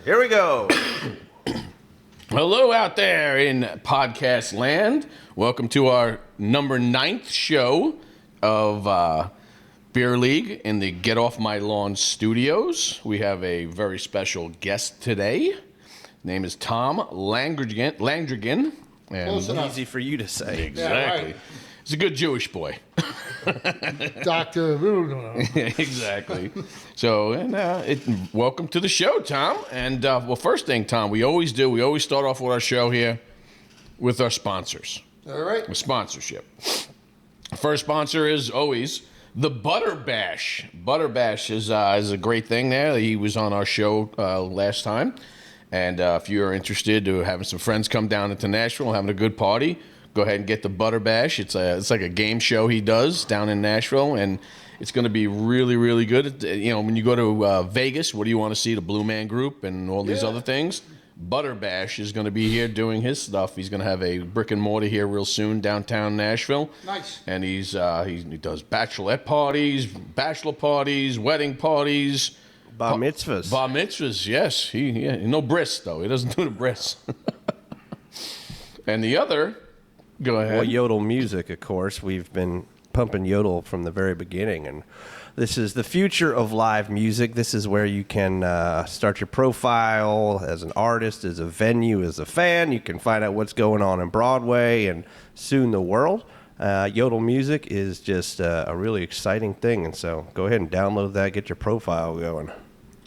Here we go. Hello out there in podcast land. Welcome to our number 9th show of Beer League in the Get Off My Lawn studios. We have a very special guest today. His name is Tom Landrigan. Easy for you to say. Exactly. Yeah, right. He's a good Jewish boy. Dr. Exactly. So, welcome to the show, Tom. And, first thing, Tom, we always start off with our show here with our sponsors. All right. A sponsorship. First sponsor is always the Butter Bash. Butter Bash is a great thing there. He was on our show last time. And if you're interested to having some friends come down into Nashville, having a good party, go ahead and get the Butter Bash. It's like a game show he does down in Nashville, and it's going to be really, really good. You know, when you go to Vegas, what do you want to see? The Blue Man Group and all these other things. Butter Bash is going to be here doing his stuff. He's going to have a brick and mortar here real soon downtown Nashville. Nice. And he does bachelorette parties, bachelor parties, wedding parties. Bar mitzvahs. Bar mitzvahs, yes. No bris, though. He doesn't do the bris. And the other... Go ahead. Well, Yodel Music, of course. We've been pumping Yodel from the very beginning, and this is the future of live music. This is where you can start your profile as an artist, as a venue, as a fan. You can find out what's going on in Broadway and soon the world. Yodel Music is just a really exciting thing, and so go ahead and download that, get your profile going.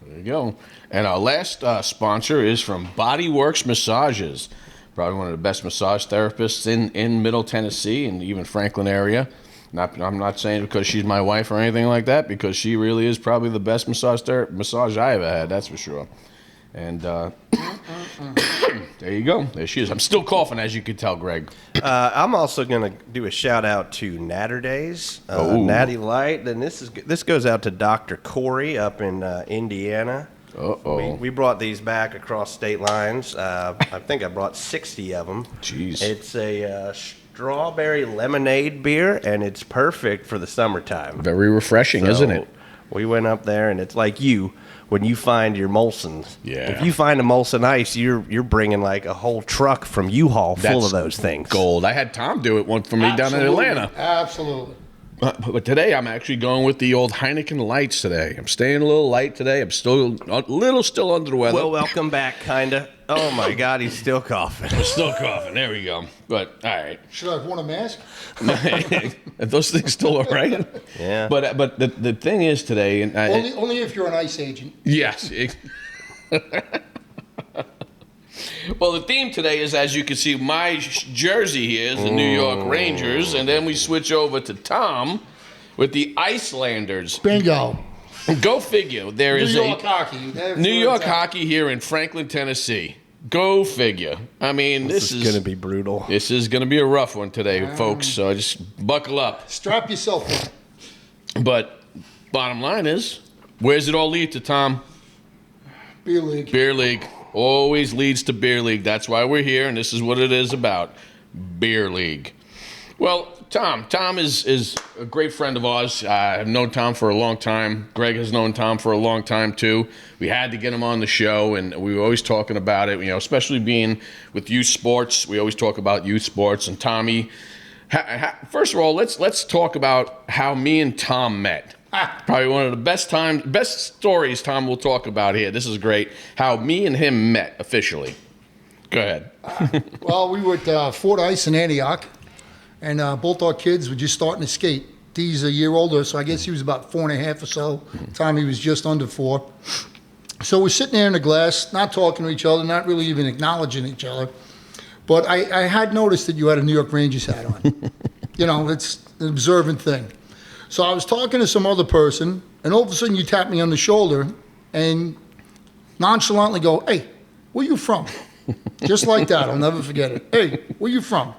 There you go. And our last sponsor is from Bodyworks Massages. Probably one of the best massage therapists in Middle Tennessee and even Franklin area. I'm not saying it because she's my wife or anything like that, because she really is probably the best massage I ever had, that's for sure. And there you go. There she is. I'm still coughing, as you can tell, Greg. I'm also going to do a shout out to Natter Days, Natty Light. And this goes out to Dr. Corey up in Indiana. Uh-oh. We brought these back across state lines. I think I brought 60 of them. Jeez. It's a strawberry lemonade beer, and it's perfect for the summertime. Very refreshing, isn't it? We went up there, and it's like when you find your Molsons. Yeah. If you find a Molson Ice, you're bringing like a whole truck from U-Haul full of those things. Gold. I had Tom do it one for me down in Atlanta. Absolutely. But today I'm actually going with the old Heineken Lights today. I'm staying a little light today. I'm still a little under the weather. Well, welcome back, kinda. Oh my God, he's still coughing. I'm still coughing. There we go. But all right. Should I have worn a mask? Are those things still all right? Yeah. But the thing is today, and Only if you're an ICE agent. yes. Well, the theme today is, as you can see, my jersey here is the New York Rangers, and then we switch over to Tom with the Icelanders. Bingo. Go figure. There is New York hockey. New York hockey here in Franklin, Tennessee. Go figure. I mean, This is going to be brutal. This is going to be a rough one today, folks. So just buckle up. Strap yourself in. But bottom line is, where's it all lead to, Tom? Beer league. Beer League. Always leads to Beer League. That's why we're here, and this is what it is about. Beer League. Well, Tom is a great friend of ours. I've known Tom for a long time. Greg has known Tom for a long time, too. We had to get him on the show, and we were always talking about it, especially being with youth sports. We always talk about youth sports. And Tommy, first of all, let's talk about how me and Tom met. Probably one of the best stories Tom will talk about here. This is great. How me and him met officially. Go ahead. Well, we were at Fort Ice in Antioch, and both our kids were just starting to skate. Dee's a year older, so I guess he was about 4.5 or so. Tommy was just under 4. So we're sitting there in the glass, not talking to each other, not really even acknowledging each other. But I had noticed that you had a New York Rangers hat on. It's an observant thing. So I was talking to some other person, and all of a sudden you tap me on the shoulder and nonchalantly go, "Hey, where you from?" Just like that. I'll never forget it. "Hey, where you from?"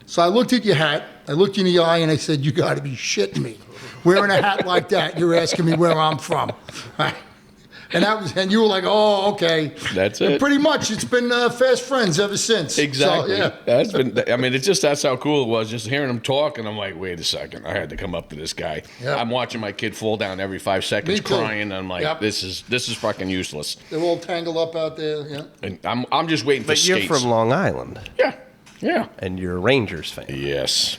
So I looked at your hat, I looked you in the eye, and I said, "You got to be shitting me. Wearing a hat like that, you're asking me where I'm from." And you were like, oh, okay. That's And it. pretty much, it's been fast friends ever since. Exactly. So, yeah. That's been. I mean, that's how cool it was. Just hearing him talk, and I'm like, wait a second, I had to come up to this guy. Yeah. I'm watching my kid fall down every 5 seconds, Me too. crying. And I'm like, Yep. this is fucking useless. They're all tangled up out there. Yeah. And I'm just waiting for But you're skates. from Long Island, Yeah. and you're a Rangers fan. Yes.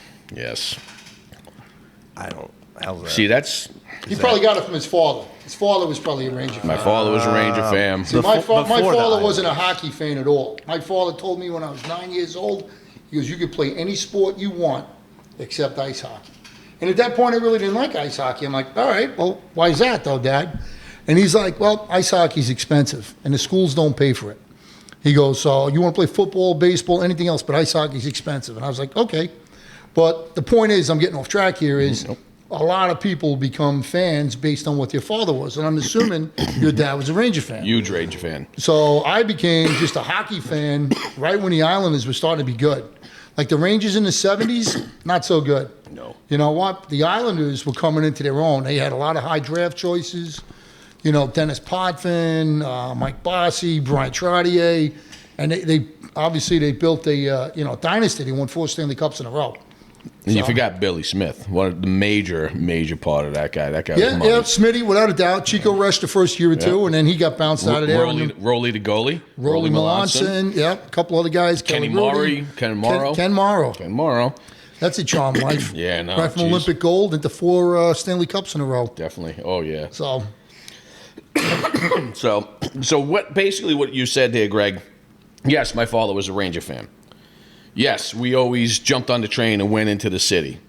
I don't. How's that? See, that's He probably got it from his father. His father was probably a Ranger fan. my father was a Ranger fan. See, my Before the father Island. wasn't a hockey fan at all. My father told me when I was 9 years old, he goes, you could play any sport you want except ice hockey. And at that point, I really didn't like ice hockey. I'm like, all right, well, why is that though, Dad? And he's like, well, ice hockey's expensive and the schools don't pay for it. He goes, so you want to play football, baseball, anything else, but ice hockey's expensive. And I was like, okay. But the point is, I'm getting off track here, is a lot of people become fans based on what their father was. And I'm assuming your dad was a Ranger fan. Huge Ranger fan. So I became just a hockey fan right when the Islanders were starting to be good. Like the Rangers in the 70s, not so good. No. You know what? The Islanders were coming into their own. They had a lot of high draft choices. You know, Dennis Potvin, Mike Bossy, Brian Trottier. And they obviously they built a dynasty. They won 4 Stanley Cups in a row. And you So- forgot Billy Smith, one of the major part of that guy. That guy was Yeah, money. Smitty, without a doubt. Chico Resch the first year or two, and then he got bounced out of there. Rolly the goalie. Rolly Melanson, yeah, a couple other guys. Kenny Kelly Maury, Rudy. Ken Morrow. Ken Morrow. And Morrow. That's a charm life. Yeah, no, Right from geez. Olympic gold into 4 Stanley Cups in a row. Definitely. Oh, yeah. So, So what you said there, Greg, yes, my father was a Ranger fan. Yes, we always jumped on the train and went into the city.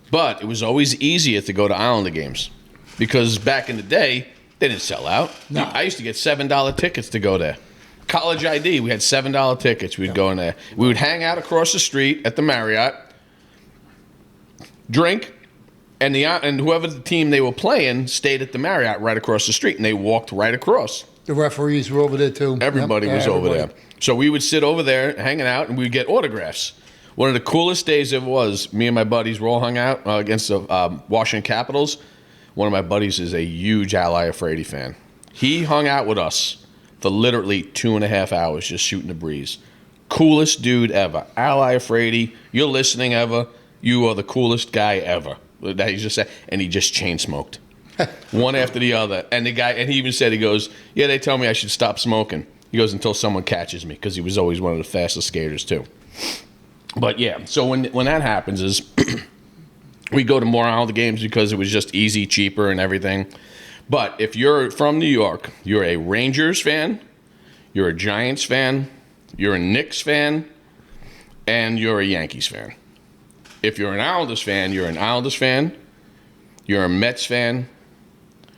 But it was always easier to go to Islander games because back in the day, they didn't sell out. No. I used to get $7 tickets to go there. College ID, we had $7 tickets. We'd go in there. We would hang out across the street at the Marriott, drink, and whoever the team they were playing stayed at the Marriott right across the street, and they walked right across. the referees were over there too. Everybody Yep, was over everybody. there. So we would sit over there hanging out, and we'd get autographs. One of the coolest days ever was me and my buddies were all hung out against the Washington Capitals. One of my buddies is a huge Ally Afraidy fan. He hung out with us for literally 2.5 hours just shooting the breeze. Coolest dude ever. Ally Afraidy, you're listening ever. You are the coolest guy ever. That he just said, and he just chain smoked. One after the other. And the guy, and he even said, he goes, yeah, they tell me I should stop smoking. He goes, until someone catches me, because he was always one of the fastest skaters too. But yeah, so when that happens is we go to more Islander games because it was just easy, cheaper, and everything. But if you're from New York, you're a Rangers fan, you're a Giants fan, you're a Knicks fan, and you're a Yankees fan. If you're an Islanders fan, you're an Islanders fan, you're a Mets fan,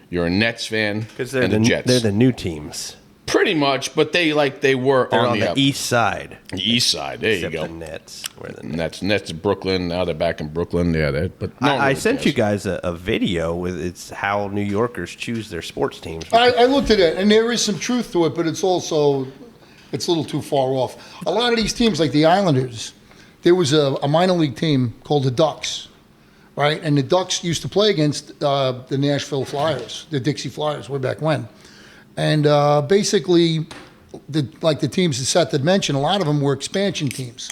you're a Nets fan, Because they're and the Jets. they're the new teams. Pretty much, but they were They're on, on the up- east side. east side. There you Except go. the Nets. Where the Nets Brooklyn. Now they're back in Brooklyn. Yeah, but no one I really sent cares. you guys a video with it's how New Yorkers choose their sports teams. I looked at it, and there is some truth to it, but it's a little too far off. A lot of these teams, like the Islanders, there was a minor league team called the Ducks, right? And the Ducks used to play against the Nashville Flyers, the Dixie Flyers, way back when. And basically, the teams that Seth had mentioned, a lot of them were expansion teams.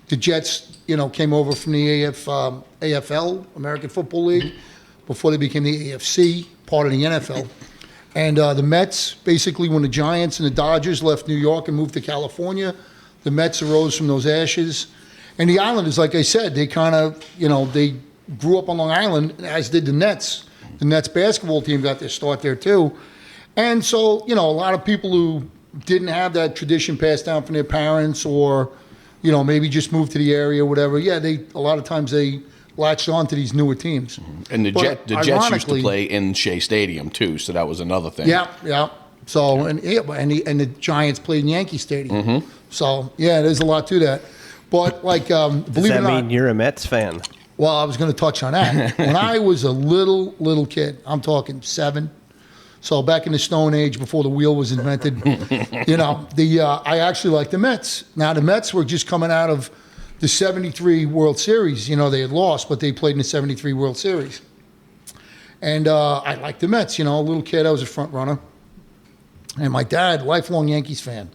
The Jets, came over from the AFL, American Football League, before they became the AFC, part of the NFL. And the Mets, basically, when the Giants and the Dodgers left New York and moved to California, the Mets arose from those ashes. And the Islanders, like I said, they kind of, they grew up on Long Island, as did the Nets. The Nets basketball team got their start there, too. And so, a lot of people who didn't have that tradition passed down from their parents or, maybe just moved to the area or whatever, a lot of times they latched on to these newer teams. And the But Jets used to ironically- play in Shea Stadium too, so that was another thing. Yeah. So, and the Giants played in Yankee Stadium. So, there's a lot to that. But, Does believe it that or not, mean you're a Mets fan? well, I was going to touch on that. When I was a little kid, I'm talking 7. So back in the Stone Age, before the wheel was invented, I actually liked the Mets. Now, the Mets were just coming out of the 73 World Series. They had lost, but they played in the 73 World Series. And I liked the Mets. A little kid, I was a front runner. And my dad, lifelong Yankees fan.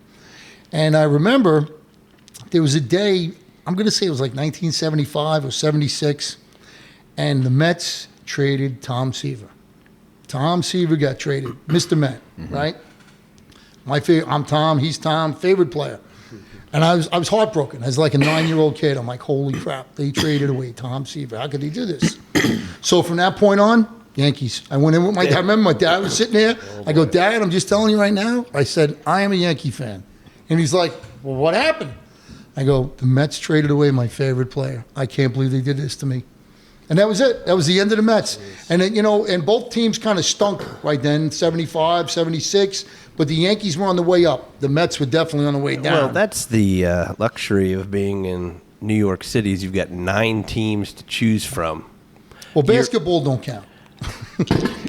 And I remember there was a day, I'm going to say it was like 1975 or 76, and the Mets traded Tom Seaver. Tom Seaver got traded, Mr. Met, right? My favorite, I'm Tom, he's Tom, favorite player. And I was heartbroken. As like a 9-year-old kid, I'm like, holy crap, they traded away Tom Seaver. How could they do this? So from that point on, Yankees. I went in with my dad. I remember my dad was sitting there. I go, Dad, I'm just telling you right now. I said, I am a Yankee fan. And he's like, well, what happened? I go, the Mets traded away my favorite player. I can't believe they did this to me. And that was it. That was the end of the Mets. And then, and both teams kind of stunk right then, 75, 76. But the Yankees were on the way up. The Mets were definitely on the way down. Well, that's the luxury of being in New York City is you've got 9 teams to choose from. Well, basketball don't count.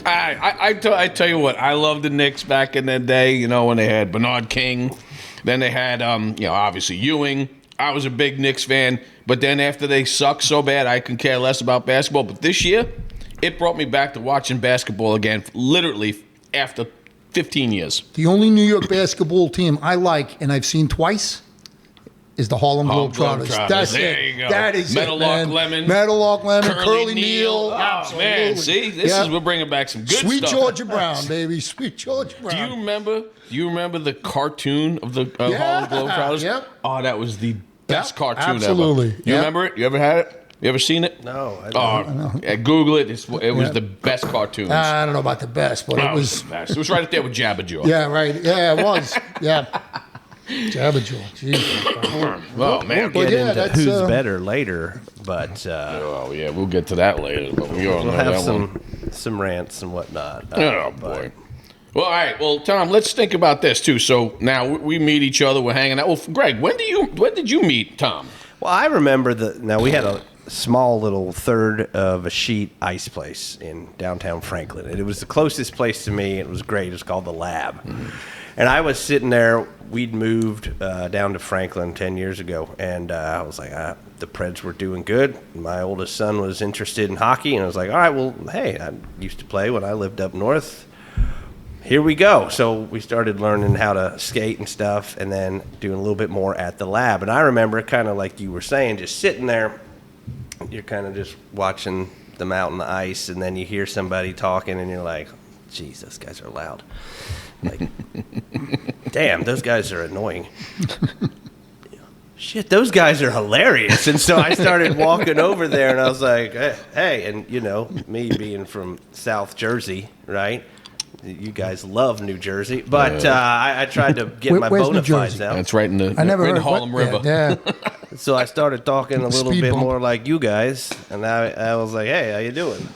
I tell you what, I loved the Knicks back in the day, when they had Bernard King. Then they had, obviously Ewing. I was a big Knicks fan. But then after they sucked so bad, I can care less about basketball. But this year, it brought me back to watching basketball again, literally after 15 years. The only New York basketball team I like and I've seen twice is the Harlem Globetrotters. That's there it. you go. That is Meadowlark it, man. Lemon. Meadowlark Lemon. Curly Neal. Oh, Absolutely. man. See, we're bringing back some good Sweet stuff. Georgia Brown, baby. Sweet Georgia Brown. Do you remember the cartoon of the Harlem Globetrotters? Yep. Oh, that was the best cartoon absolutely. ever. You remember it? You ever had it? You ever seen it? No, I don't. Google it. It was the best cartoons. I don't know about the best, but it was. The best. It was right up there with Jabba Jaw. Yeah, right. Yeah, it was. Yeah. Jabba Jaw. Jeez. Oh, man. We'll But get yeah, into that's, who's better later, but Oh, yeah, we'll get to that later. But we all we'll know have that one. some rants and whatnot. Oh, boy. Well, all right. Well, Tom, let's think about this, too. So now we meet each other. We're hanging out. Well, Greg, when did you meet Tom? Well, I remember now we had a small little third of a sheet ice place in downtown Franklin. And it was the closest place to me. It was great. It was called the Lab. Mm-hmm. And I was sitting there. We'd moved down to Franklin 10 years ago. And I was like, the Preds were doing good. My oldest son was interested in hockey. And I was like, all right, well, hey, I used to play when I lived up north. Here we go. So we started learning how to skate and stuff and then doing a little bit more at the Lab. And I remember kind of like you were saying, just sitting there, you're kind of just watching them out on the ice, and then you hear somebody talking and you're like, geez, those guys are loud. Like, damn, those guys are annoying. Shit, those guys are hilarious. And so I started walking over there and I was like, hey, and me being from South Jersey, right? You guys love New Jersey, but I tried to get my Where's New bona fides Jersey? out. That's right in the Harlem River. Yeah. So I started talking a little Speed bit bump. more like you guys, and I was like, hey, how you doing?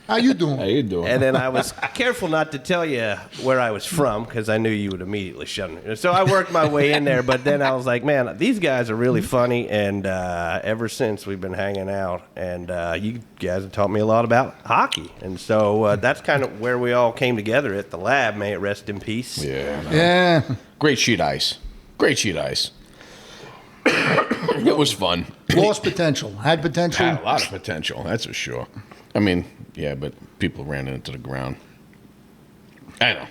How you doing? How you doing? And then I was careful not to tell you where I was from because I knew you would immediately shun me. So I worked my way in there, but then I was like, man, these guys are really funny, and ever since we've been hanging out, and you guys have taught me a lot about hockey. And so that's kind of where we all came together at the Lab. May it rest in peace. Yeah. Yeah. Great sheet ice. It was fun. Lost potential. Had potential. Had a lot of potential, that's for sure. I mean, yeah, but people ran into the ground. I know.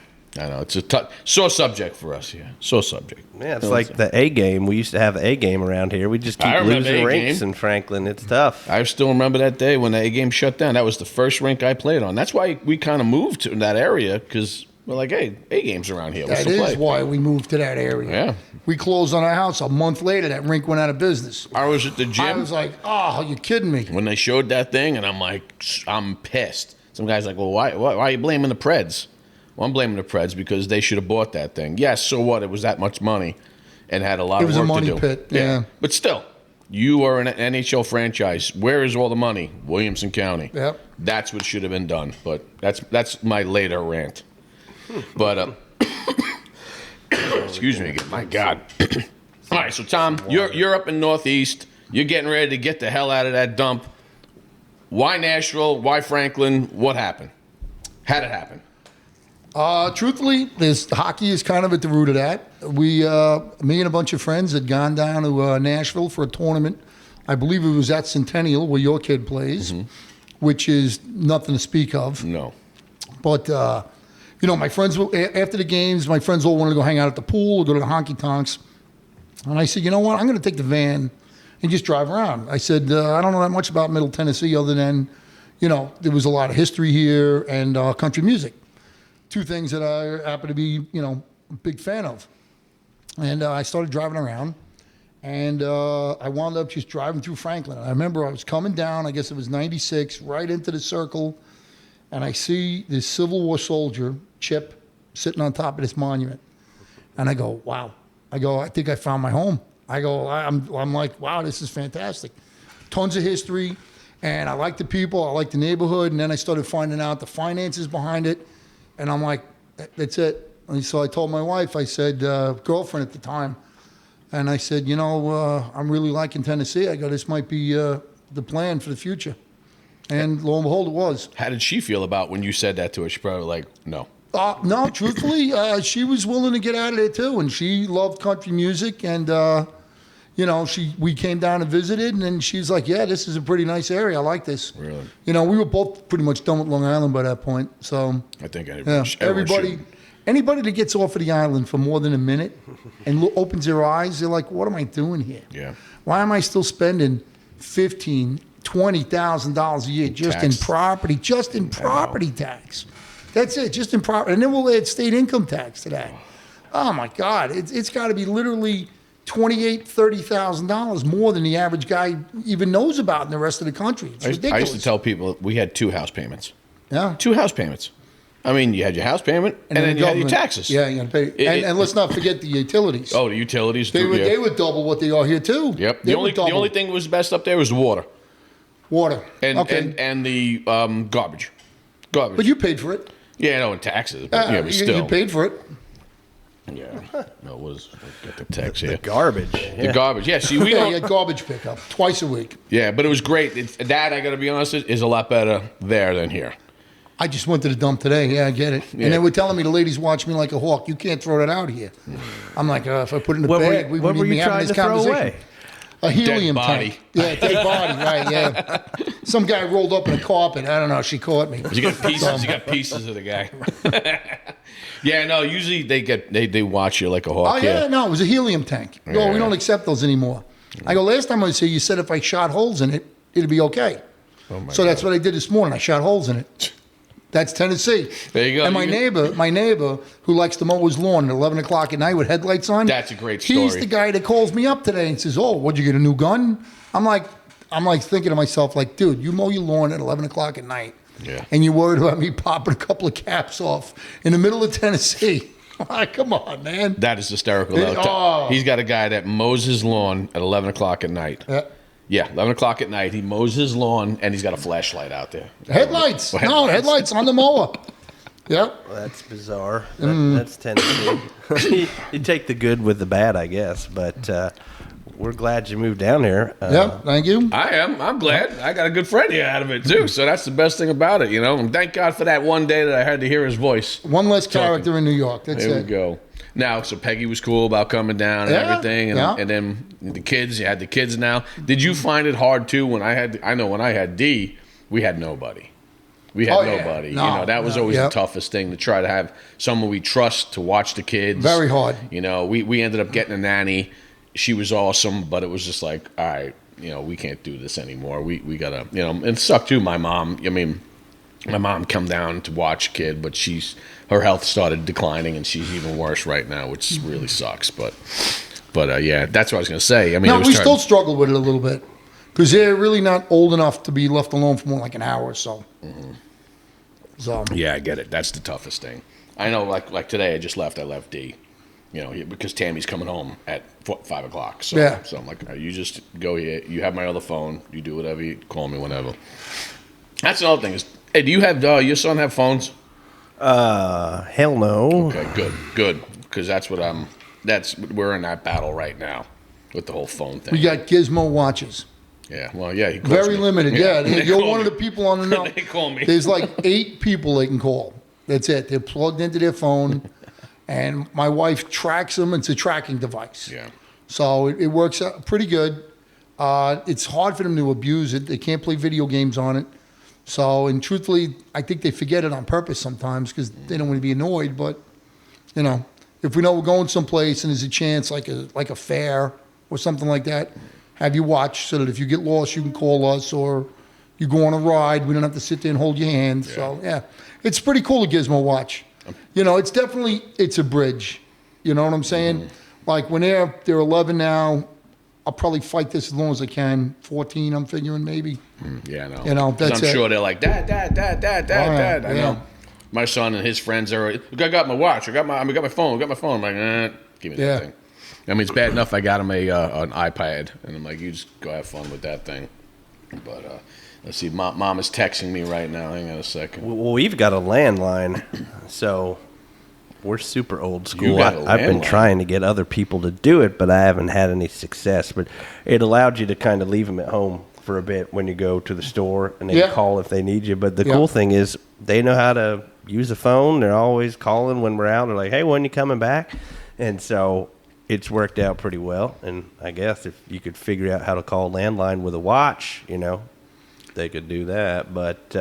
It's a sore subject for us here. Sore subject. Yeah, it's like the A game. We used to have the A game around here. We just keep I remember losing A rinks game. in Franklin. It's tough. I still remember that day when the A game shut down. That was the first rink I played on. That's why we kind of moved to that area because we're like, hey, A game's around here. Let's That still is play. why we moved to that area. Yeah. We closed on our house. A month later, that rink went out of business. I was at the gym. I was like, oh, are you kidding me? when they showed that thing, and I'm like, I'm pissed. Some guy's like, well, why are you blaming the Preds? Well, I'm blaming the Preds because they should have bought that thing. Yes, so what? It was that much money and had a lot It of was a work money to do. pit, yeah. But still, you are an NHL franchise. Where is all the money? Williamson County. Yep. That's what should have been done. But that's my later rant. But excuse me again. My God. All right, so Tom, you're up in Northeast. You're getting ready to get the hell out of that dump. Why Nashville? Why Franklin? What happened? How'd it happen? Truthfully, hockey is kind of at the root of that. Me and a bunch of friends had gone down to Nashville for a tournament. I believe it was at Centennial where your kid plays, which is nothing to speak of. No. But it my friends, after the games, my friends all wanted to go hang out at the pool or go to the honky tonks. And I said, you know what? I'm going to take the van and just drive around. I said, I don't know that much about Middle Tennessee other than, there was a lot of history here and country music. Two things that I happen to be, a big fan of. And I started driving around, and I wound up just driving through Franklin. And I remember I was coming down, I guess it was 96, right into the circle, and I see this Civil War soldier, Chip, sitting on top of this monument. And I go, wow. I think I found my home. I'm like, wow, this is fantastic. Tons of history, and I like the people, I like the neighborhood, and then I started finding out the finances behind it, and I'm like, that's it. And so I told my wife, I said, girlfriend at the time, and I said, I'm really liking Tennessee. I go, this might be the plan for the future. And lo and behold, it was. How did she feel about when you said that to her? She probably like, no. No, truthfully, she was willing to get out of there too, and she loved country music, and we came down and visited, and then she's like, "Yeah, this is a pretty nice area. I like this." Really? We were both pretty much done with Long Island by that point, so I think everybody, anybody that gets off of the island for more than a minute and opens their eyes, they're like, "What am I doing here? Yeah. Why am I still spending $20,000 a year just in property tax?" That's it, just in property. And then we'll add state income tax to that. Oh, my God. It's got to be literally $28,000, $30,000 more than the average guy even knows about in the rest of the country. It's ridiculous. I used to tell people we had 2 house payments. Yeah. 2 house payments. I mean, you had your house payment, and then you had your taxes. Yeah, you got to pay. And let's not forget the utilities. Oh, the utilities. They would double what they are here, too. Yep. The only thing that was best up there was the water. Water. And the garbage. But you paid for it. Yeah, no, in taxes. But, but still. You paid for it. Yeah. No, it was. Got the tax here. The garbage. The garbage. Yeah, see, we You don't. had garbage pickup twice a week. Yeah, but it was great. That, I got to be honest, is a lot better there than here. I just went to the dump today. Yeah, I get it. Yeah. And they were telling me the ladies watch me like a hawk. You can't throw that out here. I'm like, if I put it in the bag, we wouldn't even be having this conversation. A helium tank. Yeah, dead body, right, yeah. Some guy rolled up in a carpet. I don't know. She caught me. You got pieces. You got pieces of the guy. Yeah, no. Usually they watch you like a hawk. Oh yeah, no, it was a helium tank. No, we don't accept those anymore. I go, last time I was here, you said if I shot holes in it, it'd be okay. So that's what I did this morning. I shot holes in it. That's Tennessee. There you go. And my neighbor who likes to mow his lawn at 11 o'clock at night with headlights on. That's a great story. He's the guy that calls me up today and says, "Oh, what'd you get, a new gun?" I'm like thinking to myself, like, dude, you mow your lawn at 11 o'clock at night, and you're worried about me popping a couple of caps off in the middle of Tennessee. Come on, man. That is hysterical. Though. He's got a guy that mows his lawn at 11 o'clock at night. Yeah, 11 o'clock at night. He mows his lawn, and he's got a flashlight out there. Headlights. No, headlights on the mower. Yeah. Well, that's bizarre. That's Tennessee. You take the good with the bad, I guess. But we're glad you moved down here. Yeah, thank you. I am. I'm glad. I got a good friend here out of it, too. So that's the best thing about it, And thank God for that one day that I had to hear his voice. One less character in New York. That's There it. we go. Now, so Peggy was cool about coming down and everything, and then the kids. You had the kids now. Did you find it hard too when I had? I know when I had D, we had nobody. We had nobody. No, that was always the toughest thing, to try to have someone we trust to watch the kids. Very hard. We ended up getting a nanny. She was awesome, but it was just like, all right, we can't do this anymore. We gotta, and it sucked too. My mom. I mean, my mom come down to watch a kid, but her health started declining, and she's even worse right now, which really sucks. But yeah, that's what I was going to say. I mean, we still struggle with it a little bit because they're really not old enough to be left alone for more like an hour or so. Mm-hmm. So yeah, I get it. That's the toughest thing. I know, like today, I just left. I left D, because Tammy's coming home at 5 o'clock. So I'm like, you just go here. You have my other phone. You do whatever. You call me whenever. That's another thing. Hey, do you have your son have phones? Hell no. Okay, good. Because we're in that battle right now with the whole phone thing. We got Gizmo watches. Yeah, well, yeah. He calls Very me. limited, You're one of the people on the know. They call me. There's like 8 people they can call. That's it. They're plugged into their phone, and my wife tracks them. It's a tracking device. Yeah. So it works out pretty good. It's hard for them to abuse it. They can't play video games on it. So, and truthfully, I think they forget it on purpose sometimes because they don't want to be annoyed. But, you know, if we know we're going someplace and there's a chance like a fair or something like that, have you watch so that if you get lost, you can call us, or you go on a ride, we don't have to sit there and hold your hand. Yeah. So, yeah, it's pretty cool, the Gizmo watch. You know, it's a bridge. You know what I'm saying? Like when they're 11 now, I'll probably fight this as long as I can. 14, I'm figuring maybe. Yeah, I know. You know, 'Cause that's I'm it. sure they're like, Dad. I yeah. know. My son and his friends are. Look, I got my watch. I got my phone. I'm like, give me Yeah. that thing. I mean, it's bad enough I got him an iPad, and I'm like, you just go have fun with that thing. But let's see, Mom is texting me right now. Hang on a second. Well, we've got a landline, so we're super old school. You got a I've been landline. trying to get other people to do it, but I haven't had any success. But it allowed you to kind of leave them at home for a bit when you go to the store, and they Yeah. call if they need you. But the Yeah. cool thing is they know how to use a phone. They're always calling when we're out. They're like, hey, when you coming back? And so it's worked out pretty well. And I guess if you could figure out how to call landline with a watch, you know, they could do that. But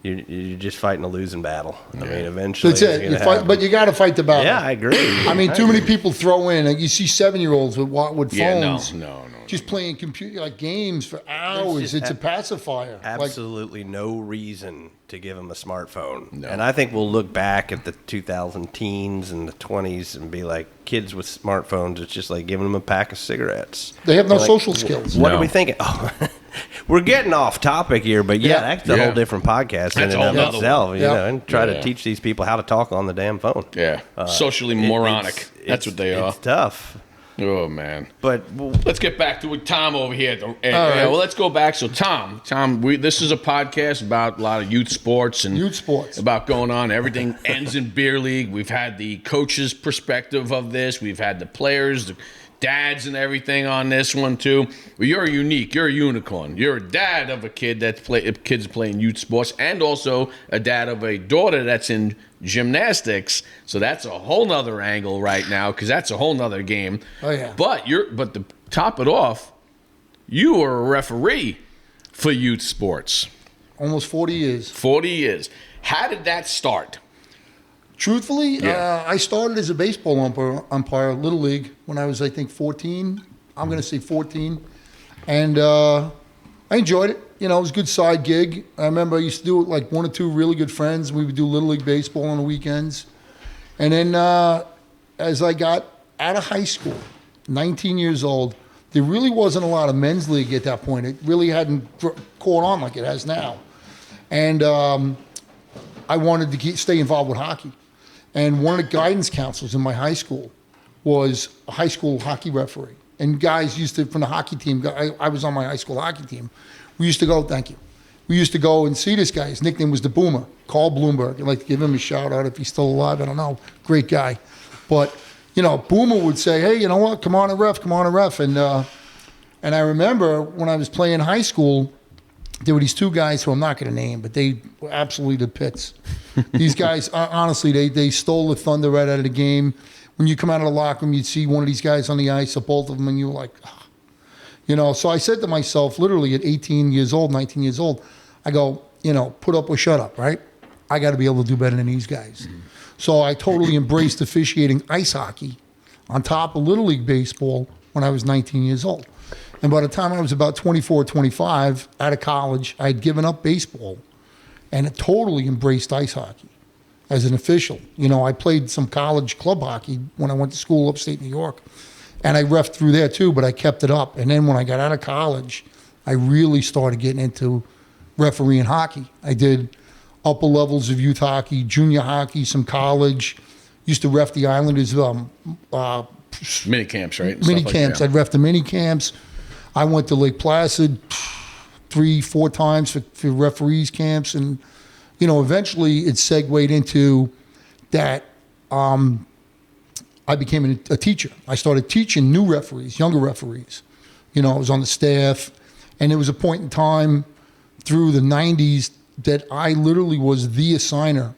you're just fighting a losing battle. I mean, eventually That's it's it. gonna You fight, happen. but you got to fight the battle. Yeah, I agree. I mean, too many people throw in. Like you see 7-year-olds with Yeah, phones, no. just playing computer like games for hours. just It's a pacifier. Like, Absolutely no reason to give them a smartphone. No. And I think we'll look back at the 2000 teens and the 20s and be like, kids with smartphones, it's just like giving them a pack of cigarettes. they have no Like, social skills. What No. are we thinking? Oh, we're getting off topic here, but yeah, Yeah. that's a Yeah. whole different podcast in That's a and whole of nother itself. one. You Yeah. know, and try Yeah. to teach these people how to talk on the damn phone. Yeah, socially moronic. That's what they are. It's tough. Oh man. But Let's get back to Tom over here. right. Well, let's go back. So, Tom, this is a podcast about a lot of youth sports and Youth sports. about going on. Everything ends in beer league. We've had the coaches' perspective of this. We've had the players, the dads, and everything on this one too. Well, you're unique. You're a unicorn. You're a dad of a kid kids playing youth sports, and also a dad of a daughter that's in gymnastics. So that's a whole nother angle right now, because that's a whole nother game. Oh, yeah. But to top it off, you were a referee for youth sports. Almost 40 years. 40 years. How did that start? Truthfully, Yeah. I started as a baseball umpire, Little League, when I was, I think, 14. I'm going to say 14. And I enjoyed it. You know, it was a good side gig. I remember I used to do it like one or two really good friends. We would do Little League baseball on the weekends. And then as I got out of high school, 19 years old, there really wasn't a lot of men's league at that point. It really hadn't caught on like it has now. And I wanted to stay involved with hockey. And one of the guidance counselors in my high school was a high school hockey referee. And guys used to, from the hockey team, I was on my high school hockey team. We used to go, thank you. We used to go and see this guy. His nickname was the Boomer, Carl Bloomberg. I'd like to give him a shout out if he's still alive. I don't know. Great guy. But, you know, Boomer would say, hey, you know what? Come on, a ref. And I remember when I was playing high school, there were these two guys who I'm not going to name, but they were absolutely the pits. These guys, honestly, they stole the thunder right out of the game. When you come out of the locker room, you'd see one of these guys on the ice, or both of them, and you were like, ah. You know. So I said to myself, literally at 18 years old, 19 years old, I go, you know, put up or shut up, right? I got to be able to do better than these guys. Mm-hmm. So I totally embraced officiating ice hockey on top of Little League baseball when I was 19 years old. And by the time I was about 24, 25, out of college, I had given up baseball and totally embraced ice hockey as an official. You know, I played some college club hockey when I went to school upstate New York, and I reffed through there too, but I kept it up. And then when I got out of college, I really started getting into refereeing hockey. I did upper levels of youth hockey, junior hockey, some college. Used to ref the Islanders Mini camps, right? mini Stuff like camps. that. I'd ref the mini camps. I went to Lake Placid 3-4 times for referees camps, and you know, eventually it segued into that. I became a teacher. I started teaching new referees, younger referees. You know, I was on the staff, and there was a point in time through the 90s that I literally was the assigner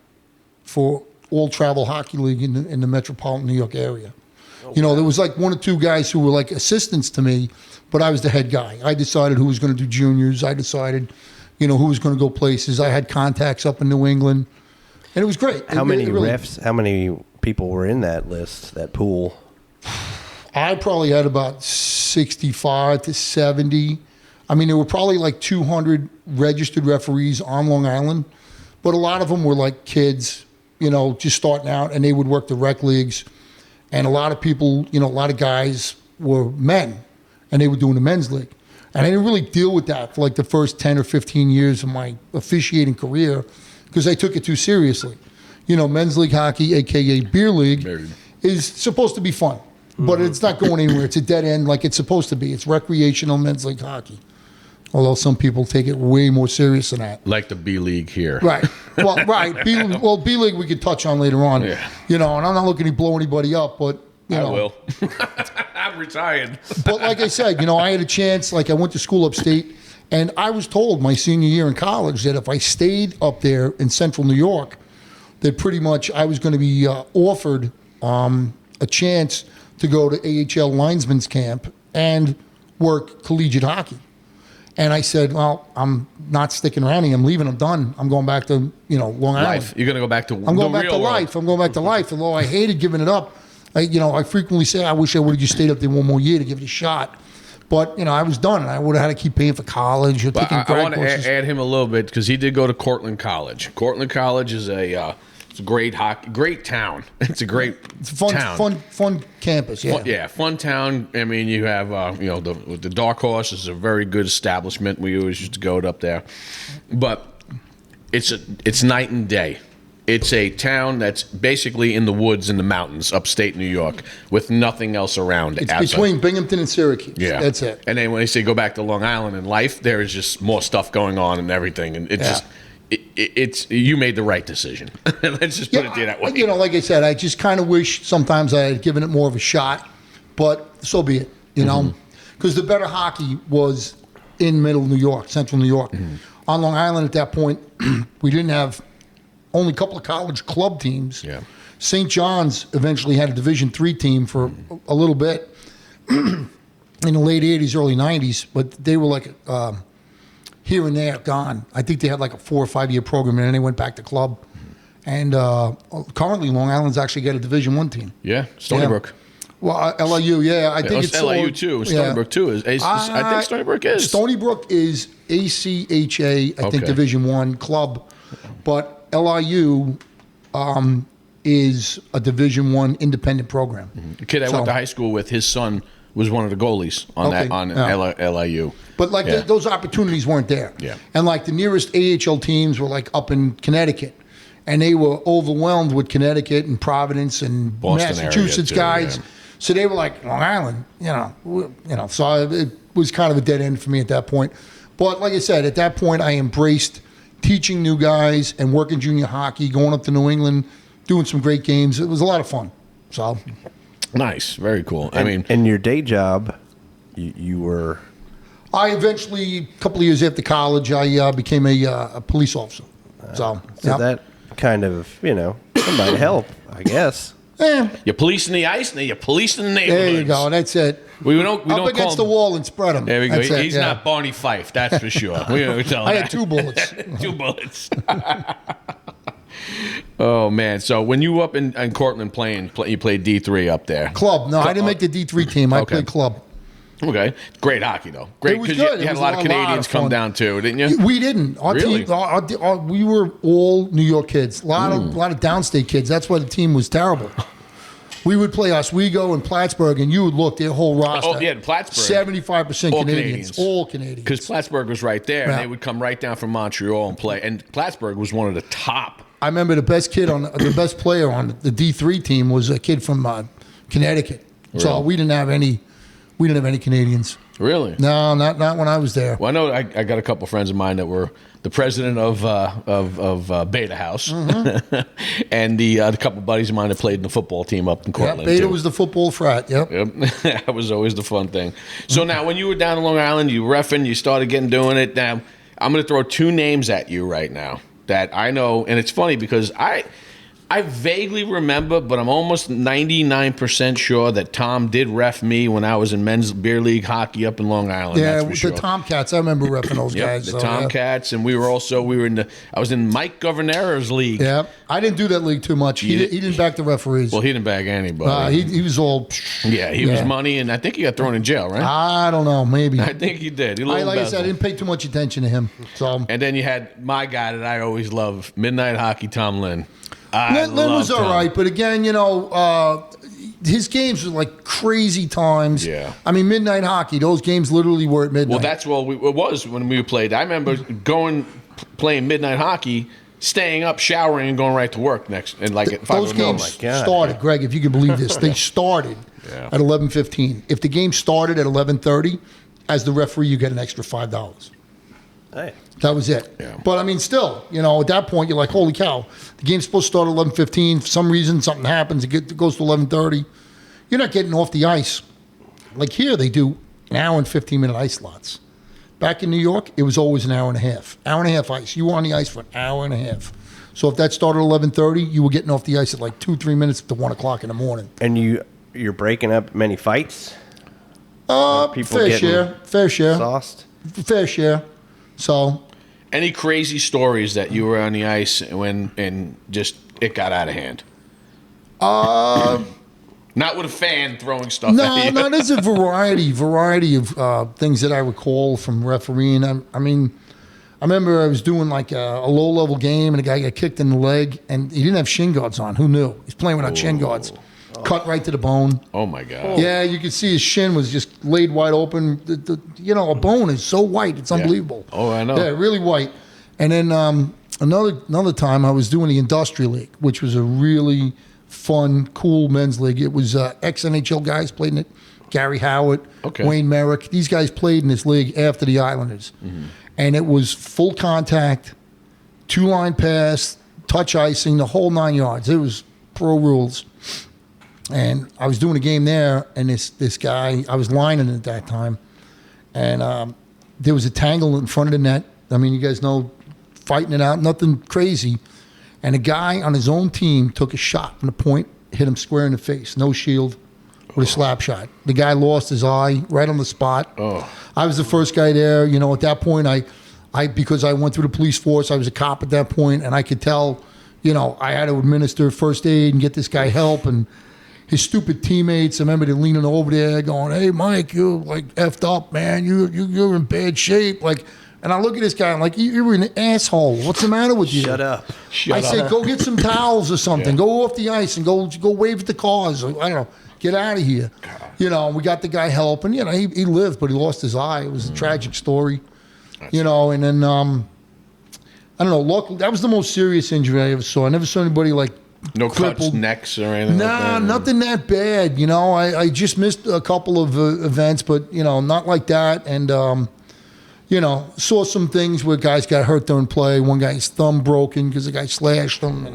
for all travel hockey league in the metropolitan New York area. You know, there was like one or two guys who were like assistants to me, but I was the head guy. I decided who was going to do juniors. I decided, who was going to go places. I had contacts up in New England, and it was great. How many refs? How many people were in that list, that pool? I probably had about 65 to 70. I mean, there were probably like 200 registered referees on Long Island, but a lot of them were like kids, just starting out, and they would work the rec leagues. And a lot of people, a lot of guys were men, and they were doing the men's league. And I didn't really deal with that for like the first 10 or 15 years of my officiating career because I took it too seriously. Men's league hockey, a.k.a. beer league, is supposed to be fun, but it's not going anywhere. It's a dead end like it's supposed to be. It's recreational men's league hockey. Although some people take it way more serious than that. Like the B League here. Right. Well, right. B League we could touch on later on. Yeah. And I'm not looking to blow anybody up, but, I will. I'm retired. But like I said, I had a chance. Like I went to school upstate, and I was told my senior year in college that if I stayed up there in central New York, that pretty much I was going to be offered a chance to go to AHL linesman's camp and work collegiate hockey. And I said, well, I'm not sticking around here. I'm leaving. I'm done. I'm going back to, Long Island. Life. You're going to go back to I'm going back to life. I'm going back to life. Although I hated giving it up. I frequently say I wish I would have just stayed up there one more year to give it a shot. But, I was done. And I would have had to keep paying for college or taking I grad want courses. to add him a little bit because he did go to Cortland College. Cortland College is it's a great town. It's a great town. Fun campus, yeah. Fun town. I mean, you have the Dark Horse is a very good establishment. We always used to go up there, but it's night and day. It's a town that's basically in the woods in the mountains, upstate New York, with nothing else around it. It's between Binghamton and Syracuse. Yeah, that's it. And then when they say go back to Long Island in life, there is just more stuff going on and everything, and it's just. It's you made the right decision. Let's just put it that way. Like I said, I just kind of wish sometimes I had given it more of a shot, but so be it. Because the better hockey was in middle New York, central New York. On Long Island at that point, we didn't have only a couple of college club teams. Yeah. St. John's eventually had a Division III team for a little bit in the late '80s, early '90s, but they were like. Here and there, gone. I think they had like a 4 or 5 year program, and then they went back to club. And currently, Long Island's actually got a Division I team. Yeah, Stony Brook. Well, LIU, yeah, I think it's LIU too. Stony Brook too is. I think Stony Brook is. Stony Brook is ACHA, I think Division I club, but LIU is a Division I independent program. The kid I went to high school with, his son was one of the goalies on LIU. But those opportunities weren't there. Yeah. And like the nearest AHL teams were like up in Connecticut. And they were overwhelmed with Connecticut and Providence and Boston Massachusetts area too, guys. Yeah. So they were like, Long Island, so it was kind of a dead end for me at that point. But like I said, at that point I embraced teaching new guys and working junior hockey, going up to New England, doing some great games. It was a lot of fun. So nice, very cool. And your day job, you were. I eventually, a couple of years after college, I became a police officer. So that kind of, it might help, I guess. Yeah. You're policing the ice, and you're policing the neighborhoods. There you go. That's it. We don't Up against the wall and spread them. There we go. That's He's not Barney Fife, that's for sure. I had 2 bullets. 2 bullets. Oh man! So when you were up in Cortland you played D3 up there. Club. No, I didn't make the D3 team. I played club. Okay, great hockey though. Great because you had a lot of Canadians come down too, didn't you? We didn't. Our really? team. We were all New York kids. A lot of downstate kids. That's why the team was terrible. We would play Oswego and Plattsburgh, and you would look their whole roster. Oh yeah, Plattsburgh. 75% Canadians. All Canadians. Because Plattsburgh was right there, and they would come right down from Montreal and play. And Plattsburgh was one of the top. I remember the best player on the D3 team was a kid from Connecticut. Really? So we didn't have any Canadians. Really? No, not when I was there. Well, I know I got a couple friends of mine that were the president of Beta House, and the couple buddies of mine that played in the football team up in Cortland. Yeah, Beta was the football frat. Yep. That was always the fun thing. So now, when you were down in Long Island, you reffing, you started doing it. Now, I'm going to throw 2 names at you right now that I know, and it's funny because I vaguely remember, but I'm almost 99% sure that Tom did ref me when I was in men's beer league hockey up in Long Island. Yeah, that's for the sure. Tomcats. I remember repping those Yep, guys. the so, yeah. Tomcats, and we were in I was in Mike Governera's league. Yeah, I didn't do that league too much. He didn't back the referees. Well, he didn't bag anybody. He was all. yeah, he was money, and I think he got thrown in jail, right? I don't know, maybe. I think he did. He Like I embezzled. said, I didn't pay too much attention to him. So And then you had my guy that I always love, Midnight Hockey Tom Lynn. Lynn was all right, but again, his games were like crazy times. Yeah. I mean, midnight hockey. Those games literally were at midnight. Well, that's what it was when we played. I remember playing midnight hockey, staying up, showering, and going right to work next. And like at 5 those o'clock. games God. started, Greg. If you can believe this, they started Yeah. at 11:15. If the game started at 11:30, as the referee, you get an extra $5. Hey. That was it. Yeah. But I mean, still, at that point, you're like, holy cow, the game's supposed to start at 11:15. For some reason, something happens. It goes to 11:30. You're not getting off the ice. Like here, they do an hour and 15-minute ice slots. Back in New York, it was always an hour and a half. Hour and a half ice. You were on the ice for an hour and a half. So if that started at 11:30, you were getting off the ice at like 2-3 minutes to 1 o'clock in the morning. And you're breaking up many fights? People Fair getting share. Sauced? Fair share. So Any crazy stories that you were on the ice and just it got out of hand? Not with a fan throwing stuff at you. No, there's a variety of things that I recall from refereeing. I mean, I remember I was doing like a low-level game, and a guy got kicked in the leg, and he didn't have shin guards on. Who knew? He's playing without shin guards. Cut right to the bone. Oh, my God. Yeah, you could see his shin was just laid wide open. A bone is so white, it's unbelievable. Oh, I know. Yeah, really white. And then another time, I was doing the Industrial League, which was a really fun, cool men's league. It was ex-NHL guys played in it. Gary Howard, Okay. Wayne Merrick. These guys played in this league after the Islanders. Mm-hmm. And it was full contact, two-line pass, touch icing, the whole 9 yards. It was pro rules. And I was doing a game there, and this guy, I was lining at that time, and there was a tangle in front of the net. I mean, you guys know, fighting it out, nothing crazy. And a guy on his own team took a shot from the point, hit him square in the face, no shield, with a slap shot. The guy lost his eye right on the spot. Oh. I was the first guy there. At that point, I because I went through the police force, I was a cop at that point, and I could tell, I had to administer first aid and get this guy help, and his stupid teammates, I remember they leaning over there going, "Hey, Mike, you like effed up, man. You're in bad shape." And I look at this guy, I'm like, "You're an asshole. What's the matter with you?" Shut up. I said, "Go get some towels or something. Go off the ice and go wave at the cars. I don't know. Get out of here." We got the guy help, and he lived, but he lost his eye. It was a tragic story. And then I don't know. Luckily, that was the most serious injury I ever saw. I never saw anybody like. No crippled. cuts, necks, or anything like that? Nothing that bad. I just missed a couple of events, but, not like that. And, saw some things where guys got hurt during play. One guy's thumb broken because the guy slashed him.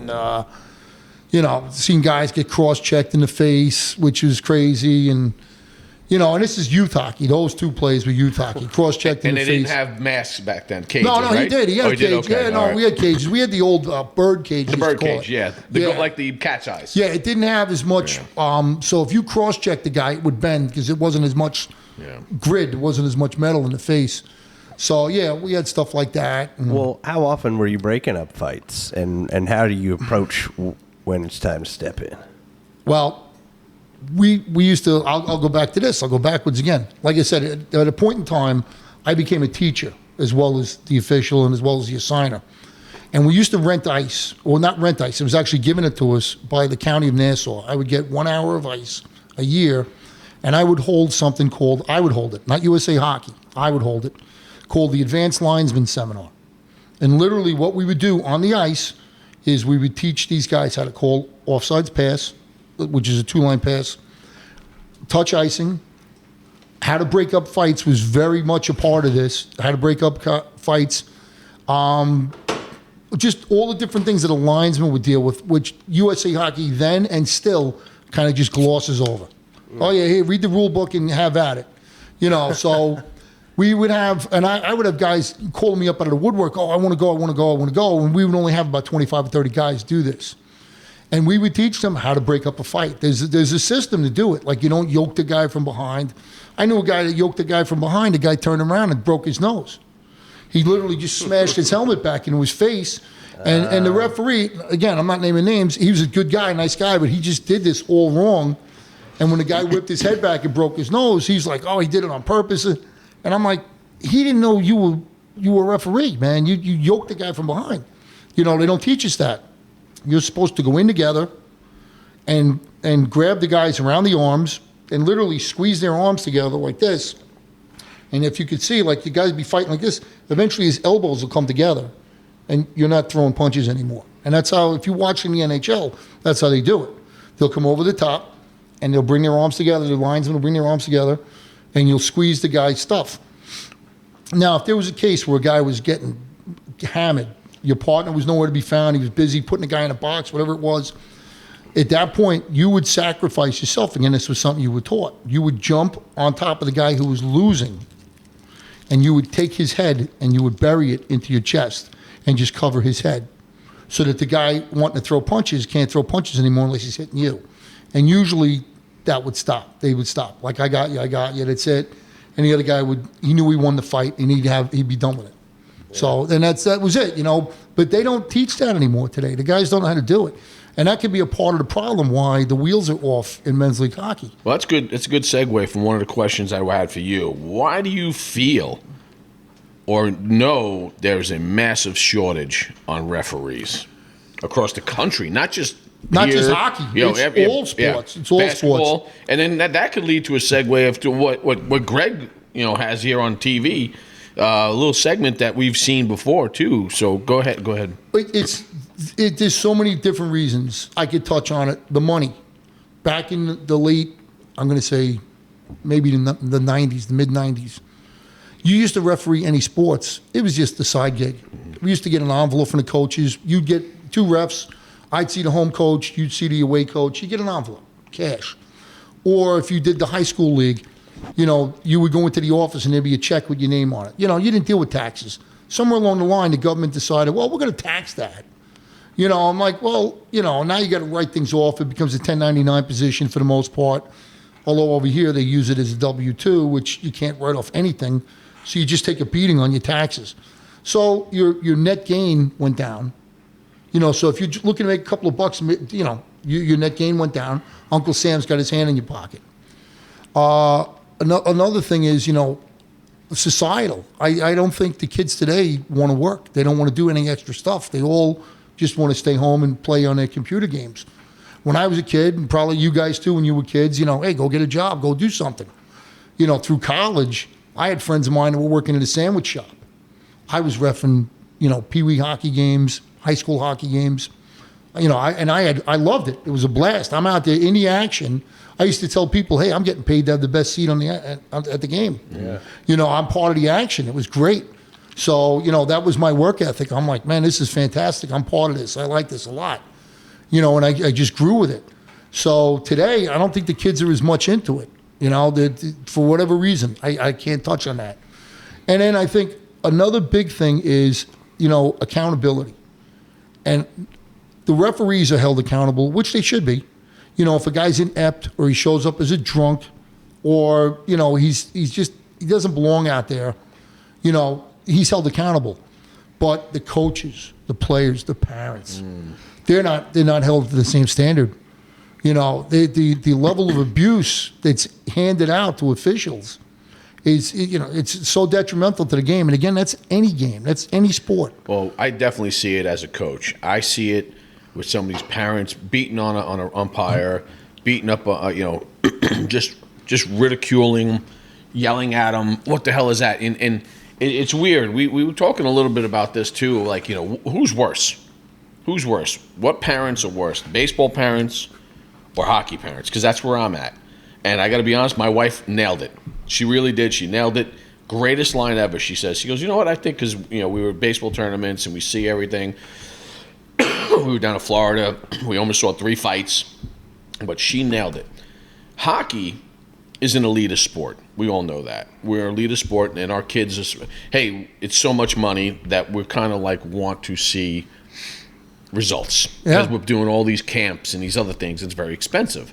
And, seen guys get cross-checked in the face, which is crazy. And, and this is youth hockey. Those two plays were youth hockey. Cross-checked in And the they face. didn't have masks back then. Cages, No, right? he did. He had a cage. Okay. Yeah, all right. we had cages. We had the old bird cage. The we used to bird call cage, it. yeah. Like the cat's eyes. Yeah, it didn't have as much. So if you cross-check the guy, it would bend because it wasn't as much grid. It wasn't as much metal in the face. So, yeah, we had stuff like that. And Well, how often were you breaking up fights, and how do you approach when it's time to step in? Well, we used to. I'll go back to this. I'll go backwards again. Like I said, at a point in time, I became a teacher as well as the official and as well as the assigner. And we used to rent ice, or not rent ice. It was actually given it to us by the county of Nassau. I would get 1 hour of ice a year, and I would hold something called, I would hold it, not USA Hockey, I would hold it, called the Advanced Linesman Seminar. And literally what we would do on the ice is we would teach these guys how to call offsides pass, which is a two-line pass, touch icing, how to break up fights was very much a part of this, how to break up fights, just all the different things that a linesman would deal with, which USA Hockey then and still kind of just glosses over. Oh, yeah, here, read the rule book and have at it. So we would have, and I would have guys calling me up out of the woodwork, "Oh, I want to go. And we would only have about 25 or 30 guys do this. And we would teach them how to break up a fight. There's a system to do it. Like, you don't yoke the guy from behind. I knew a guy that yoked the guy from behind. The guy turned around and broke his nose. He literally just smashed his helmet back into his face. And the referee, again, I'm not naming names, he was a good guy, nice guy, but he just did this all wrong. And when the guy whipped his head back and broke his nose, he's like, oh, he did it on purpose. And I'm like, he didn't know you were a referee, man. You yoked the guy from behind. They don't teach us that. You're supposed to go in together and grab the guys around the arms and literally squeeze their arms together like this. And if you could see, like, the guys be fighting like this, eventually his elbows will come together and you're not throwing punches anymore. And that's how, if you watch in the NHL, that's how they do it. They'll come over the top and they'll bring their arms together, the linesmen will bring their arms together, and you'll squeeze the guy's stuff. Now, if there was a case where a guy was getting hammered, your partner was nowhere to be found, he was busy putting the guy in a box, whatever it was, at that point, you would sacrifice yourself. Again, this was something you were taught. You would jump on top of the guy who was losing, and you would take his head and you would bury it into your chest and just cover his head so that the guy wanting to throw punches can't throw punches anymore unless he's hitting you. And usually that would stop. They would stop. Like, I got you, that's it. And the other guy he knew he won the fight and he'd be done with it. Yeah. So then that was it, But they don't teach that anymore today. The guys don't know how to do it. And that could be a part of the problem why the wheels are off in men's league hockey. Well, that's good. That's a good segue from one of the questions I had for you. Why do you feel or know there's a massive shortage on referees across the country? Not just hockey. It's all sports. Yeah, it's all basketball. Sports. And then that could lead to a segue of to what Greg has here on TV. A little segment that we've seen before too. So go ahead. There's so many different reasons I could touch on it. The money. Back in the late, I'm going to say maybe the 90s, the mid-90s, you used to referee any sports. It was just a side gig. We used to get an envelope from the coaches. You'd get 2 refs. I'd see the home coach. You'd see the away coach. You get an envelope, cash. Or if you did the high school league, you would go into the office and there'd be a check with your name on it. You didn't deal with taxes. Somewhere along the line, the government decided, well, we're going to tax that. I'm like, well, now you got to write things off. It becomes a 1099 position for the most part. Although over here they use it as a W-2, which you can't write off anything. So you just take a beating on your taxes. So your net gain went down. So if you're looking to make a couple of bucks, your net gain went down. Uncle Sam's got his hand in your pocket. Another thing is, societal. I don't think the kids today want to work. They don't want to do any extra stuff. They all just want to stay home and play on their computer games. When I was a kid, and probably you guys too when you were kids, hey, go get a job, go do something. Through college, I had friends of mine that were working at a sandwich shop. I was reffing, pee-wee hockey games, high school hockey games. I loved it. It was a blast. I'm out there in the action. I used to tell people, hey, I'm getting paid to have the best seat at the game. Yeah. I'm part of the action. It was great. So, that was my work ethic. I'm like, man, this is fantastic. I'm part of this. I like this a lot. And I just grew with it. So today, I don't think the kids are as much into it. For whatever reason, I can't touch on that. And then I think another big thing is, accountability. And the referees are held accountable, which they should be. If a guy's inept or he shows up as a drunk or, he doesn't belong out there, he's held accountable. But the coaches, the players, the parents, they're not held to the same standard. The level of abuse that's handed out to officials is, it's so detrimental to the game. And again, that's any game. That's any sport. Well, I definitely see it as a coach. I see it with some of these parents beating on an umpire, beating up, just ridiculing, yelling at them. What the hell is that? And it's weird. We were talking a little bit about this too. Like, who's worse? Who's worse? What parents are worse? Baseball parents or hockey parents? Because that's where I'm at. And I got to be honest, my wife nailed it. She really did. She nailed it. Greatest line ever, she says. She goes, you know what? I think because, we were at baseball tournaments and we see everything. We were down in Florida. We almost saw 3 fights. But she nailed it. Hockey is an elitist sport. We all know that. We're an elitist sport, and our kids, it's so much money that we're kind of like want to see results. Yeah. As we're doing all these camps and these other things, it's very expensive.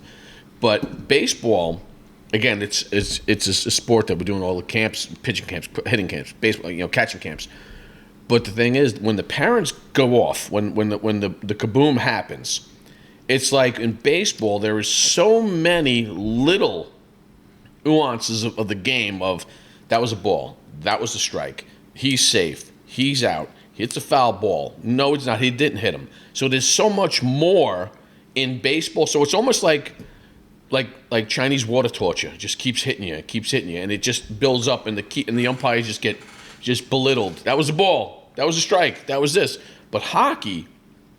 But baseball, again, it's a sport that we're doing all the camps, pitching camps, hitting camps, baseball, catching camps. But the thing is, when the parents go off, when the kaboom happens, it's like in baseball there is so many little nuances of the game of that was a ball, that was a strike, he's safe, he's out, hits a foul ball, no it's not, he didn't hit him. So there's so much more in baseball. So it's almost like Chinese water torture. It just keeps hitting you, and it just builds up, and the umpires just get belittled. That was a ball, that was a strike, that was this. But hockey,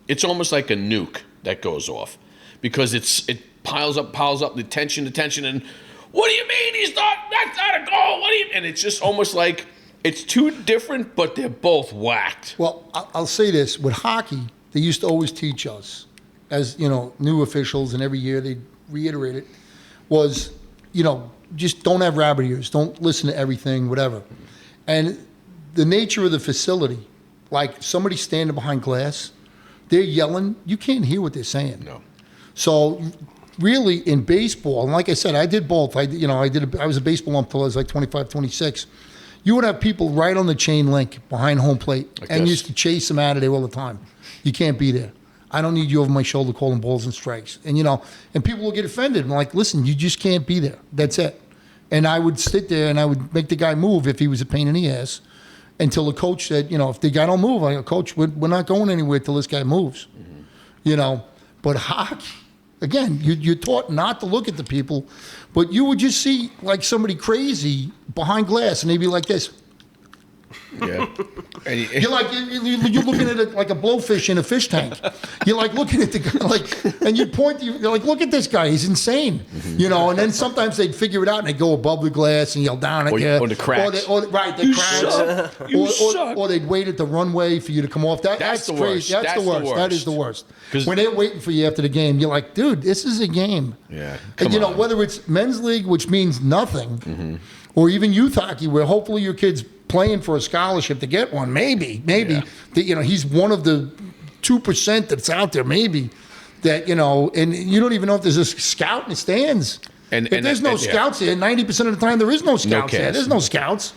it's almost like a nuke that goes off because it piles up the tension, and what do you mean he's not? That's not a goal. What do you? And it's just almost like it's two different, but they're both whacked. Well, I'll say this. With hockey, they used to always teach us, as, new officials, and every year they reiterate it, was, just don't have rabbit ears. Don't listen to everything, whatever. And the nature of the facility, like somebody standing behind glass, they're yelling. You can't hear what they're saying. No. So really in baseball, and like I said, I did both. I was a baseball ump till I was like 25, 26. You would have people right on the chain link behind home plate and used to chase them out of there all the time. You can't be there. I don't need you over my shoulder calling balls and strikes. And and people will get offended. I'm like, listen, you just can't be there. That's it. And I would sit there and I would make the guy move if he was a pain in the ass until the coach said, if the guy don't move, I go, Coach, we're not going anywhere till this guy moves. Mm-hmm. But hockey, again, you're taught not to look at the people, but you would just see like somebody crazy behind glass, and they'd be like this. Yeah. You're looking at it like a blowfish in a fish tank. You're like looking at the guy, and you point, you're like, look at this guy, he's insane. Mm-hmm. And then sometimes they'd figure it out and they'd go above the glass and yell down at you. Or the cracks. The cracks. You suck. Or they'd wait at the runway for you to come off. That's the crazy. worst. That's the worst. That is the worst. Because when they're waiting for you after the game, you're like, dude, this is a game. Yeah. And whether it's men's league, which means nothing, or even youth hockey, where hopefully your kid's playing for a scholarship to get one, maybe that, he's one of the 2% that's out there, maybe that, and you don't even know if there's a scout in the stands. And there's no scouts there. 90% of the time there is no scouts there. There's no scouts.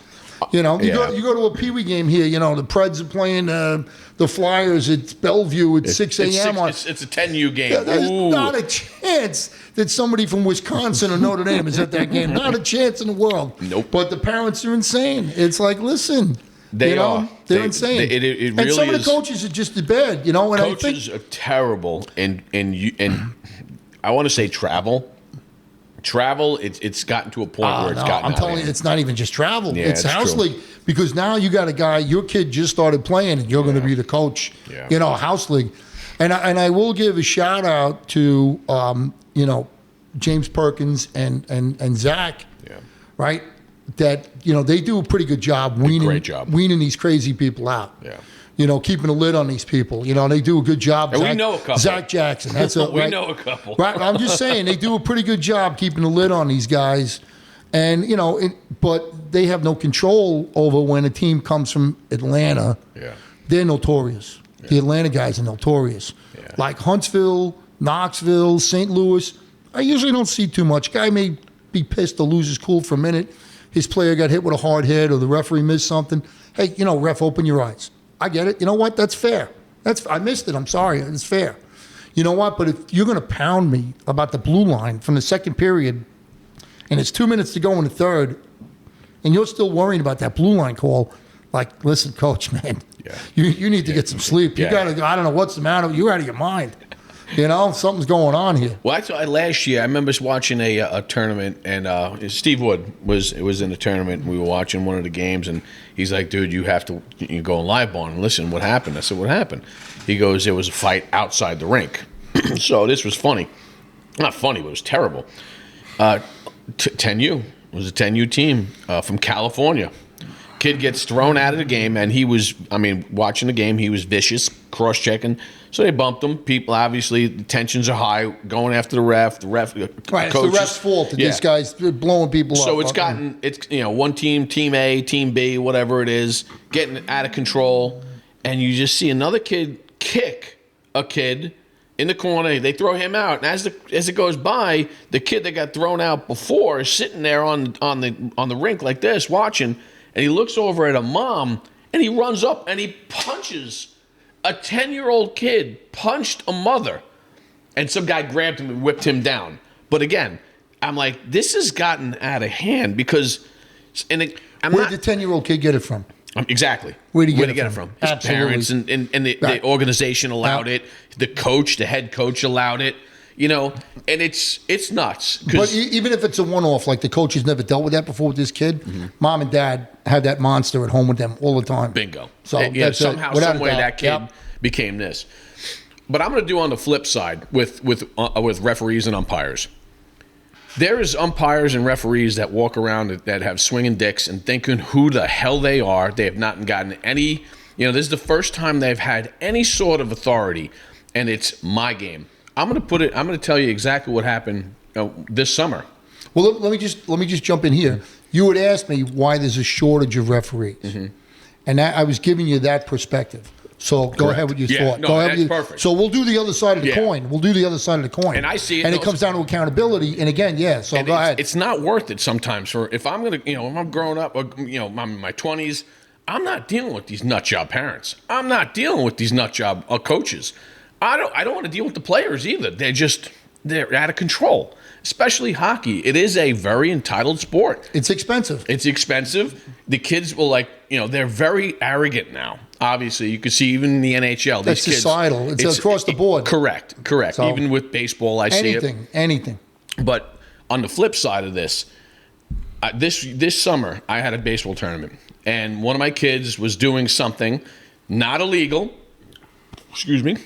You go to a Pee Wee game here. The Preds are playing the Flyers at Bellevue at 6 a.m. It's a 10U game. Yeah, there's not a chance that somebody from Wisconsin or Notre Dame is at that game. Not a chance in the world. Nope. But the parents are insane. It's like, listen, they are. They're insane. It really and some of the coaches are just bad. And coaches are terrible, and I want to say travel. It's gotten to a point where it's gotten. I'm telling you, it's not even just travel. Yeah, it's house true. league, because now you got a guy. Your kid just started playing, and you're going to be the coach. Yeah. House league, and I will give a shout out to James Perkins and Zach. Yeah. Right. That they do a pretty good job weaning these crazy people out. Yeah. Keeping a lid on these people. They do a good job. And we know a couple. Zach Jackson. We know a couple. Right. I'm just saying they do a pretty good job keeping a lid on these guys. And, but they have no control over when a team comes from Atlanta. Yeah. They're notorious. Yeah. The Atlanta guys are notorious. Yeah. Like Huntsville, Knoxville, St. Louis. I usually don't see too much. Guy may be pissed to lose his cool for a minute. His player got hit with a hard hit or the referee missed something. Hey, ref, open your eyes. I get it. You know what? That's fair. I missed it. I'm sorry. It's fair. You know what? But if you're going to pound me about the blue line from the second period, and it's 2 minutes to go in the third, and you're still worrying about that blue line call, like, listen, coach, man, you need to get some sleep. You got to. I don't know what's the matter. You're out of your mind. Something's going on here. Well, last year I remember watching a tournament, and Steve Wood was in the tournament. And we were watching one of the games, and he's like, "Dude, you go on Live Barn and listen. What happened?" I said, "What happened?" He goes, "There was a fight outside the rink." So this was funny, not funny, but it was terrible. 10U. It was a 10U team from California. Kid gets thrown out of the game, and watching the game, he was vicious, cross-checking. So they bumped him. People, obviously, the tensions are high, going after the ref. Right, coaches. It's the ref's fault that this guy's blowing people up. So it's one team, Team A, Team B, whatever it is, getting out of control, and you just see another kid kick a kid in the corner. They throw him out, and as it goes by, the kid that got thrown out before is sitting there on the rink like this, watching, and he looks over at a mom, and he runs up and he punches a 10-year-old kid, punched a mother, and some guy grabbed him and whipped him down. But again, I'm like, this has gotten out of hand because, Where did the 10-year-old kid get it from? Exactly. Where'd he get it it from? from? His Absolutely. parents and the Right. organization allowed it. The coach, the head coach allowed it. You know, and it's nuts. But even if it's a one-off, like the coach has never dealt with that before with this kid, mom and dad have that monster at home with them all the time. Bingo. So And, that's somehow, without some a way, doubt. that kid Yep. became this. But I'm going to do on the flip side with referees and umpires. There is umpires and referees that walk around that have swinging dicks and thinking who the hell they are. They have not gotten any. This is the first time they've had any sort of authority, and it's my game. I'm going to tell you exactly what happened this summer. Well, let me just jump in here. You had asked me why there's a shortage of referees, and I was giving you that perspective. So go ahead with your Yeah, thought. no, Go ahead that's with your- perfect. So we'll do the other side of the Yeah. coin. We'll do the other side of the coin. And I see it And it those- comes down to accountability. And again, yeah. So And go ahead. It's not worth it sometimes. If I'm gonna, if I'm growing up, I'm in my 20s, I'm not dealing with these nut job parents. I'm not dealing with these nut job coaches. I don't want to deal with the players either. They're out of control. Especially hockey. It is a very entitled sport. It's expensive. It's expensive. The kids will they're very arrogant now. Obviously, you can see even in the NHL. That's these kids, societal. It's across the board. Correct. So, even with baseball, I see it. Anything. But on the flip side of this, this summer I had a baseball tournament, and one of my kids was doing something not illegal. Excuse me.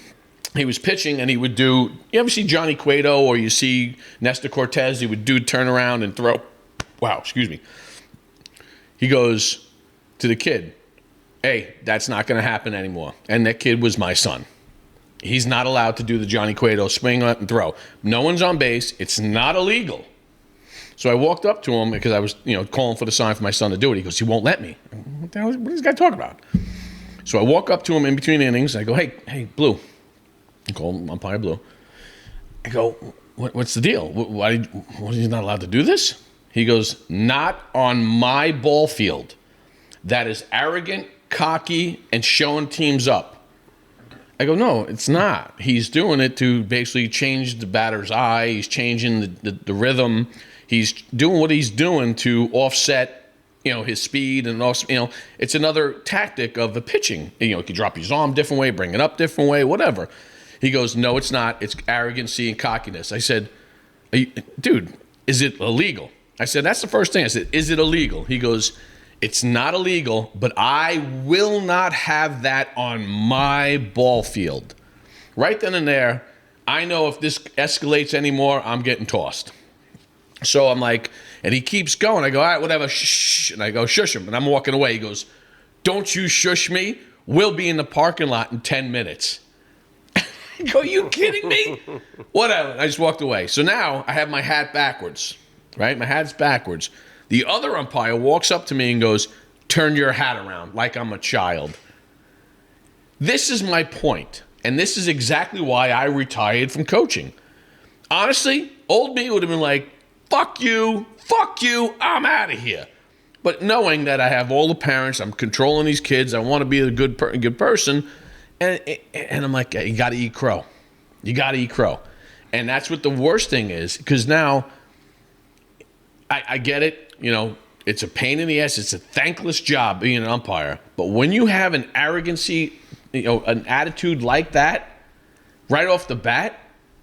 He was pitching, and he would do. You ever see Johnny Cueto or you see Nestor Cortez? He would turn around and throw. Wow. Excuse me. He goes to the kid, "Hey, that's not going to happen anymore." And that kid was my son. He's not allowed to do the Johnny Cueto swing up and throw. No one's on base. It's not illegal. So I walked up to him because I was, calling for the sign for my son to do it. He goes, "He won't let me." What the hell? What is this guy talking about? So I walk up to him in between innings. I go, "Hey, Blue." I call him umpire Blue. I go, "What's the deal? Why is he not allowed to do this?" He goes, "Not on my ball field. That is arrogant, cocky, and showing teams up." I go, "No, it's not. He's doing it to basically change the batter's eye. He's changing the rhythm. He's doing what he's doing to offset, his speed and also, it's another tactic of the pitching. You could drop his arm different way, bring it up different way, whatever." He goes, "No, it's not. It's arrogancy and cockiness." I said, "Dude, is it illegal?" I said, "That's the first thing." I said, "Is it illegal?" He goes, "It's not illegal, but I will not have that on my ball field." Right then and there, I know if this escalates anymore, I'm getting tossed. So I'm like, and he keeps going. I go, "All right, whatever, shh." And I go, "Shush him." And I'm walking away. He goes, "Don't you shush me. We'll be in the parking lot in 10 minutes. I go, "Are you kidding me?" Whatever. I just walked away. So now I have my hat backwards, right? My hat's backwards. The other umpire walks up to me and goes, "Turn your hat around," like I'm a child. This is my point, and this is exactly why I retired from coaching. Honestly, old me would have been like, fuck you, I'm out of here. But knowing that I have all the parents, I'm controlling these kids, I want to be a good person, and I'm like, you got to eat crow. You got to eat crow. And that's what the worst thing is, because now I get it, it's a pain in the ass. It's a thankless job being an umpire. But when you have an arrogancy, an attitude like that, right off the bat,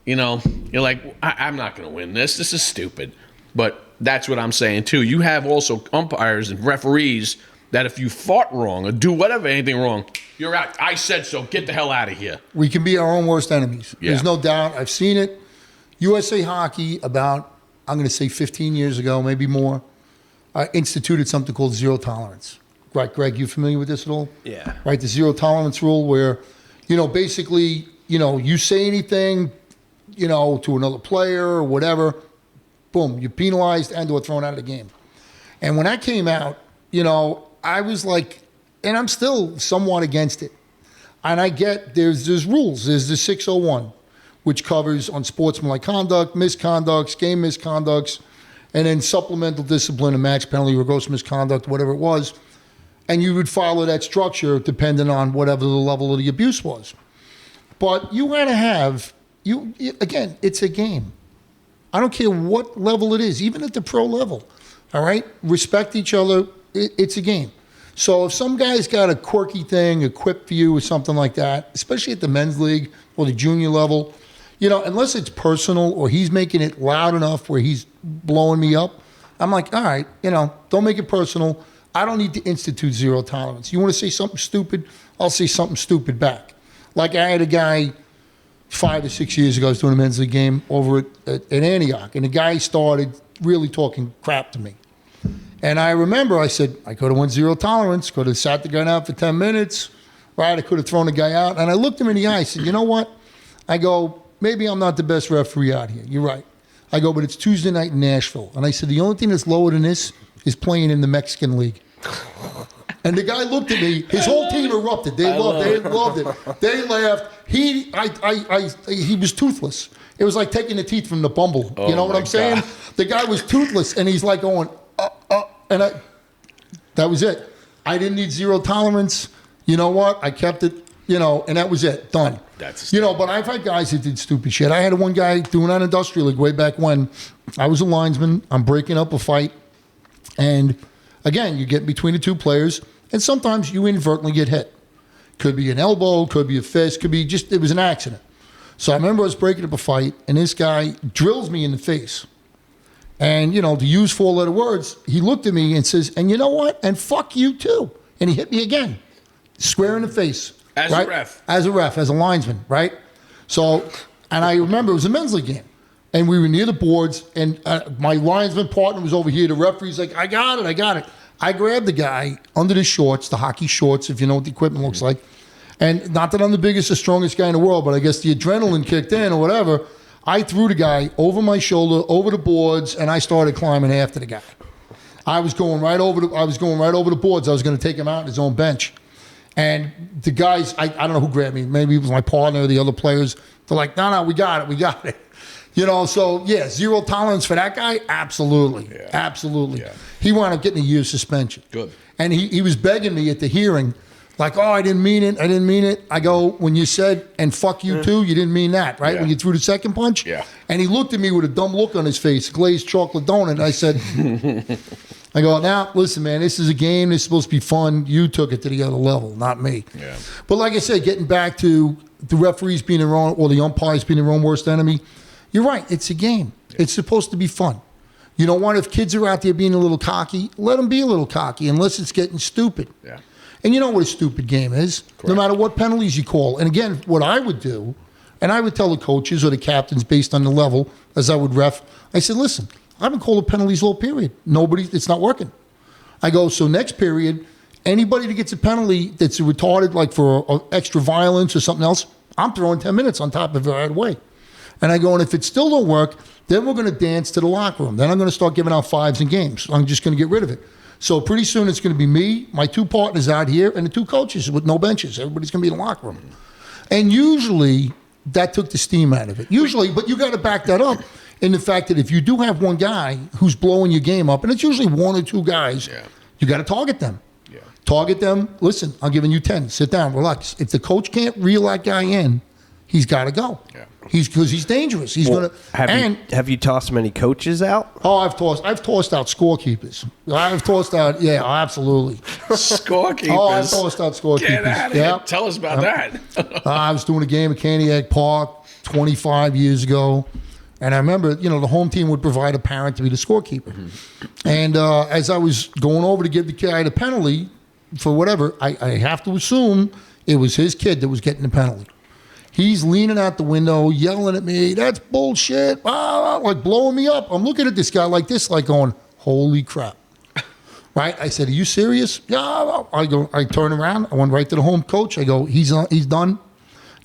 you're like, I'm not going to win this. This is stupid. But that's what I'm saying, too. You have also umpires and referees that if you fought wrong or do anything wrong, you're out. I said so. Get the hell out of here. We can be our own worst enemies. Yeah. There's no doubt. I've seen it. USA Hockey, about, I'm going to say 15 years ago, maybe more, instituted something called zero tolerance. Right, Greg, you familiar with this at all? Yeah. Right, the zero tolerance rule where, basically, you say anything, to another player or whatever, boom, you're penalized and or thrown out of the game. And when I came out, I was like, and I'm still somewhat against it. And I get there's rules. There's the 601, which covers unsportsmanlike conduct, misconducts, game misconducts, and then supplemental discipline and max penalty or gross misconduct, whatever it was. And you would follow that structure depending on whatever the level of the abuse was. But you got to have, again, it's a game. I don't care what level it is, even at the pro level. All right? Respect each other. It's a game. So if some guy's got a quirky thing, a quip for you or something like that, especially at the men's league or the junior level, unless it's personal or he's making it loud enough where he's blowing me up, I'm like, all right, don't make it personal. I don't need to institute zero tolerance. You want to say something stupid? I'll say something stupid back. Like I had a guy 5 or 6 years ago, I was doing a men's league game over at Antioch, and the guy started really talking crap to me. And I remember I said, I could have went zero tolerance, could have sat the guy out for 10 minutes, right? I could have thrown the guy out. And I looked him in the eye, I said, you know what? I go, maybe I'm not the best referee out here. You're right. I go, but it's Tuesday night in Nashville. And I said, the only thing that's lower than this is playing in the Mexican League. And the guy looked at me. His whole team erupted. They loved it. They laughed. He was toothless. It was like taking the teeth from the bumble. You know what I'm saying? The guy was toothless, and he's like going, and that was it. I didn't need zero tolerance. You know what? I kept it, and that was it. Done. But I've had guys that did stupid shit. I had one guy doing an industrial league way back when. I was a linesman. I'm breaking up a fight. And again, you get between the two players, and sometimes you inadvertently get hit. Could be an elbow, could be a fist, could be it was an accident. So I remember I was breaking up a fight, and this guy drills me in the face. And, to use 4-letter words, he looked at me and says, and you know what? And fuck you too. And he hit me again, square in the face. As a ref. As a ref, as a linesman, right? So, and I remember it was a men's league game. And we were near the boards, and my linesman partner was over here. The referee's like, I got it. I grabbed the guy under the shorts, the hockey shorts, if you know what the equipment looks like. And not that I'm the biggest or strongest guy in the world, but I guess the adrenaline kicked in or whatever. I threw the guy over my shoulder, over the boards, and I started climbing after the guy. I was going right over the boards. I was going to take him out on his own bench. And the guys, I don't know who grabbed me. Maybe it was my partner or the other players. They're like, no, we got it. So, yeah, zero tolerance for that guy? Absolutely. Yeah. Absolutely. Yeah. He wound up getting a year's suspension. Good. And he was begging me at the hearing, like, oh, I didn't mean it. I go, when you said, and fuck you too, you didn't mean that, right? Yeah. When you threw the second punch? Yeah. And he looked at me with a dumb look on his face, glazed chocolate donut. And I said, I go, now, listen, man, this is a game. This is supposed to be fun. You took it to the other level, not me. Yeah. But like I said, getting back to the referees being their own, or the umpires being their own worst enemy, you're right. It's a game. Yeah. It's supposed to be fun. You know what? If kids are out there being a little cocky, let them be a little cocky unless it's getting stupid. Yeah. And you know what a stupid game is, correct, no matter what penalties you call. And again, what I would do, and I would tell the coaches or the captains based on the level, as I would ref, I said, listen, I haven't called the penalties all period. It's not working. I go, so next period, anybody that gets a penalty that's retarded, like for extra violence or something else, I'm throwing 10 minutes on top of it right away. And I go, and if it still don't work, then we're going to dance to the locker room. Then I'm going to start giving out fives in games. I'm just going to get rid of it. So pretty soon it's going to be me, my two partners out here, and the two coaches with no benches. Everybody's going to be in the locker room. And usually that took the steam out of it. Usually, but you got to back that up in the fact that if you do have one guy who's blowing your game up, and it's usually one or two guys, you got to target them. Yeah. Target them. Listen, I'm giving you 10. Sit down, relax. If the coach can't reel that guy in, he's got to go. Yeah. Because he's dangerous. He's gonna. Have you tossed many coaches out? Oh, I've tossed out scorekeepers. I've tossed out. Yeah, absolutely. Scorekeepers. Oh, I've tossed out scorekeepers. Get out of here. Tell us about that. I was doing a game at Antioch Park 25 years ago, and I remember, the home team would provide a parent to be the scorekeeper. Mm-hmm. And as I was going over to give the guy the penalty for whatever, I have to assume it was his kid that was getting the penalty. He's leaning out the window, yelling at me, that's bullshit, like blowing me up. I'm looking at this guy like this, like going, holy crap. Right? I said, are you serious? Yeah. I turn around. I went right to the home coach. I go, he's done.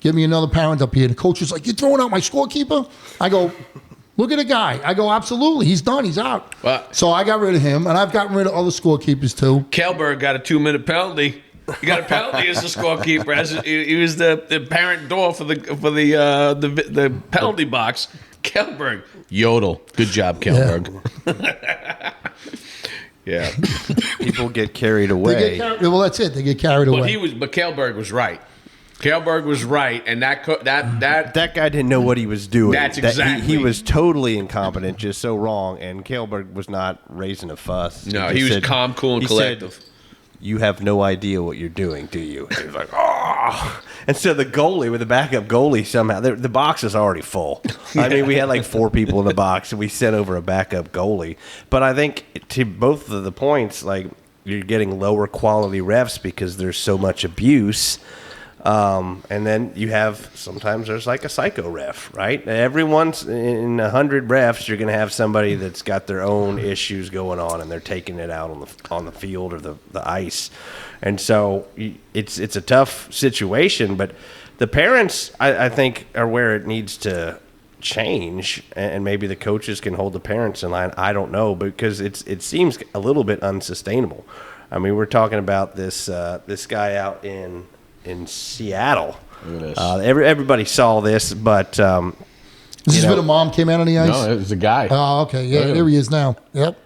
Give me another parent up here. The coach was like, you're throwing out my scorekeeper? I go, look at the guy. I go, absolutely. He's done. He's out. So I got rid of him, and I've gotten rid of other scorekeepers too. Kelberg got a 2-minute penalty. He got a penalty as the scorekeeper. He was the parent door for the penalty box. Kelberg, yodel. Good job, Kelberg. Yeah. People get carried They away. get well, that's it. They get carried away. But Kelberg was right. Kelberg was right, and that That guy didn't know what he was doing. That's That- exactly- he was totally incompetent, just so wrong. And Kelberg was not raising a fuss. No, just he was said- calm, cool, and he said, collective. "You have no idea what you're doing, do you?" He was like, "Oh!" And so the goalie, with the backup goalie, somehow the box is already full. I mean, we had like 4 people in the box, and we sent over a backup goalie. But I think to both of the points, like you're getting lower quality refs because there's so much abuse. And then you have sometimes there's like a psycho ref, right? Everyone's in 100 refs, you're going to have somebody that's got their own issues going on, and they're taking it out on the field or the ice. And so it's a tough situation, but the parents, I think, are where it needs to change, and maybe the coaches can hold the parents in line. I don't know, because it seems a little bit unsustainable. I mean, we're talking about this guy out in Seattle. Look at this. Everybody saw this, but This is where the mom came out on the ice? No, it was a guy. Oh, okay. Yeah, Look at there him. he is now. Yep.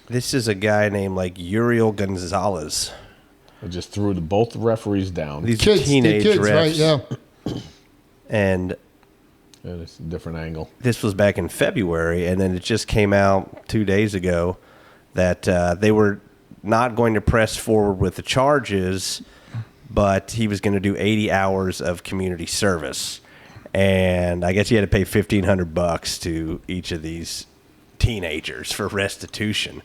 this is a guy named like Uriel Gonzalez. I just threw both referees down. These Kids, teenage kids, refs, right? Yeah. and Yeah, it's a different angle. this was back in February, and then it just came out 2 days ago that they were not going to press forward with the charges, but he was going to do 80 hours of community service. And I guess he had to pay $1,500 to each of these teenagers for restitution.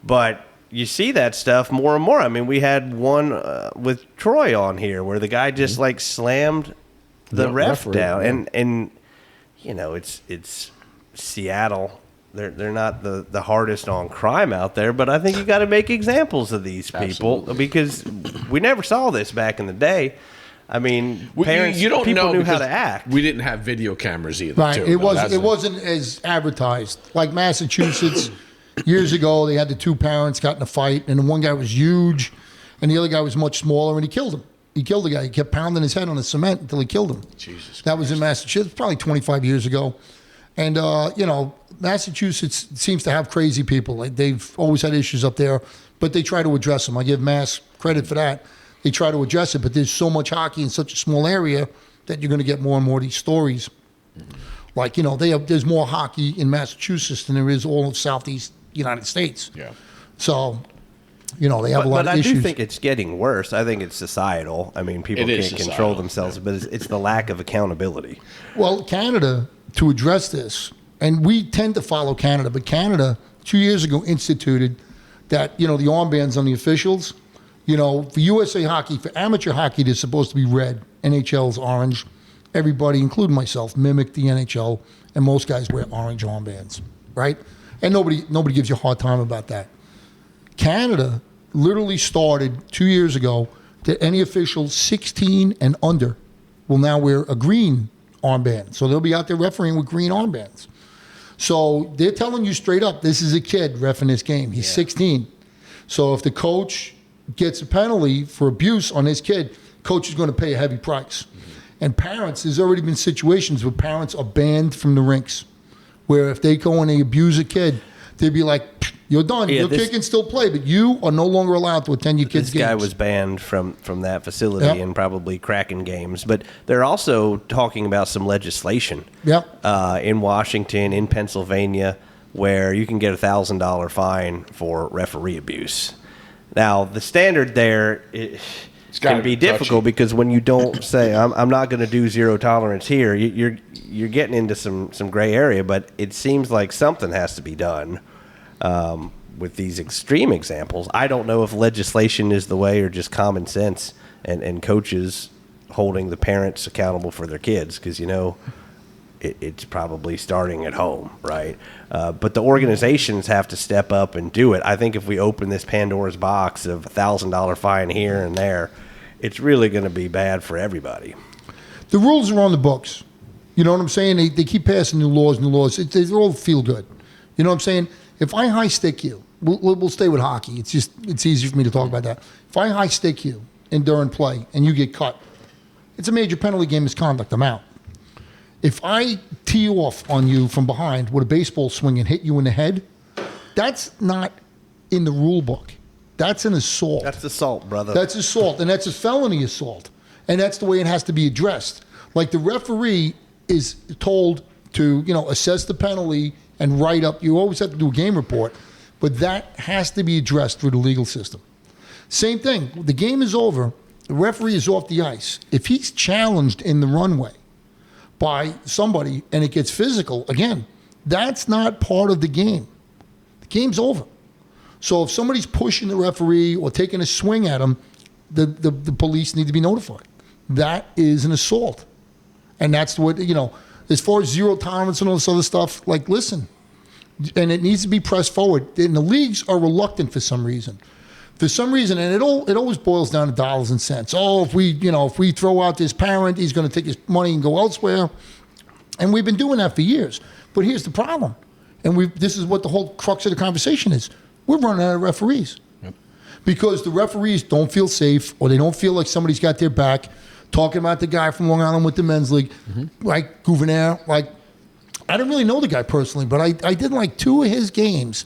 But you see that stuff more and more. I mean, we had one with Troy on here where the guy just like slammed the Yeah, ref referee, down, yeah. and you know it's Seattle. They're not the hardest on crime out there, but I think you got to make examples of these people Absolutely. because we never saw this back in the day. I mean, parents, you don't people know knew how because to act. We didn't have video cameras either. Right. too. It No, that's wasn't as advertised. Like Massachusetts, years ago, they had the 2 parents got in a fight, and the one guy was huge, and the other guy was much smaller, and he killed him. He killed the guy. He kept pounding his head on the cement until he killed him. Jesus That was in Massachusetts, probably 25 years ago. And, Massachusetts seems to have crazy people. Like they've always had issues up there, but they try to address them. I give Mass credit for that. They try to address it, but there's so much hockey in such a small area that you're going to get more and more of these stories. Like, there's more hockey in Massachusetts than there is all of Southeast United States. Yeah. So, they have a lot But of I issues. do think it's getting worse. I think it's societal. I mean, people It is can't control societal, themselves, but it's the lack of accountability. Well, Canada, to address this, and we tend to follow Canada, but Canada 2 years ago instituted that, the armbands on the officials, for USA Hockey, for amateur hockey, they're supposed to be red. NHL's orange. Everybody, including myself, mimicked the NHL, and most guys wear orange armbands, right? And nobody gives you a hard time about that. Canada literally started 2 years ago that any official 16 and under will now wear a green armband. So they'll be out there refereeing with green armbands. So they're telling you straight up, this is a kid reffing this game. He's 16. So if the coach gets a penalty for abuse on his kid, coach is going to pay a heavy price. And parents, there's already been situations where parents are banned from the rinks, where if they go and they abuse a kid, they'd be like, you're done. Yeah, Your kid can still play, but you are no longer allowed to attend your kids' This guy games. was banned from that facility Yep. and probably Kraken games. But they're also talking about some legislation Yep. in Washington, in Pennsylvania, where you can get a $1,000 fine for referee abuse. Now, the standard there gotta can be be touchy. difficult because when you don't say, I'm not going to do zero tolerance here, you're getting into some gray area, but it seems like something has to be done. With these extreme examples, I don't know if legislation is the way or just common sense and coaches holding the parents accountable for their kids because, it's probably starting at home, right? But the organizations have to step up and do it. I think if we open this Pandora's box of $1,000 fine here and there, it's really going to be bad for everybody. The rules are on the books. You know what I'm saying? They keep passing new laws. They all feel good. You know what I'm saying? If I high stick you, we'll stay with hockey. It's easy for me to talk about that. If I high stick you during play and you get cut, it's a major penalty, game misconduct. I'm out. If I tee off on you from behind with a baseball swing and hit you in the head, that's not in the rule book. That's an assault. That's assault, brother. That's assault, and that's a felony assault. And that's the way it has to be addressed. Like the referee is told to, assess the penalty and write up. You always have to do a game report, but that has to be addressed through the legal system. Same thing. The game is over. The referee is off the ice. If he's challenged in the runway by somebody and it gets physical, again, that's not part of the game. The game's over. So if somebody's pushing the referee or taking a swing at him, the police need to be notified. That is an assault. And that's what, as far as zero tolerance and all this other stuff, like, listen, and it needs to be pressed forward. And the leagues are reluctant for some reason. For some reason, and it always boils down to dollars and cents. Oh, if we throw out this parent, he's going to take his money and go elsewhere. And we've been doing that for years. But here's the problem. And this is what the whole crux of the conversation is. We're running out of referees. Yep. Because the referees don't feel safe or they don't feel like somebody's got their back. Talking about the guy from Long Island with the men's league, like Gouvernaire, like, I didn't really know the guy personally, but I did like 2 of his games.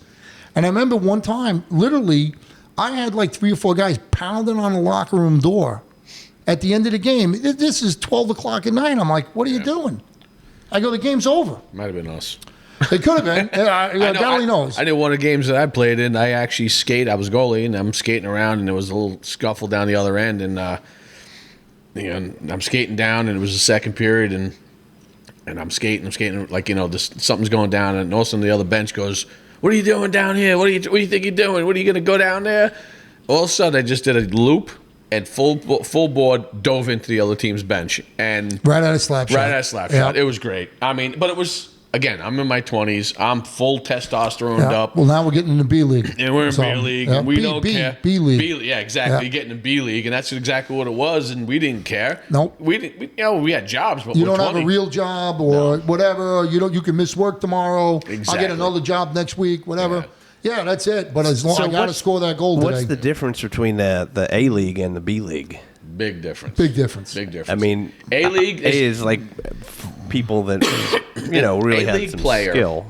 And I remember one time, literally, I had like 3 or 4 guys pounding on the locker room door at the end of the game. This is 12 o'clock at night. I'm like, what are you doing? I go, the game's over. Might have been us. It could have been. God knows. I knew one of the games that I played in, I actually I was goalie, and I'm skating around, and there was a little scuffle down the other end, and I'm skating down, and it was the second period, and I'm skating, like, something's going down, and all of a sudden the other bench goes, "What are you doing down here? What do you think you're doing? What are you going to go down there?" All of a sudden, I just did a loop and full board dove into the other team's bench, and right out of slap shot. It was great. I mean, but it was. Again, I'm in my 20s. I'm full testosterone up. Well, now we're getting in the B League. And we're in B League, and we don't care. B League. Yeah, exactly. You're getting in B League, and that's exactly what it was, and we didn't care. Nope. We didn't. We had jobs, but you we're don't 20. have a real job or whatever. You can miss work tomorrow. Exactly. I'll get another job next week, whatever. Yeah, that's it. But as long I got to score that goal today. What's the difference between the A League and the B League? Big difference. Big difference. I mean, A League is like people that really have some skill.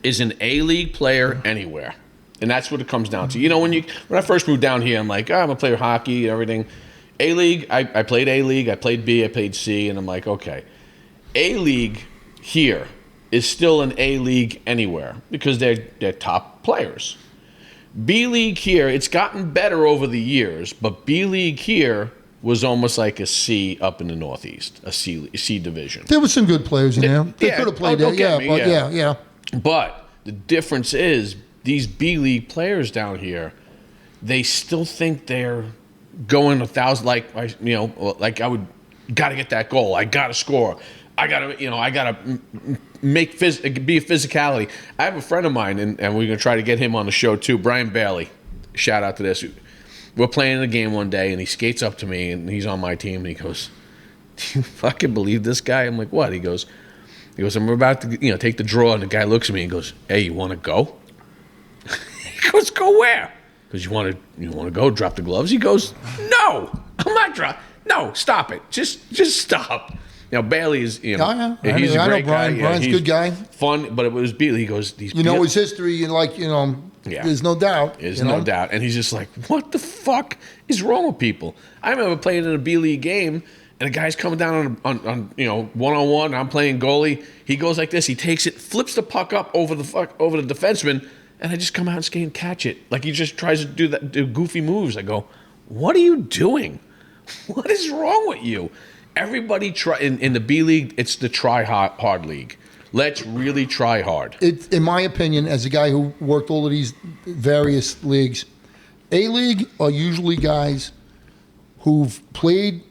Is an A League player anywhere, and that's what it comes down to. When I first moved down here, I'm like, I'm gonna play hockey and everything. A League, I played A League, I played B, I played C, and I'm like, okay, A League here is still an A League anywhere because they're top players. B League here, it's gotten better over the years, but B League here was almost like a C up in the Northeast, a C division. There were some good players in there. They could have played there, yeah. But the difference is these B League players down here, they still think they're going 1,000. Like I would got to get that goal. I got to score. I gotta be a physicality. I have a friend of mine, and we're gonna try to get him on the show too. Brian Bailey, shout out to this. We're playing a game one day, and he skates up to me, and he's on my team, and he goes, "Do you fucking believe this guy?" I'm like, "What?" He goes, "I'm about to, take the draw," and the guy looks at me and goes, "Hey, you want to go?" He goes, "Go where?" Because you want to go drop the gloves. He goes, "No, I'm not drop. No, stop it. Just stop." Bailey is, he's a great guy. Brian's a good guy. Fun, but it was Bailey. He goes, his history, there's no doubt. There's no doubt. And he's just like, what the fuck is wrong with people? I remember playing in a B League game, and a guy's coming down on one-on-one. I'm playing goalie. He goes like this. He takes it, flips the puck up over the defenseman, and I just come out and skate and catch it. Like he just tries to do goofy moves. I go, what are you doing? What is wrong with you? Everybody try in the B League. It's the try hard league. Let's really try hard. In my opinion, as a guy who worked all of these various leagues, A League are usually guys who've played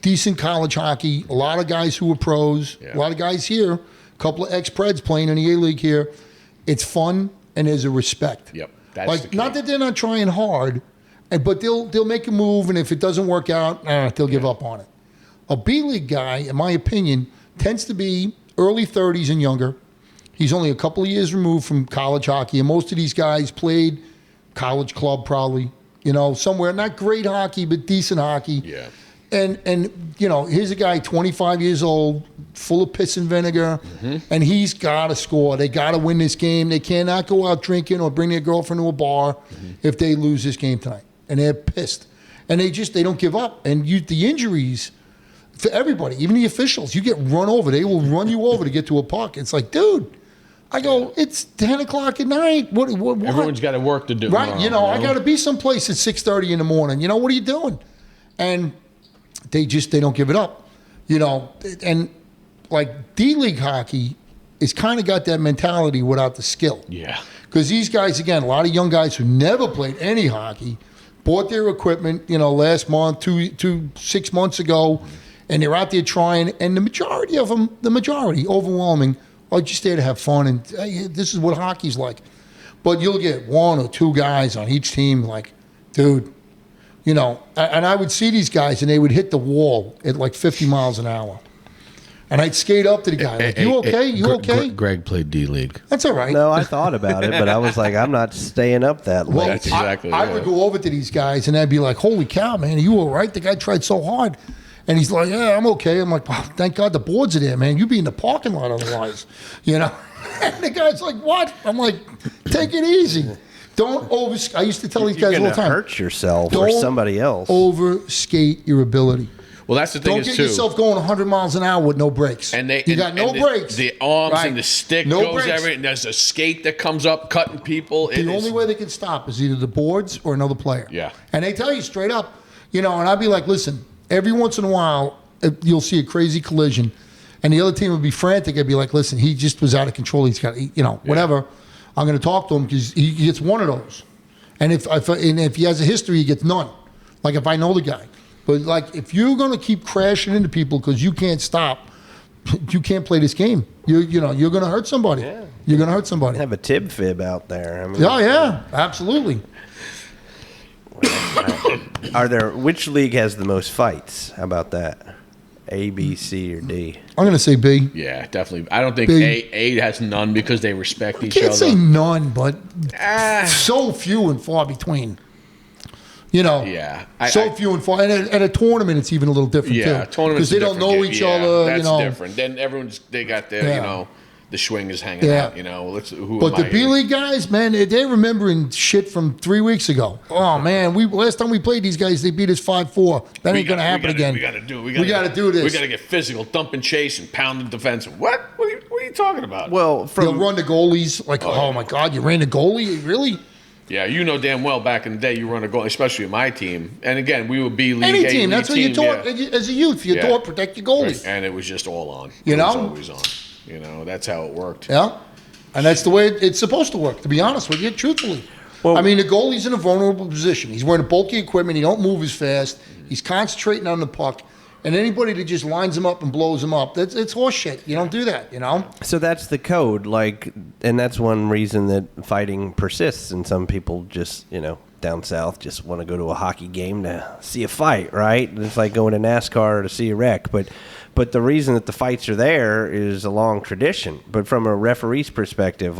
decent college hockey. A lot of guys who are pros. Yeah. A lot of guys here. A couple of ex-Preds playing in the A League here. It's fun and there's a respect. Yep. That's the key. Not that they're not trying hard, but they'll make a move, and if it doesn't work out, they'll give up on it. A B League guy, in my opinion, tends to be early 30s and younger. He's only a couple of years removed from college hockey, and most of these guys played college club probably, somewhere, not great hockey, but decent hockey. Yeah. And here's a guy 25 years old, full of piss and vinegar, and he's got to score. They got to win this game. They cannot go out drinking or bring their girlfriend to a bar if they lose this game tonight. And they're pissed. And they don't give up. And the injuries for everybody, even the officials, you get run over. They will run you over to get to a puck. It's like, dude, I go, it's 10 o'clock at night. What? Everyone's got work to do. Right. I got to be someplace at 6:30 in the morning. What are you doing? And they don't give it up. And like D-League hockey is kind of got that mentality without the skill. Yeah. Because these guys, again, a lot of young guys who never played any hockey, bought their equipment, last month, 6 months ago, and they're out there trying. And the majority of them, overwhelming, are just there to have fun. And this is what hockey's like. But you'll get one or two guys on each team like, dude, and I would see these guys and they would hit the wall at like 50 miles an hour. And I'd skate up to the guy, like, you okay? You okay? Greg played D-League. That's all right. No, I thought about it, but I was like, I'm not staying up that late. Well, That's exactly I right. would go over to these guys and I'd be like, holy cow, man, are you all right? The guy tried so hard. And he's like, yeah, I'm okay. I'm like, wow, thank God the boards are there, man. You'd be in the parking lot otherwise, And the guy's like, what? I'm like, take it easy. Don't I used to tell these guys all the time. Hurt yourself or somebody else. Overskate your ability. Well, that's the thing Don't is get too. yourself going 100 miles an hour with no brakes. And you got no brakes. The arms Right. and the stick No goes brakes. everywhere. And there's a skate that comes up, cutting people. The only way they can stop is either the boards or another player. Yeah. And they tell you straight up, and I'd be like, listen, every once in a while, you'll see a crazy collision, and the other team would be frantic. I'd be like, listen, he just was out of control. He's got, whatever. I'm going to talk to him because he gets one of those. And if he has a history, he gets none. Like if I know the guy. But like if you're going to keep crashing into people because you can't stop, you can't play this game. You're going to hurt somebody. Yeah. You're going to hurt somebody. Have a tib fib out there. Oh yeah, absolutely. Which league has the most fights? How about that? A, B, C, or D? I'm going to say B. Yeah, definitely. I don't think Big. A has none because they respect each Can't other. say none, but so few and far between. Yeah. Few and far. And at a tournament, it's even a little different too. Yeah, tournaments because they a don't different know game. each Yeah, other. That's different. Then they got their Yeah. the swingers hanging Yeah. out. Who But am the I B here? League guys, man, they're remembering shit from 3 weeks ago. Oh man, last time we played these guys, they beat us 5-4. That ain't gonna happen again. We gotta do this. We gotta get physical, dump and chase, and pound the defense. What? What are you talking about? Well, They'll run the goalies like, oh my God, you ran the goalie, really? Yeah, damn well back in the day you run a goal, especially in my team. And again, we would be league Any A, team. league That's what you team, taught as a youth. You Yeah. taught protect your goalies. Right. And it was just all on. You It was know? always on. That's how it worked. Yeah. And that's the way it's supposed to work, to be honest with you, truthfully. Well- I mean, the goalie's in a vulnerable position. He's wearing bulky equipment. He don't move as fast. He's concentrating on the puck. And anybody that just lines him up and blows him up, it's horse shit. You don't do that, So that's the code, and that's one reason that fighting persists, and some people just, down south just want to go to a hockey game to see a fight, right? It's like going to NASCAR to see a wreck, but the reason that the fights are there is a long tradition. But from a referee's perspective,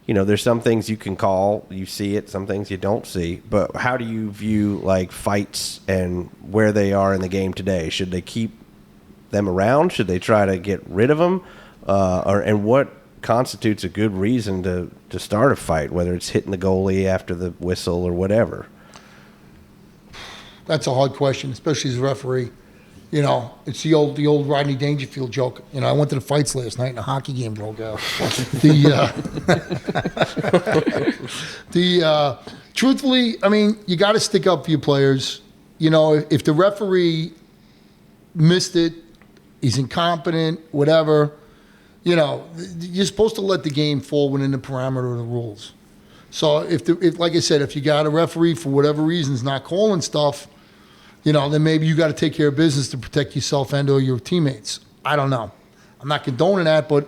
there's some things you can call, you see it, some things you don't see. But how do you view fights and where they are in the game today? Should they keep them around? Should they try to get rid of them? And what constitutes a good reason to start a fight, whether it's hitting the goalie after the whistle or whatever? That's a hard question, especially as a referee. It's the old Rodney Dangerfield joke. I went to the fights last night and a hockey game broke out. Truthfully, I mean, you got to stick up for your players. If the referee missed it, he's incompetent, whatever. You're supposed to let the game fall within the parameter of the rules. So if like I said, if you got a referee for whatever reasons not calling stuff, then maybe you got to take care of business to protect yourself and or your teammates. I don't know. I'm not condoning that, but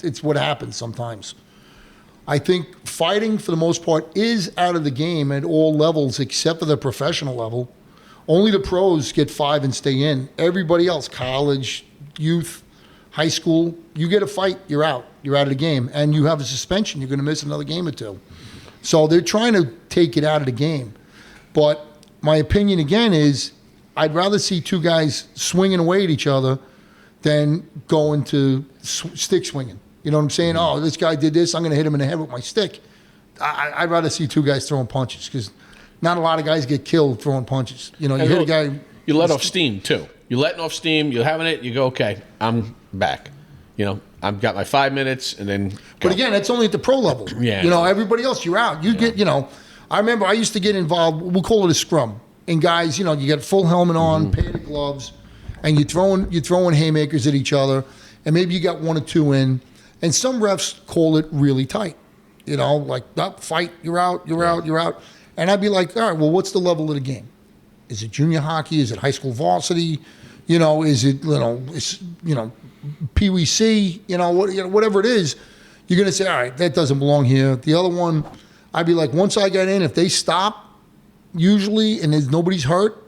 it's what happens sometimes. I think fighting, for the most part, is out of the game at all levels except for the professional level. Only the pros get 5 and stay in. Everybody else, college, youth, high school, you get a fight, you're out. You're out of the game. And you have a suspension. You're going to miss another game or two. So they're trying to take it out of the game. But my opinion again is, I'd rather see two guys swinging away at each other than going to stick swinging. You know what I'm saying? Oh, this guy did this. I'm going to hit him in the head with my stick. I'd rather see two guys throwing punches because not a lot of guys get killed throwing punches. You know, you hit a guy. You let off steam too. You're letting off steam. You're having it. You go, okay, I'm back. You know, I've got my 5 minutes, and then go. But again, that's only at the pro level. Yeah. You know, everybody else, you're out. You get, you know, I remember I used to get involved. We'll call it a scrum. And guys, you know, you got full helmet on, padded gloves, and you're throwing haymakers at each other, and maybe you got 1 or 2 in, and some refs call it really tight. You know, like, fight, you're out, you're out, you're out. And I'd be like, all right, well, what's the level of the game? Is it junior hockey? Is it high school varsity? You know, is it, Pee Wee C? Whatever it is, you're going to say, all right, that doesn't belong here. The other one, I'd be like, once I get in, if they stop, usually, and there's nobody's hurt,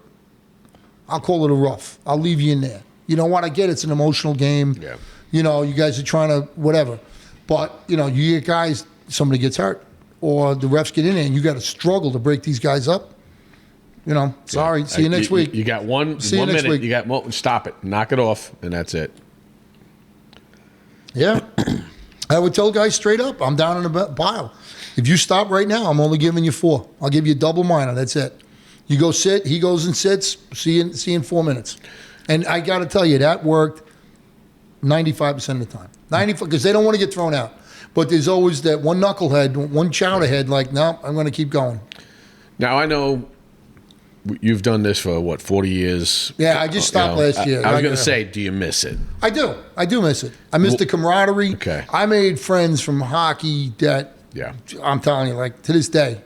I'll call it a rough. I'll leave you in there. You know what? I get it's an emotional game. Yeah. You know, you guys are trying to whatever. But, you know, you get guys, somebody gets hurt, or the refs get in there, and you got to struggle to break these guys up. You know, sorry. See you next week. You got one next minute. week. You got stop it, knock it off, and that's it. Yeah. I would tell guys straight up, I'm down in the pile. If you stop right now, I'm only giving you 4. I'll give you a double minor. That's it. You go sit. He goes and sits. See you in 4 minutes. And I got to tell you, that worked 95% of the time. 95 because they don't want to get thrown out. But there's always that one knucklehead, one chowderhead, like, no, I'm going to keep going. Now I know you've done this for 40 years. Yeah, I just stopped last year. I was going to say, do you miss it? I do. I do miss it. I miss the camaraderie. Okay. I made friends from hockey that, Yeah. I'm telling you, like, to this day,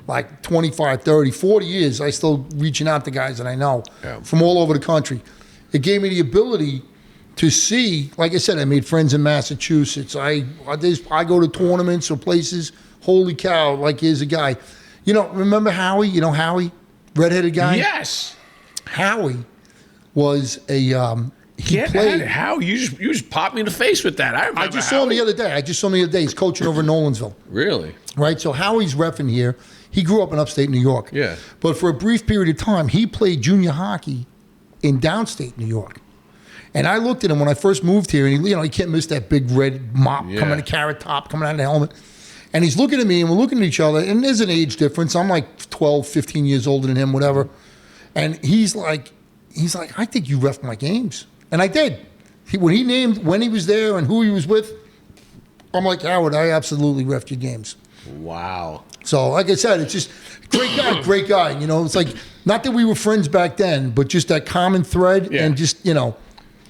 like 25, 30, 40 years, I still reaching out to guys that I know from all over the country. It gave me the ability to see, like I said, I made friends in Massachusetts. I go to tournaments or places. Holy cow, like, here's a guy. You know, remember Howie? You know Howie? Redheaded guy? Yes. Howie was a he played. How you just popped me in the face with that? I just saw him the other day. He's coaching over in Nolansville. Really? Right? So Howie's reffing here. He grew up in upstate New York. Yeah. But for a brief period of time, he played junior hockey in downstate New York. And I looked at him when I first moved here, and he can't miss that big red mop coming, a carrot top coming out of the helmet. And he's looking at me, and we're looking at each other, and there's an age difference. I'm like 12, 15 years older than him, whatever. And he's like, I think you reffed my games. And I did. When he named when he was there and who he was with, I'm like, Howard, I absolutely reffed your games. Wow. So, like I said, it's just great guy. You know, it's like, not that we were friends back then, but just that common thread and just,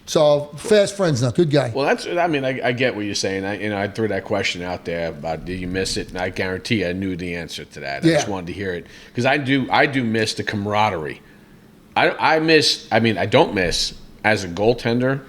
so fast friends now. Good guy. Well, I get what you're saying. I threw that question out there about do you miss it, and I guarantee I knew the answer to that. I just wanted to hear it because I do miss the camaraderie. I don't miss as a goaltender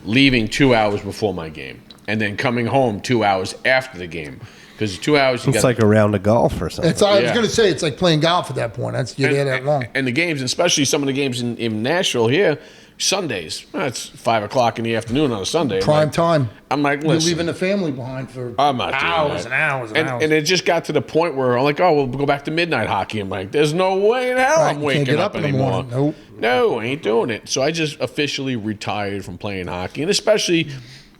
leaving 2 hours before my game and then coming home 2 hours after the game because 2 hours. It's like a round of golf or something. I was going to say it's like playing golf at that point. You're there that long. And the games, especially some of the games in Nashville here. Sundays, it's 5 o'clock in the afternoon on a Sunday. Prime time. I'm like, you're listen, leaving the family behind for I'm not hours and hours and hours. And it just got to the point where I'm like, oh, we'll go back to midnight hockey. I'm like, there's no way in hell I'm waking up anymore. Nope. No, I ain't doing it. So I just officially retired from playing hockey. And especially,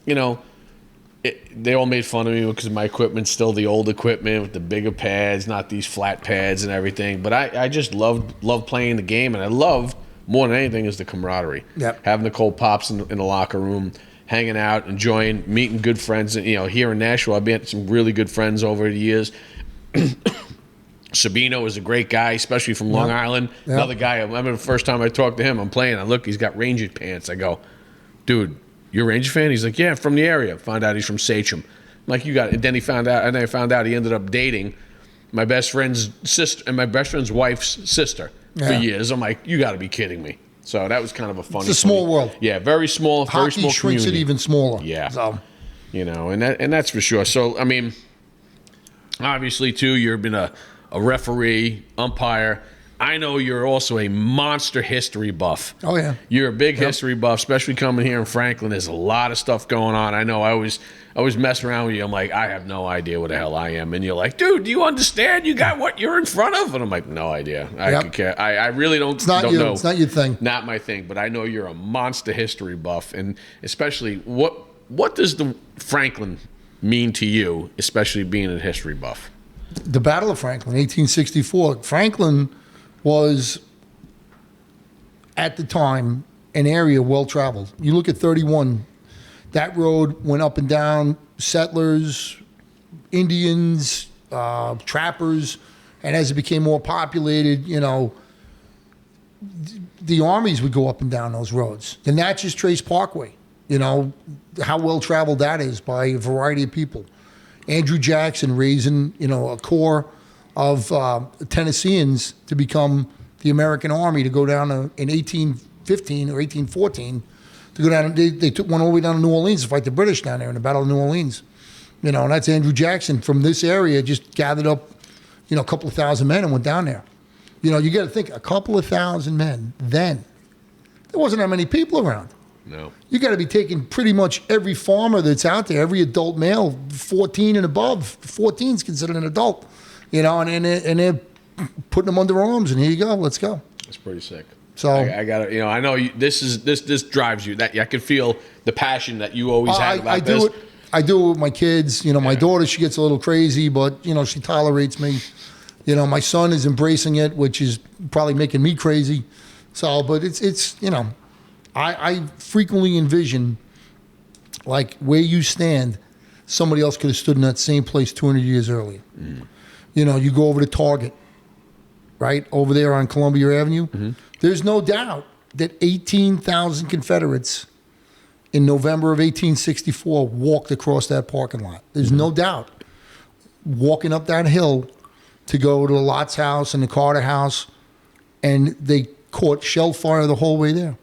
they all made fun of me because my equipment's still the old equipment with the bigger pads, not these flat pads and everything. But I just loved playing the game, and I loved more than anything is the camaraderie. Yep. Having the cold pops in the locker room, hanging out, enjoying, meeting good friends. And, here in Nashville, I've met some really good friends over the years. Sabino is a great guy, especially from Long Island. Yep. Another guy, I remember the first time I talked to him, I'm playing, I look, he's got Ranger pants. I go, dude, you're a Ranger fan? He's like, yeah, from the area. Find out he's from Sachem. I'm like, you got it. And then I found out he ended up dating my best friend's sister and my best friend's wife's sister for years. I'm like, you got to be kidding me. So that was kind of a funny. It's a small world. Yeah, very small. Hockey very small shrinks community. it even smaller. Yeah. So. And that's for sure. So I mean, obviously too, you've been a referee, umpire. I know you're also a monster history buff. Oh, yeah. You're a big history buff, especially coming here in Franklin. There's a lot of stuff going on. I know I always mess around with you. I'm like, I have no idea what the hell I am. And you're like, dude, do you understand? You got what you're in front of? And I'm like, no idea. I could care. I really don't, It's not don't you. know. It's not your thing. Not my thing, but I know you're a monster history buff. And especially, what does the Franklin mean to you, especially being a history buff? The Battle of Franklin, 1864. Franklin was, at the time, an area well traveled. You look at 31, that road went up and down, settlers, Indians, trappers, and as it became more populated, the armies would go up and down those roads. The Natchez Trace Parkway, how well traveled that is by a variety of people. Andrew Jackson raising, a corps of Tennesseans to become the American Army to go down in 1815 or 1814 to go down. They took one all the way down to New Orleans to fight the British down there in the Battle of New Orleans. And that's Andrew Jackson from this area just gathered up, a couple of thousand men and went down there. You got to think, a couple of thousand men then. There wasn't that many people around. No. You got to be taking pretty much every farmer that's out there, every adult male, 14 and above. 14 is considered an adult, and they're putting them under arms, and here you go, let's go. That's pretty sick. So I got to, I know this drives you. That I can feel the passion that you always had about this. I do it with my kids. My daughter, she gets a little crazy, but she tolerates me. My son is embracing it, which is probably making me crazy. So, but it's I frequently envision, like, where you stand, somebody else could have stood in that same place 200 years earlier. Mm. You go over to Target, right, over there on Columbia Avenue. Mm-hmm. There's no doubt that 18,000 Confederates in November of 1864 walked across that parking lot. There's no doubt. Walking up that hill to go to the Lott's house and the Carter house, and they caught shell fire the whole way there.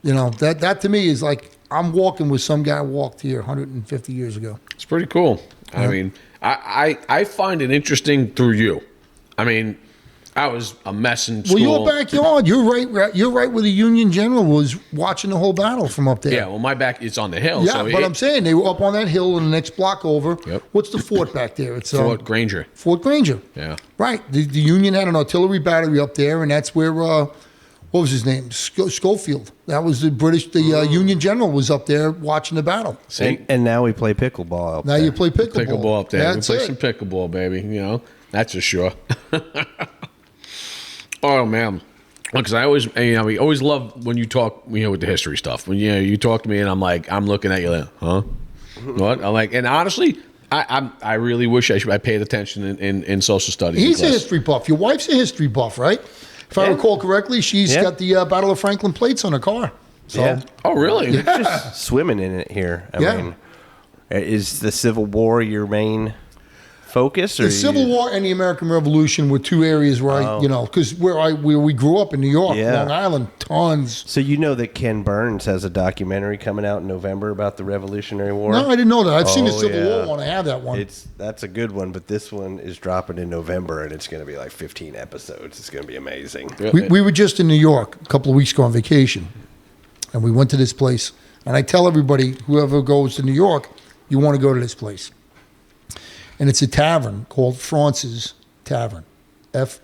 That to me is like I'm walking with some guy walked here 150 years ago. It's pretty cool. Yeah. I mean, I find it interesting through you. I mean, I was a mess in school. Well, your backyard, you're right. You're right where the Union general was watching the whole battle from up there. Yeah, well, my back is on the hill. Yeah, so but I'm saying they were up on that hill in the next block over. Yep. What's the fort back there? It's Fort Granger. Fort Granger. Yeah. Right. The Union had an artillery battery up there, and that's where what was his name? Schofield. That was the British. The Union general was up there watching the battle. And now we play pickleball up now there. You play pickleball. Pickleball up there. That's we play it. some pickleball, baby. That's for sure. Oh man, because I always, we always love when you talk, with the history stuff. When you talk to me and I'm looking at you like, huh? What? I'm like, and honestly, I really wish I paid attention in social studies. He's a history buff. Your wife's a history buff, right? If I recall correctly, she's got the Battle of Franklin plates on her car. So, Yeah. Oh really? You're just swimming in it here. I mean, is the Civil War your main focus? Or the Civil War and the American Revolution were two areas where because where we grew up in New York, Long Island, tons. So that Ken Burns has a documentary coming out in November about the Revolutionary War? No, I didn't know that. I've seen the Oh, Civil yeah. War one. I have that one. That's a good one, but this one is dropping in November, and it's going to be like 15 episodes. It's going to be amazing. We were just in New York a couple of weeks ago on vacation, and we went to this place. And I tell everybody, whoever goes to New York, you want to go to this place. And it's a tavern called Francis Tavern, Fraunces,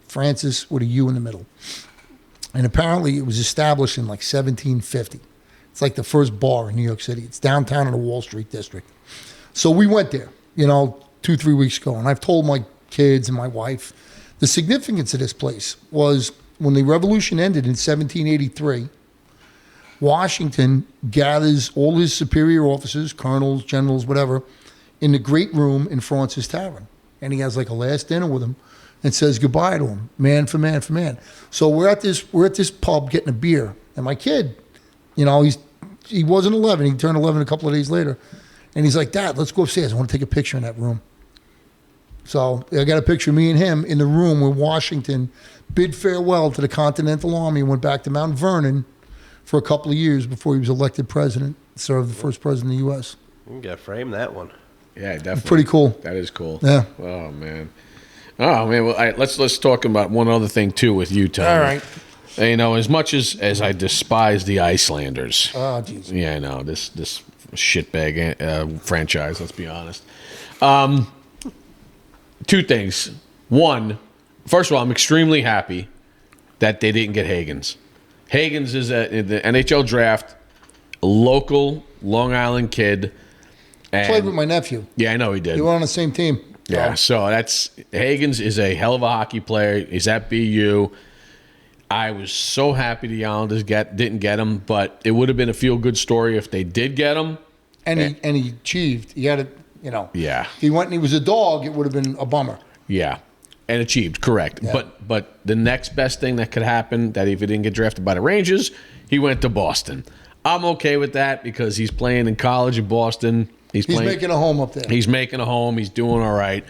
Francis with a U in the middle. And apparently it was established in like 1750. It's like the first bar in New York City. It's downtown in the Wall Street district. So we went there, 2-3 weeks ago. And I've told my kids and my wife, the significance of this place was when the revolution ended in 1783, Washington gathers all his superior officers, colonels, generals, whatever, in the great room in Francis Tavern. And he has like a last dinner with them and says goodbye to him, man for man for man. So we're at this pub getting a beer. And my kid, he wasn't 11. He turned 11 a couple of days later. And he's like, Dad, let's go upstairs. I want to take a picture in that room. So I got a picture of me and him in the room where Washington bid farewell to the Continental Army and went back to Mount Vernon for a couple of years before he was elected president, served the first president of the U.S. You got to frame that one. Yeah, definitely. Pretty cool. That is cool. Yeah. Oh man. Oh man, well, let's talk about one other thing too with you, Tom. All right. You know, as much as I despise the Icelanders, Oh, jeez. yeah, I know this shitbag franchise. Let's be honest. Two things. One, first of all, I'm extremely happy that they didn't get Higgins. Higgins is in the NHL draft, a local Long Island kid. And, Played with my nephew. yeah, I know he did. They were on the same team. Yeah, so that's Higgins is a hell of a hockey player. He's at BU. I was so happy the Islanders didn't get him, but it would have been a feel-good story if they did get him. And he achieved. He had it, Yeah. If he went and he was a dog, it would have been a bummer. Yeah, and achieved, correct. Yeah. But the next best thing that could happen, that if he didn't get drafted by the Rangers, he went to Boston. I'm okay with that because he's playing in college in Boston. He's Making a home up there. He's making a home. He's doing all right.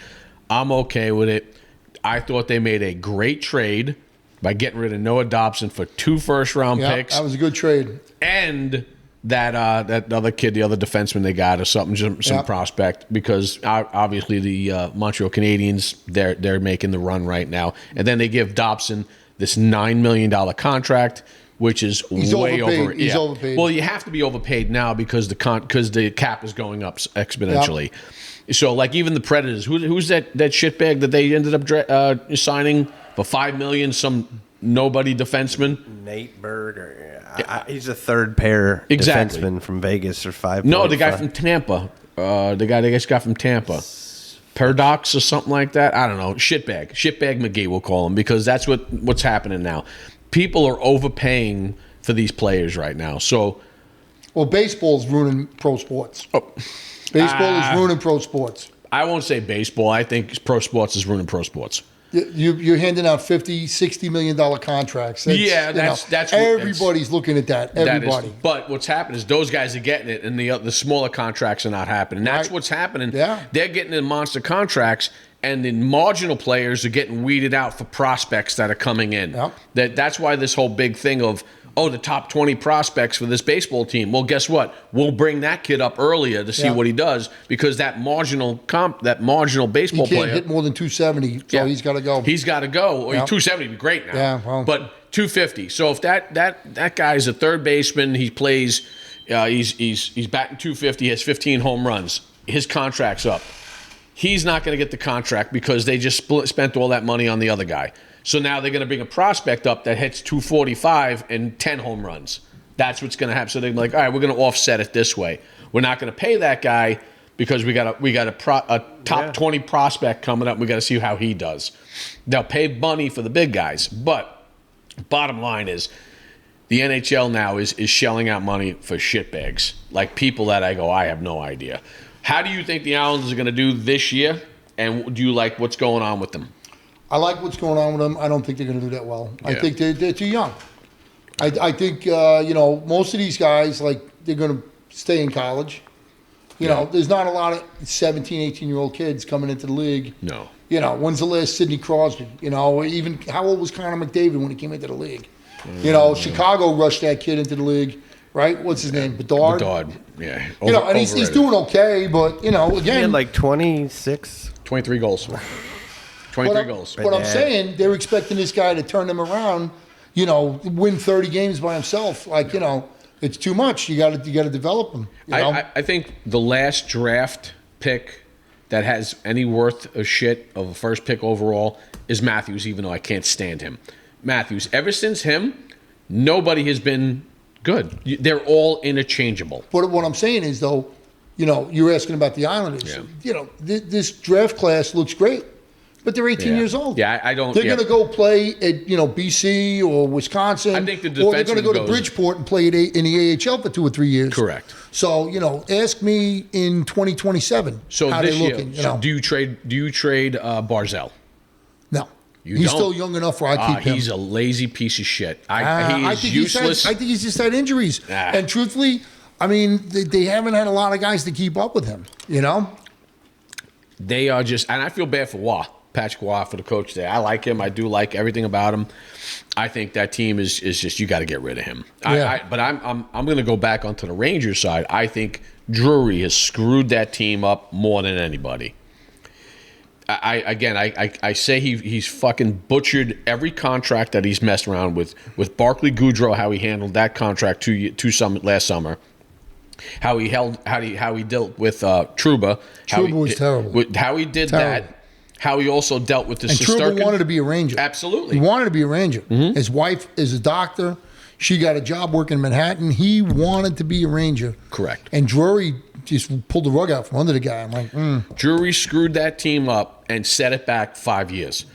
I'm okay with it. I thought they made a great trade by getting rid of Noah Dobson for 2 first-round Yeah, picks that was a good trade. and that other kid, the other defenseman they got or something, some Yeah. prospect, because obviously the Montreal Canadiens, they're making the run right now. And then they give Dobson this $9 million contract, which is He's way overpaid. over. He's overpaid. Well, you have to be overpaid now because the cap is going up exponentially. So, like even the Predators, who's that shitbag that they ended up signing for $5 million? Some nobody defenseman. Nate Berg, he's a third pair Exactly. defenseman from Vegas or 5. No, the guy from Tampa. The guy they just got from Tampa. Paradox or something like that. I don't know. Shitbag McGee, we'll call him, because that's what's happening now. People are overpaying for these players right now. So, Well, baseball's ruining pro sports. Baseball is ruining pro sports. I won't say baseball. I think pro sports is ruining pro sports. You're handing out $50, $60 million contracts. Yeah, that's what- everybody's looking at that. Everybody. But what's happening is those guys are getting it, and the smaller contracts are not happening. That's Right. what's happening. Yeah. They're getting the monster contracts, and the marginal players are getting weeded out for prospects that are coming in. Yep. That's why this whole big thing of, the top 20 prospects for this baseball team. Well, guess what? We'll bring that kid up earlier to see Yeah. what he does, because that marginal baseball He can't player hit more than 270, so he's got to go. He's got to go. Or Yep. 270 would be great now. Yeah, well. But 250. So if that guy's a third baseman, he plays. He's batting 250. He has 15 home runs. His contract's up. He's not going to get the contract because they just spent all that money on the other guy. So now they're going to bring a prospect up that hits 245 and 10 home runs. That's what's going to happen. So they're like, all right, we're going to offset it this way. We're not going to pay that guy because we got a top 20 prospect coming up. We got to see how he does. They'll pay money for the big guys, but bottom line is the NHL now is shelling out money for shitbags, like people that I have no idea. How do you think the Islanders are going to do this year, and do you like what's going on with them? I like what's going on with them. I don't think they're going to do that well. I Yeah. think they're too young. I think, most of these guys, they're going to stay in college. You know, there's not a lot of 17, 18-year-old kids coming into the league. No. When's the last Sidney Crosby? Even how old was Connor McDavid when he came into the league? Chicago rushed that kid into the league, right? What's his name? Bedard? Yeah. And he's doing okay, but, He again. had like 26. 23 goals. 23 goals. But I'm saying they're expecting this guy to turn them around, win 30 games by himself. It's too much. You got to develop him. I think the last draft pick that has any worth of shit of a first pick overall is Matthews, even though I can't stand him. Matthews, ever since him, nobody has been good. They're all interchangeable. But what I'm saying is, though, you're asking about the Islanders. Yeah. This draft class looks great, but they're 18 Yeah. years old. Yeah, I don't. They're yeah. going to go play at BC or Wisconsin. I think the or they're going to defenseman go to goes- Bridgeport and play in the AHL for 2 or 3 years. Correct. So ask me in 2027 So how this they're year, looking. do you trade Barzell? No, You he's don't? still young enough where I keep him. He's a lazy piece of shit. He I is think useless. I think he's just had injuries. Ah. And truthfully, they haven't had a lot of guys to keep up with him. They are just, and I feel bad for Patrick Waugh, for the coach there. I like him. I do like everything about him. I think that team is just, you got to get rid of him. Yeah. But I'm going to go back onto the Rangers side. I think Drury has screwed that team up more than anybody. I say he's fucking butchered every contract that he's messed around with Barkley Goudreau, how he handled that contract last summer. How he dealt with Trouba. Trouba was terrible. How he did Terrible. that. How he also dealt with the And Trouba Shesterkin. wanted to be a Ranger. Absolutely. He wanted to be a Ranger. His wife is a doctor. She got a job working in Manhattan. He wanted to be a Ranger. Correct. And Drury just pulled the rug out from under the guy. I'm like, Drury screwed that team up and set it back 5 years.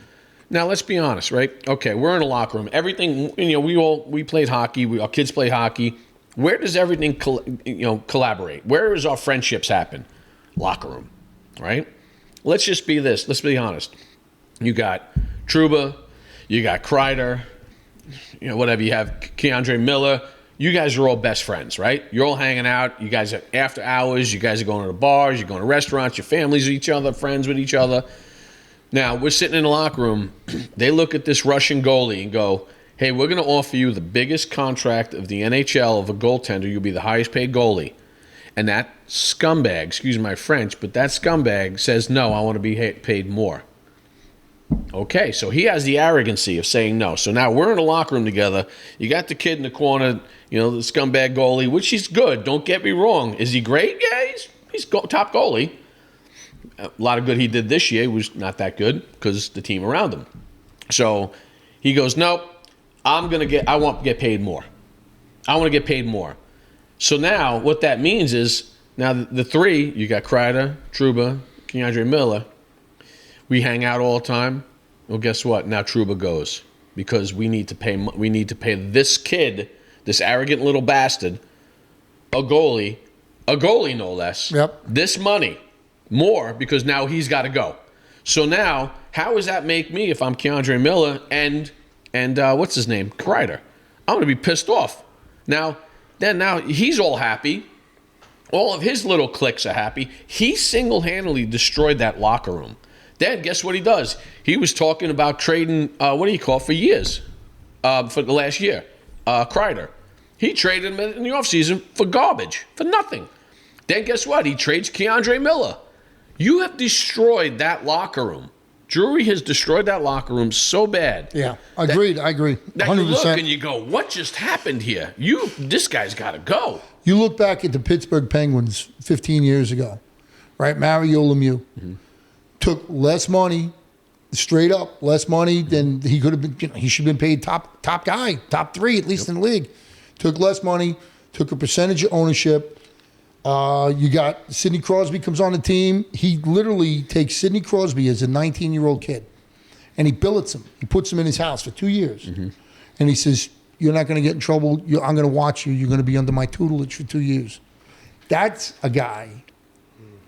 Now let's be honest, right? Okay, we're in a locker room. Everything, we played hockey. Our kids play hockey. Where does everything, collaborate? Where does our friendships happen? Locker room, right? Let's just be this. Let's be honest. You got Trouba, you got Kreider, whatever. You have Keandre Miller. You guys are all best friends, right? You're all hanging out. You guys are after hours. You guys are going to the bars. You're going to restaurants. Your families with each other, friends with each other. Now, we're sitting in the locker room. They look at this Russian goalie and go, hey, we're going to offer you the biggest contract of the NHL of a goaltender. You'll be the highest paid goalie. And that scumbag, excuse my French, but that scumbag says, no, I want to be paid more. Okay, so he has the arrogancy of saying no. So now we're in the locker room together. You got the kid in the corner, the scumbag goalie, which he's good. Don't get me wrong. Is he great? Yeah, he's top goalie. A lot of good he did this year. He was not that good because the team around him. So he goes, nope, I want to get paid more. I want to get paid more. So now what that means is now the three, you got Kreider, Trouba, Keandre Miller, we hang out all the time. Well, guess what? Now Trouba goes because we need to pay this kid, this arrogant little bastard, a goalie no less. Yep. This money more because now he's got to go. So now, how does that make me if I'm Keandre Miller and what's his name, Kreider? I'm going to be pissed off. Now he's all happy. All of his little cliques are happy. He single-handedly destroyed that locker room. Then guess what he does? He was talking about trading, for years, for the last year, Kreider. He traded him in the offseason for garbage, for nothing. Then guess what? He trades Keandre Miller. You have destroyed that locker room. Drury has destroyed that locker room so bad. yeah, agreed. I agree. That you 100%. look and you go, what just happened here? This guy's got to go. You look back at the Pittsburgh Penguins 15 years ago, right? Mario Lemieux took less money, straight up less money than he could have been. He should have been paid top guy, top three at least in the league. Took less money, took a percentage of ownership. You got Sidney Crosby comes on the team. He literally takes Sidney Crosby as a 19-year-old kid, and he billets him. He puts him in his house for 2 years, and he says, "You're not going to get in trouble. I'm going to watch you. You're going to be under my tutelage for 2 years." That's a guy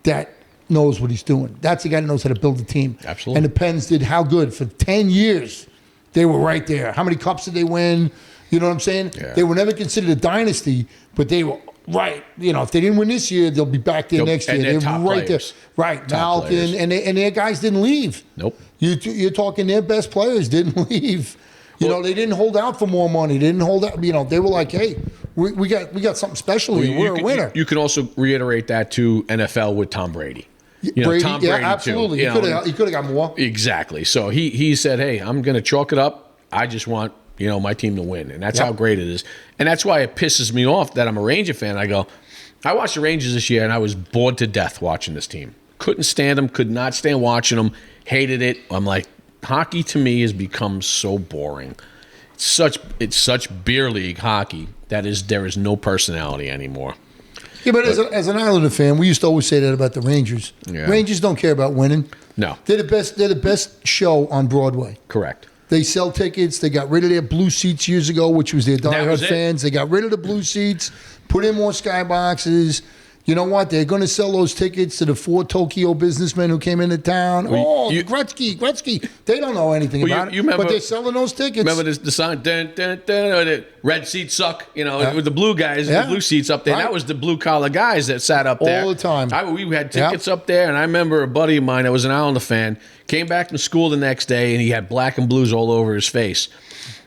that knows what he's doing. That's a guy that knows how to build a team. Absolutely. And the Pens did how good for 10 years. They were right there. How many cups did they win? You know what I'm saying? Yeah. They were never considered a dynasty, but they were right. If they didn't win this year, they'll be back there next year. And they're They're top right players. there. Right. Top Malkin players. and their guys didn't leave. Nope. You're talking their best players didn't leave. They didn't hold out for more money. They didn't hold out. They were like, hey, we got something special here. We're a winner. You can also reiterate that to NFL with Tom Brady. Brady, Tom Brady absolutely. too. He could have got more. Exactly. So he said, hey, I'm going to chalk it up. I just want my team to win, and that's how great it is. And that's why it pisses me off that I'm a Ranger fan. I watched the Rangers this year, and I was bored to death watching this team. Couldn't stand them. Could not stand watching them. Hated it. I'm like, hockey to me has become so boring. It's such beer league hockey that there is no personality anymore. Yeah, but as an Islander fan, we used to always say that about the Rangers. Yeah. Rangers don't care about winning. No. They're the best show on Broadway. Correct. They sell tickets. They got rid of their blue seats years ago, which was their was diehard it. fans. They got rid of the blue seats, put in more skyboxes. You know what? They're going to sell those tickets to the 4 Tokyo businessmen who came into town. Gretzky. They don't know anything about it. Remember, but they're selling those tickets. Remember the sign, dun, dun, dun, or the red seats suck, with the blue guys, the blue seats up there. Right. That was the blue-collar guys that sat up there. All the time. We had tickets up there, and I remember a buddy of mine that was an Islander fan, came back from school the next day, and he had black and blues all over his face.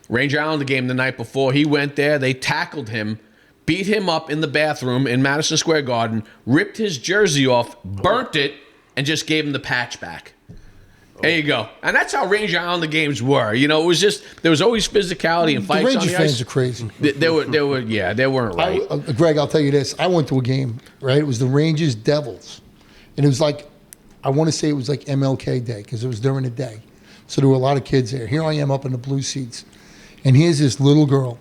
Ranger Islander game the night before, he went there, they tackled him, beat him up in the bathroom in Madison Square Garden, ripped his jersey off, burnt it, and just gave him the patch back. There you go. And that's how Ranger Islander games were. You know, it was just, there was always physicality and The fights on Rangers the fans ice. are crazy. They weren't right. Greg, I'll tell you this. I went to a game, right? It was the Rangers Devils. And it was like, I want to say it was like MLK Day because it was during the day. So there were a lot of kids there. Here I am up in the blue seats. And here's this little girl,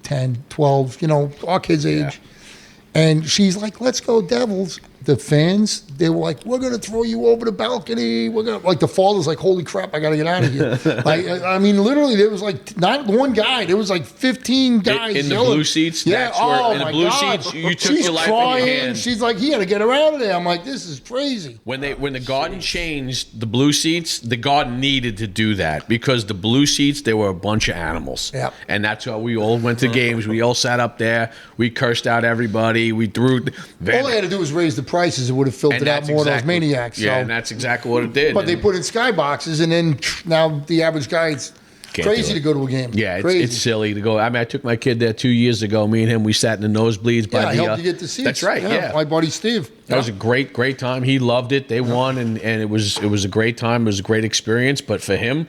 10, 12, you know, our kids' age. And she's like, let's go Devils. The fans, they were like, we're going to throw you over the balcony. We're going to, like, the father's like, holy crap, I got to get out of here. Like, I mean, literally, there was like, not one guy. There was like 15 guys. In the yelling. blue seats? Yeah, That's where, oh in the my blue God. seats, you took She's your life crying. in your hands. She's like, he had to get her out of there. I'm like, this is crazy. When the Garden changed the blue seats, the Garden needed to do that because the blue seats, they were a bunch of animals. Yep. And that's how we all went to games. We all sat up there. We cursed out everybody. We threw. All they had to do was raise the prices. It would have filtered out more of those maniacs. Yeah, so. and that's exactly what it did. But they And- put in skyboxes, and then now the average guy, it's Can't crazy do it. to go to a game. Yeah, crazy. it's silly to go. I mean, I took my kid there 2 years ago. Me and him, we sat in the nosebleeds. Yeah, by I the, helped you get the seats. That's right. Yeah, My buddy Steve. that was a great time. He loved it. They won, and it was a great time. It was a great experience. But for him,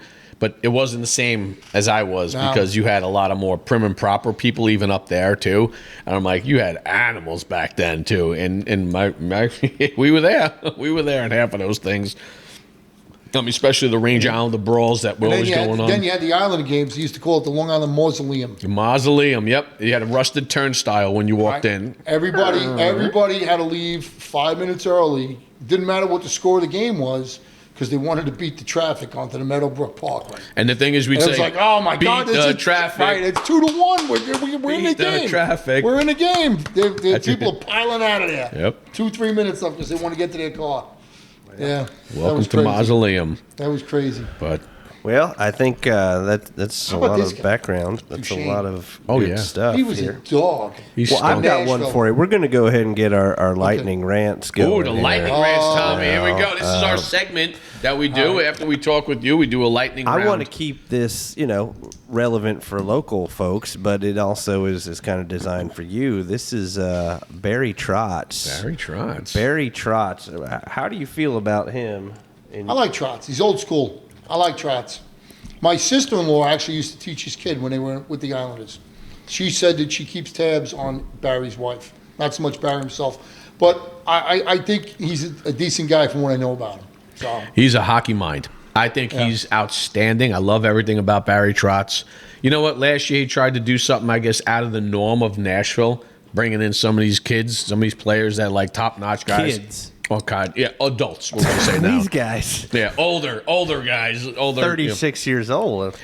it wasn't the same as I was No. because you had a lot of more prim and proper people even up there too. And I'm like, you had animals back then too. And my we were there. We were there in half of those things. I mean, especially the Range Islander brawls that were always going on. Then you had the Island games. They used to call it the Long Island Mausoleum. The mausoleum, yep. You had a rusted turnstile when you walked in. Everybody had to leave 5 minutes early. Didn't matter what the score of the game was because they wanted to beat the traffic onto the Meadowbrook Parkway. And the thing is, we'd And it say, was like, oh my beat God, the this is traffic. Right, it's 2-1. We're in the Beat the game. traffic. We're in the game. That's People it. are piling out of there. Yep. 2-3 minutes left because they want to get to their car. Yeah. that Welcome was to crazy. Mausoleum. That was crazy. But Well, I think that's a How about lot this of guy? background. That's a Duchesne. lot of Oh, good yeah. stuff He was here. a dog. he's Well, I've stunk. got one Nashville. for you. We're going to go ahead and get our lightning rants going. Ooh, the here. lightning rants, Tommy. Here we go. This is our segment that we do after we talk with you. We do a lightning round. I want to keep this, relevant for local folks, but it also is kind of designed for you. This is Barry Trotz. Barry Trotz. Barry Trotz. How do you feel about him? I like Trotz. He's old school. I like Trotz. My sister-in-law actually used to teach his kid when they were with the Islanders. She said that she keeps tabs on Barry's wife. Not so much Barry himself. But I think he's a decent guy from what I know about him. So He's a hockey mind. I think he's outstanding. I love everything about Barry Trotz. You know what? Last year he tried to do something, I guess, out of the norm of Nashville, bringing in some of these kids, some of these players that are like top-notch guys. Kids. Oh, God. Yeah, adults, we're going to say now. These guys, Yeah, older guys. 36 years old.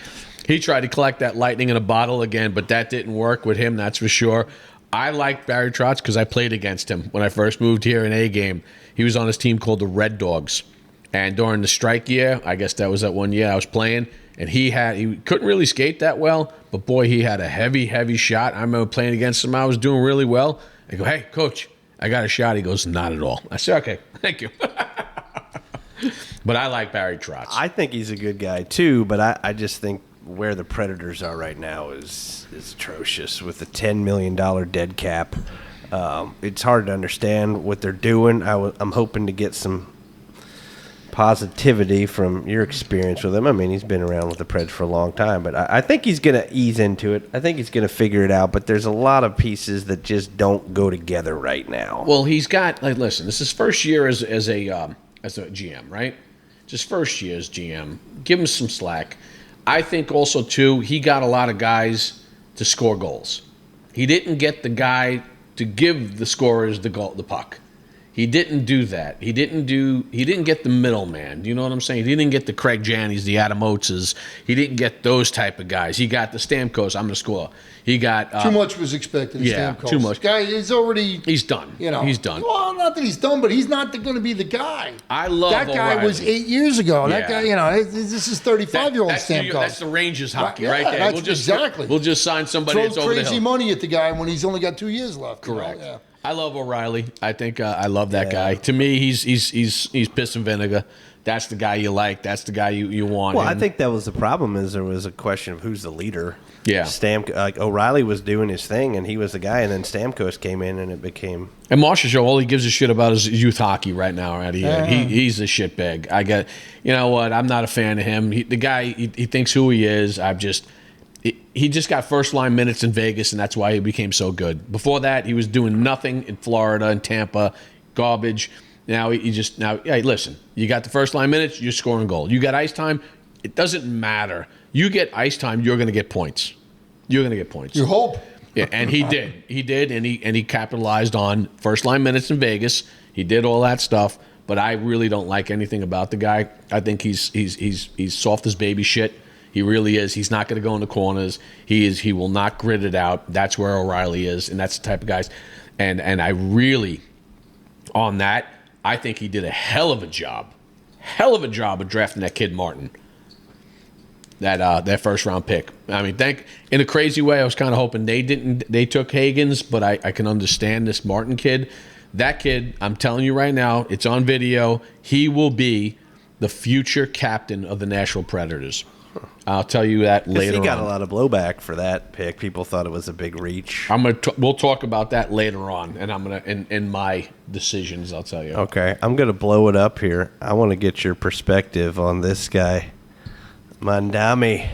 He tried to collect that lightning in a bottle again, but that didn't work with him, that's for sure. I like Barry Trotz because I played against him when I first moved here in A game. He was on his team called the Red Dogs. And during the strike year, I guess that was that one year I was playing, and he couldn't really skate that well, but boy, he had a heavy shot. I remember playing against him. I was doing really well. I go, hey, coach, I got a shot. He goes, not at all. I said, okay, thank you. But I like Barry Trotz. I think he's a good guy too, but I just think where the Predators are right now is atrocious with the $10 million dead cap. It's hard to understand what they're doing. I'm hoping to get some positivity from your experience with him. I mean, he's been around with the Preds for a long time, but I think he's going to ease into it. I think he's going to figure it out, but there's a lot of pieces that just don't go together right now. Well, he's got listen. This is his first year as a GM, right? Just first year as GM. Give him some slack. I think also too he got a lot of guys to score goals. He didn't get the guy to give the scorers the puck. He didn't do that. He didn't get the middleman. Do you know what I'm saying? He didn't get the Craig Jannies, the Adam Oateses. He didn't get those type of guys. He got the Stamkos. I'm going to score. He got too much was expected of yeah, Stamkos. too much. Guy is already, He's done. He's done. Well, not that he's done, but he's not going to be the guy. I love that guy. O'Reilly. Was 8 years ago. That Yeah. guy, this is 35-year-old Stamkos. That's the Rangers hockey Yeah, right there. that's exactly. We'll just sign somebody Throws that's over the crazy hill. money at the guy when he's only got 2 years left. Correct. Yeah. I love O'Reilly. I think I love that guy. To me, he's piss and vinegar. That's the guy you like. That's the guy you want. Well, I And- think that was the problem. Is there was a question of who's the leader. Yeah. O'Reilly was doing his thing, and he was the guy, and then Stamkos came in, and it became. And Marshall Show, all he gives a shit about is youth hockey right now out here. He's a shitbag. You know what? I'm not a fan of him. The guy, he thinks who he is. He just got first line minutes in Vegas, and that's why he became so good. Before that, he was doing nothing in Florida and Tampa, garbage. Now hey, listen, you got the first line minutes, you're scoring goal. You got ice time, it doesn't matter. You get ice time, you're going to get points. You're going to get points. You hope. Yeah, and he did. He did, and he capitalized on first line minutes in Vegas. He did all that stuff, but I really don't like anything about the guy. I think he's soft as baby shit. He really is. He's not going to go in the corners. He will not grit it out. That's where O'Reilly is, and that's the type of guys. And I really, on that, I think he did a hell of a job of drafting that kid Martin. That first round pick. I mean, in a crazy way, I was kind of hoping they took Higgins, but I can understand this Martin kid. That kid, I'm telling you right now, it's on video. He will be the future captain of the Nashville Predators. I'll tell you that later on. He got a lot of blowback for that pick. People thought it was a big reach. We'll talk about that later on, and I'm gonna in my decisions. I'll tell you. Okay, I'm gonna blow it up here. I want to get your perspective on this guy, Mandami.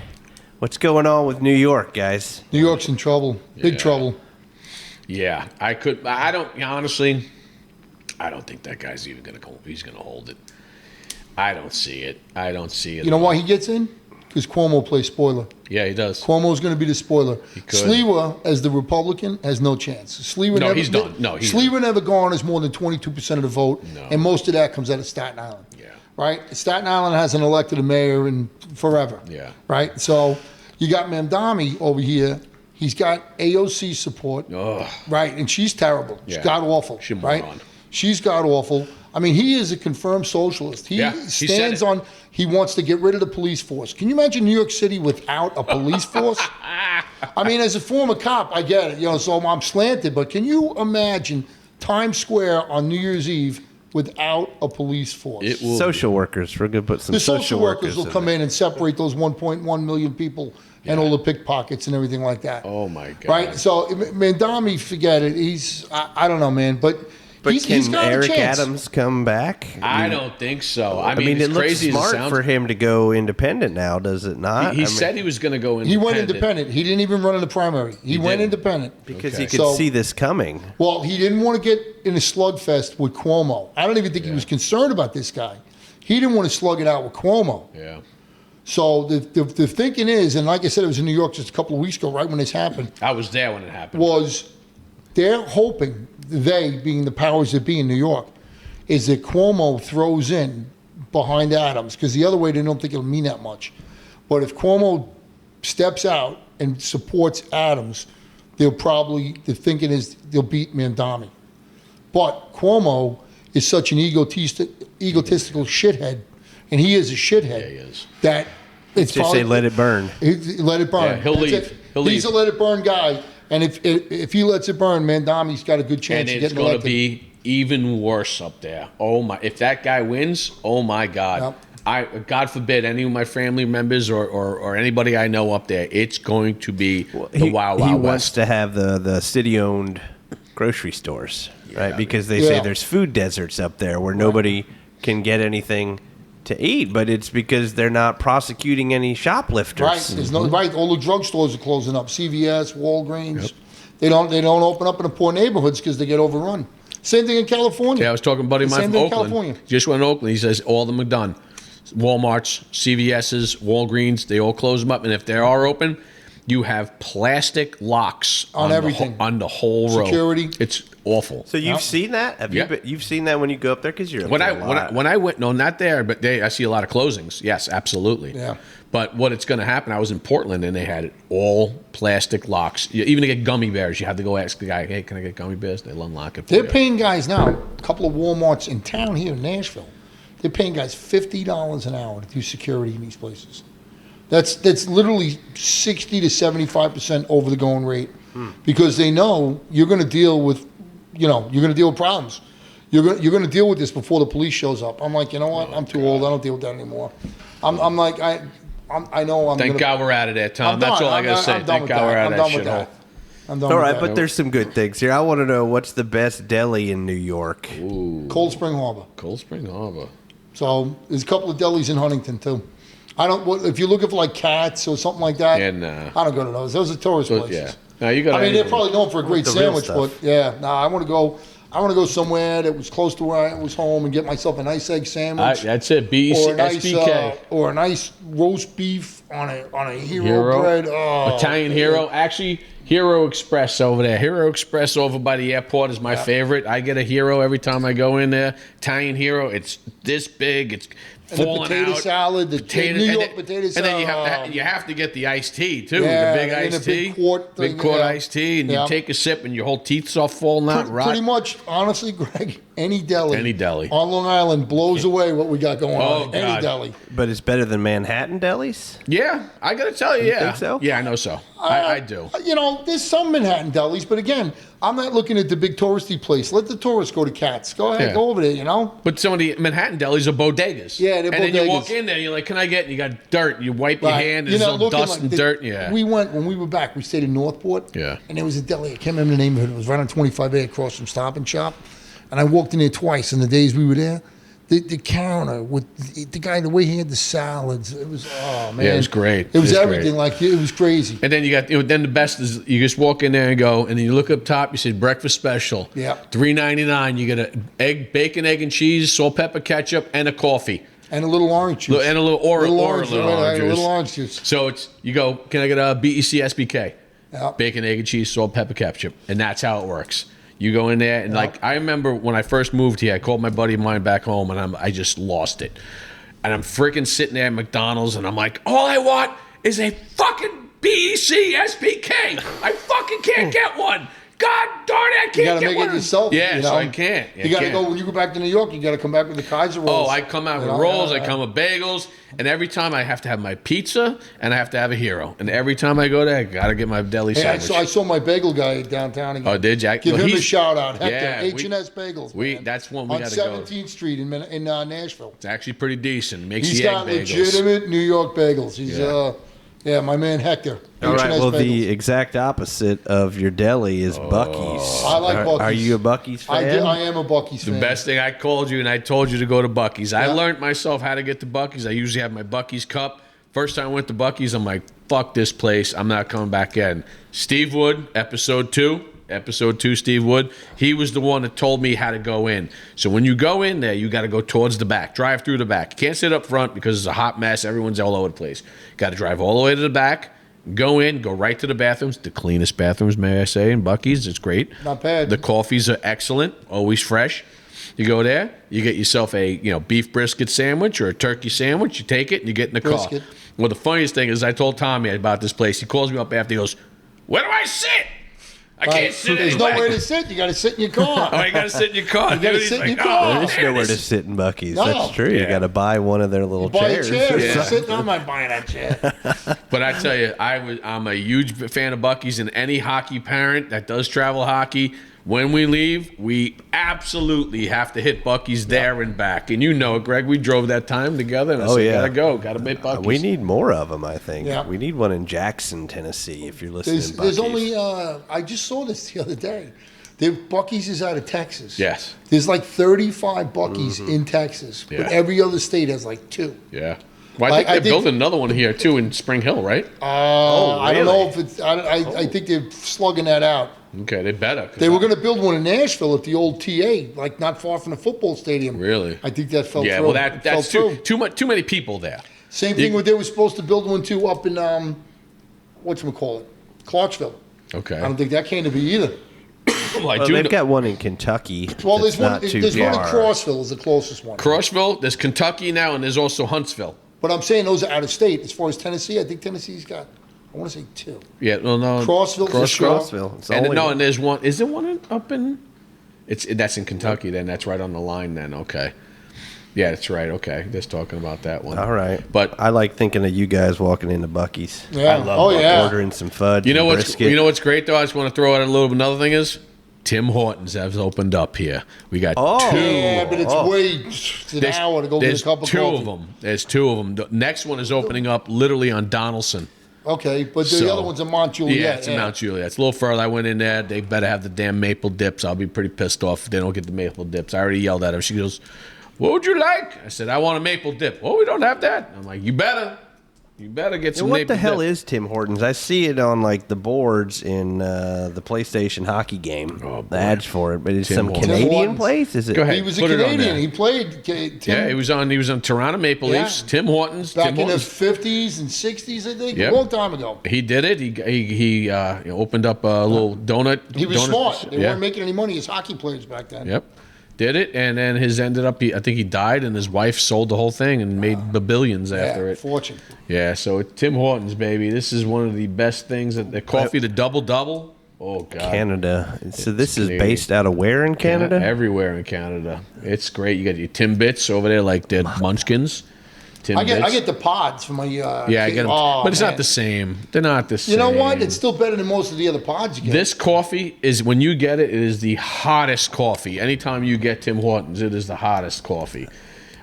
What's going on with New York, guys? New York's in trouble. Big trouble. Yeah, honestly, I don't think that guy's even gonna go. He's gonna hold it. I don't see it. You know why he gets in? Because Cuomo plays spoiler. Yeah, he does. Cuomo's going to be the spoiler. could. Sliwa, as the Republican, has no chance. Sliwa he's done. No, he's Sliwa never garners more than 22% of the vote, No. and most of that comes out of Staten Island. Yeah. Right? Staten Island hasn't elected a mayor in forever. Yeah. Right? So you got Mamdani over here. He's got AOC support. Ugh. Right? And she's terrible. She's Yeah. god-awful. She's a right? moron. She's god-awful. I mean, he is a confirmed socialist. He Yeah, he said stands it. on, he wants to get rid of the police force. Can you imagine New York City without a police force? I mean, as a former cop, I get it, so I'm slanted, but can you imagine Times Square on New Year's Eve without a police force? It will. Social workers. We're gonna put some The social workers will come there. in and separate those 1.1 million people and all the pickpockets and everything like that. Oh my God. Right? So, Mandami, forget it. I don't know, man, but he's can got Eric a chance. Adams come back? I don't think so. I I mean, mean, as it looks crazy as it smart sounds, for him to go independent now, does it not? he said he was going to go He independent. went independent. He didn't even run in the primary. He went didn't. independent. because Okay. he could So- see this coming. Well, he didn't want to get in a slugfest with Cuomo. I don't even think he was concerned about this guy. He didn't want to slug it out with Cuomo. Yeah. So the thinking is, and like I said, it was in New York just a couple of weeks ago, right when this happened, I was there when it happened. was they're hoping, they being the powers that be in New York, is that Cuomo throws in behind Adams, because the other way they don't think it'll mean that much. But if Cuomo steps out and supports Adams, the thinking is they'll beat Mandami. But Cuomo is such an egotistical shithead, and he is a shithead. Yeah, he is. That it's Just say let it burn. let it burn. Yeah, he'll That's leave. it. He'll He's leave. a let it burn guy, and if he lets it burn, Mandami's got a good chance And of it's getting going elected. to be even worse up there. Oh my! If that guy wins, oh my God! Yep. God forbid any of my family members or anybody I know up there. It's going to be the Wild He Wild wants West. to have the city-owned grocery stores, right? Because they Yeah. say there's food deserts up there where nobody can get anything to eat, but it's because they're not prosecuting any shoplifters. Right, there's no right. All the drugstores are closing up. CVS, Walgreens. They don't open up in the poor neighborhoods because they get overrun. Same thing in California. Yeah, I was talking to a buddy of mine Same from thing in Oakland. California. Just went to Oakland. He says all of them are done. Walmarts, CVS's, Walgreens, they all close them up. And if they are open, you have plastic locks On the everything. on the whole row. Security. It's awful. So you've seen that? Have Yeah. you've seen that when you go up there? Because you're up When there a lot. I went, no, not there, but I see a lot of closings. Yes, absolutely. Yeah. But what it's going to happen, I was in Portland and they had all plastic locks. Even to get gummy bears, you have to go ask the guy, hey, can I get gummy bears? They'll unlock it for They're you. paying guys now, a couple of Walmarts in town here in Nashville, they're paying guys $50 an hour to do security in these places. That's literally 60 to 75% over the going rate because they know you're going to deal with, you're going to deal with problems. you're gonna deal with this before the police shows up. I'm like, you know what? I'm too old. I don't deal with that anymore. I'm like, I know I'm. Thank God we're out of there, Tom. That's all I gotta say. Thank God we're out of that shithole. I'm done All with right, that. but there's some good things here. I want to know what's the best deli in New York. Cold Spring Harbor. Cold Spring Harbor. So there's a couple of delis in Huntington too. I don't. If you're looking for like Cats or something like that, Yeah, nah. I don't go to those. Those are tourist So, places. yeah. No, you got. I mean, they're probably known for a great the real sandwich, stuff. but yeah, I want to go. I want to go somewhere that was close to where I was home and get myself a nice egg sandwich. That's it. BEC, or a nice, SBK. or a nice roast beef on a hero, Hero. bread. Oh, Italian man. Hero. Actually, Hero Express over there. Hero Express over by the airport is my favorite. I get a Hero every time I go in there. Italian Hero. It's this big. It's And the falling potato out. salad, the Potato- New and York then- potato salad. And then you have to get the iced tea too. Yeah, the big and iced a big tea. quart thing, Big quart yeah. iced tea, and Yeah. you take a sip, and your whole teeth's all falling out. Pretty much, honestly, Greg, any deli, Any deli. on Long Island blows away what we got going Oh, on. Any God. deli. But it's better than Manhattan delis? Yeah, I gotta tell you, yeah. think so? Yeah, I know so. I do. You know, there's some Manhattan delis, but again, I'm not looking at the big touristy place. Let the tourists go to Cats. Go ahead, Yeah. go over there. You know. But some of the Manhattan delis are bodegas. Yeah, they're And then you walk bodegas. in there, and you're like, "Can I get?" And you got dirt. You wipe your hand, and You're there's not no looking dust like and the- dirt. Yeah. We went when we were back. We stayed in Northport. Yeah. And there was a deli. I can't remember the name of it. It was right on 25A across from Stop and Shop. And I walked in there twice in the days we were there. The counter with the guy, the way he had the salads, it was man. Yeah, it was great. It was It was everything. great. Like it was crazy. And then you got then the best is you just walk in there and go, and then you look up top. You say breakfast special. Yeah. $3.99. You get a bacon, egg and cheese, salt, pepper, ketchup, and a coffee, And a little orange juice. and a little or little or orange, a little right, orange a juice. little orange juice. So it's you go. Can I get a BEC SBK? Yeah. Bacon, egg and cheese, salt, pepper, ketchup, and that's how it works. You go in there and like I remember when I first moved here, I called my buddy of mine back home, and I just lost it. And I'm freaking sitting there at McDonald's, and I'm like, all I want is a fucking BEC SBK. I fucking can't get one. God darn it, I can't You got to get make one. it yourself. Yeah, you so know? I can't. You got to go when you go back to New York. You got to come back with the Kaiser rolls. Oh, I come out You with know? rolls, I come with bagels, and every time I have to have my pizza and I have to have a Hero. And every time I go there, I got to get my deli Hey, sandwich. I saw my bagel guy downtown again. Oh, did you? Give Well, him a he's- shout out. Hector, Yeah, we- H&S Bagels. we- man. that's one we on gotta go. 17th Street in Nashville. It's actually pretty decent. Makes He's the egg got bagels. legitimate New York bagels. He's Yeah. my man Hector. All right. H&S Well, Bagels. the exact opposite of your deli is Bucky's. I like Are Buc-ee's. you a Bucky's fan? I am a Buc-ee's fan. The best thing I called you and I told you to go to Bucky's. I Yeah. learned myself how to get to Bucky's. I usually have my Bucky's cup. First time I went to Bucky's, I'm like, fuck this place. I'm not coming back in. Steve Wood, episode 2, Steve Wood, he was the one that told me how to go in. So when you go in there, you got to go towards the back, drive through the back. You can't sit up front because it's a hot mess. Everyone's all over the place. Got to drive all the way to the back. Go in, go right to the bathrooms. The cleanest bathrooms, may I say, in Bucky's. It's great. Not bad. The coffees are excellent, always fresh. You go there, you get yourself a beef brisket sandwich or a turkey sandwich. You take it and you get in the Brisket. car. Well, the funniest thing is I told Tommy about this place. He calls me up after. He goes, "Where do I sit? I Right. can't sit There's anywhere." nowhere to sit. You got to sit in your car. Oh, you got to sit in your car. You gotta Dude, he's sit in like, your car. "Oh, There's man, nowhere to this- sit in Bucky's. No. That's true. You Yeah. got to buy one of their little Buy a chairs. chair. Yeah. Sit down. I'm not buying that chair. But I tell you, I'm a huge fan of Bucky's, and any hockey parent that does travel hockey, when we leave, we absolutely have to hit Bucky's there and back. And you know it, Greg. We drove that time together, and I Oh, said, yeah. gotta make Bucky's. We need more of them, I think. Yeah. We need one in Jackson, Tennessee, if you're listening. There's Buc-ee's. only I just saw this the other day. Buc-ee's is out of Texas. Yes. There's like 35 Buc-ee's in Texas, Yeah. but every other state has like 2. Yeah. Well, I think they're building another one here too in Spring Hill, right? I don't really? know if it's. I think they're slugging that out. Okay, they better. 'cause They were going to build one in Nashville at the old TA, like not far from the football stadium. Really? I think that fell Yeah, through. well, Fell that's through. too many people there. Same thing with they were supposed to build one too up in whatchamacallit, Clarksville. Okay. I don't think that came to be either. Well, I Well, do they've know- got one in Kentucky. Well, that's there's one. not too There's one in far. Crossville is the closest one. Crossville, there's Kentucky now, and there's also Huntsville. But I'm saying those are out of state. As far as Tennessee, I think Tennessee's got. I want to say 2. Yeah, no. Crossville for sure. Crossville. It's And only no, and there's one. Is there one up in? That's in Kentucky. Then that's right on the line. Then okay. Yeah, that's right. Okay, just talking about that one. all right. But I like thinking of you guys walking into Bucky's. Yeah. I love oh Buc-ee's. yeah. Ordering some fudge. you know and what's brisket. you know what's great though. I just want to throw out a little. Another thing is Tim Hortons has opened up here. We got Oh. two. Yeah, but it's it's an hour to go get a There's cup of two coffee. of them. There's two of them. The next one is opening up literally on Donaldson. Okay, but the So- other one's in Mount Juliet. Yeah, it's in Mount Juliet. It's a little further. I went in there. They better have the damn maple dips. I'll be pretty pissed off if they don't get the maple dips. I already yelled at her. She goes, "What would you like?" I said, "I want a maple dip." "Oh, we don't have that." I'm like, "You better. You better get some What maple the hell dip." is Tim Hortons? I see it on like the boards in the PlayStation hockey game. Oh, boy. The ads for it, but it's Tim some Hortons. Canadian Tim Hortons. place. Is it? Go ahead. He was a Put it on Canadian. there. He played. Tim, Yeah, he was on Toronto Maple Yeah. Leafs. Tim Hortons. back Tim in the Hortons. 50s and 60s, I think. Yep. A long time ago. He did it. He opened up a little donut. He was donut- smart. They yeah. weren't making any money as hockey players back then. Yep. Did it, and then his ended up. I think he died, and his wife sold the whole thing and made billions after Yeah, it. fortune. Yeah. So Tim Hortons, baby, this is one of the best things. The coffee, the double. Oh God. Canada. So this is Canadian. based out of where in Canada? Everywhere in Canada. It's great. You got your Timbits over there, like the Munchkins. Timbits. I get the pods for my. Yeah, I kid. get them. Oh, but it's man. not the same. They're not the same. You know what? It's still better than most of the other pods you get. This coffee is, when you get it, it is the hottest coffee. Anytime you get Tim Hortons, it is the hottest coffee.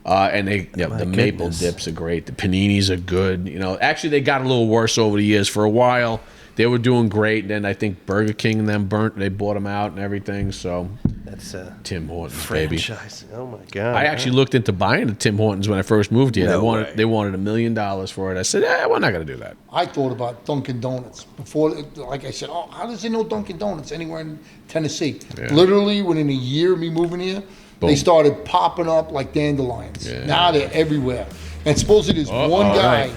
And the maple goodness. dips are great. The paninis are good. Actually, they got a little worse over the years. For a while, they were doing great. Then I think Burger King and them burnt. They bought them out and everything. So That's a Tim Hortons, baby. franchise. Oh my god! I actually looked into buying the Tim Hortons when I first moved here. No they way. wanted $1 million for it. I said, we're not going to do that. I thought about Dunkin' Donuts before. Like I said, how does they know Dunkin' Donuts anywhere in Tennessee? Yeah. Literally, within a year of me moving here, Boom. they started popping up like dandelions. Yeah. Now they're everywhere. And supposedly there's one all guy. right.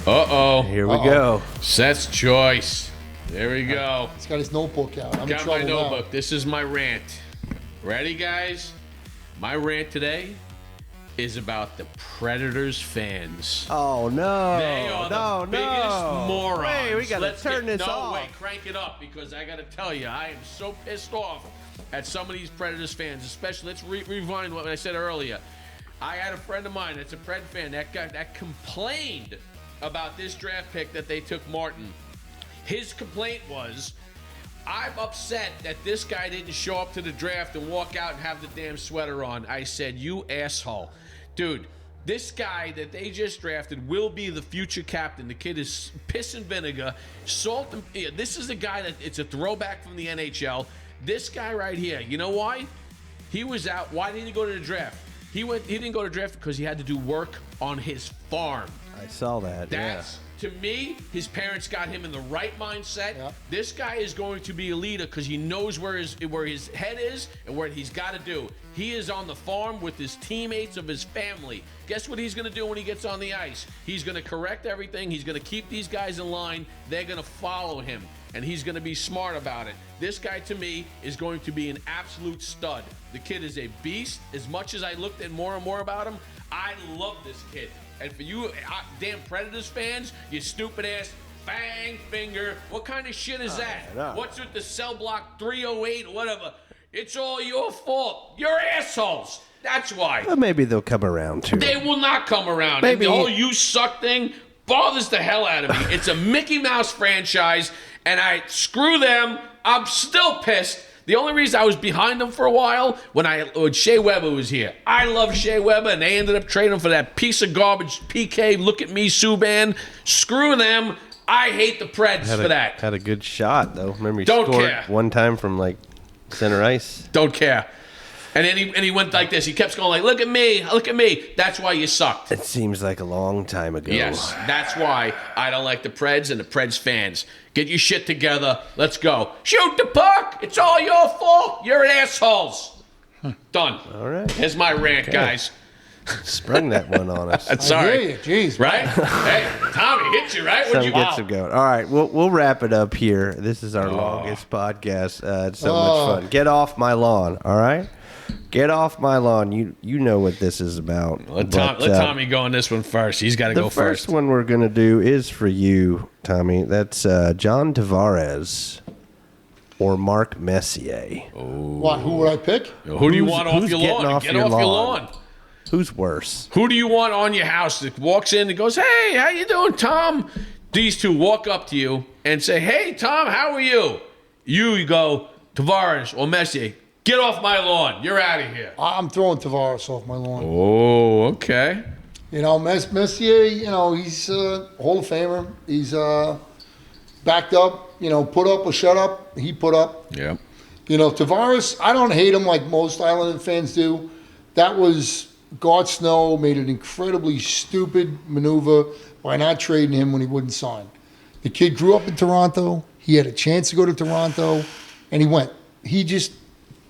Uh-oh. Here we go. Seth's choice. There we go. He's got his notebook out. I'm in Got trouble my now. notebook. This is my rant. Ready, guys? My rant today is about the Predators fans. Oh no! They are no, the biggest no. morons. Wait, we gotta turn this no, off. wait, crank it up because I gotta tell you, I am so pissed off at some of these Predators fans, especially. Let's rewind what I said earlier. I had a friend of mine that's a Pred fan that complained about this draft pick that they took Martin. His complaint was, I'm upset that this guy didn't show up to the draft and walk out and have the damn sweater on. I said, you asshole. Dude, this guy that they just drafted will be the future captain. The kid is piss and vinegar. Salt and, yeah, this is a guy that, it's a throwback from the NHL. This guy right here, you know why? He was out. Why didn't he go to the draft? He didn't go to the draft because he had to do work on his farm. I saw that. That's, to me, his parents got him in the right mindset. Yeah. This guy is going to be a leader because he knows where his head is and what he's got to do. He is on the farm with his teammates of his family. Guess what he's going to do when he gets on the ice? He's going to correct everything. He's going to keep these guys in line. They're going to follow him, and he's going to be smart about it. This guy, to me, is going to be an absolute stud. The kid is a beast. As much as I looked at more and more about him, I love this kid. And for you damn Predators fans, you stupid ass fang finger, what kind of shit is that? no. What's with the cell block 308 or whatever? It's all your fault. You're assholes. That's why. Well, maybe they'll come around too. They will not come around. Maybe- And the whole you suck thing bothers the hell out of me. It's a Mickey Mouse franchise, and screw them. I'm still pissed. The only reason I was behind them for a while when Shea Weber was here. I love Shea Weber, and they ended up trading him for that piece of garbage PK. Look at me, Subban. Screw them. I hate the Preds for that. Had a good shot though. Remember he Don't scored care. one time from like center ice. Don't care. And then he went like this. He kept going like, look at me, look at me. That's why you sucked. It seems like a long time ago. Yes, that's why I don't like the Preds and the Preds fans. Get your shit together. Let's go. Shoot the puck. It's all your fault. You're assholes. Done. All right. Here's my rant, guys. Sprung that one on us. I Sorry. hear you. Jeez. Right? Hey, Tommy hit you, right? What'd Some you gets them going. All right, we'll wrap it up here. This is our longest podcast. It's so much fun. Get off my lawn. All right, get off my lawn. You know what this is about. Let But, Tommy go on this one first. He's got to The go first first. one we're gonna do is for you, Tommy. That's John Tavares or Mark Messier. What? Who would I pick? Who do you Who's- want off who's your getting lawn? off Get your off your lawn? lawn. Who's worse? Who do you want on your house that walks in and goes, hey, how you doing, Tom? These two walk up to you and say, hey, Tom, how are you? You go, Tavares or Messier, get off my lawn. You're out of here. I'm throwing Tavares off my lawn. Oh, okay. You know, Messier, you know, he's a Hall of Famer. He's backed up, you know, put up or shut up. He put up. Yep. You know, Tavares, I don't hate him like most Islander fans do. That was, Gart Snow made an incredibly stupid maneuver by not trading him when he wouldn't sign. The kid grew up in Toronto. He had a chance to go to Toronto, and he went. He just,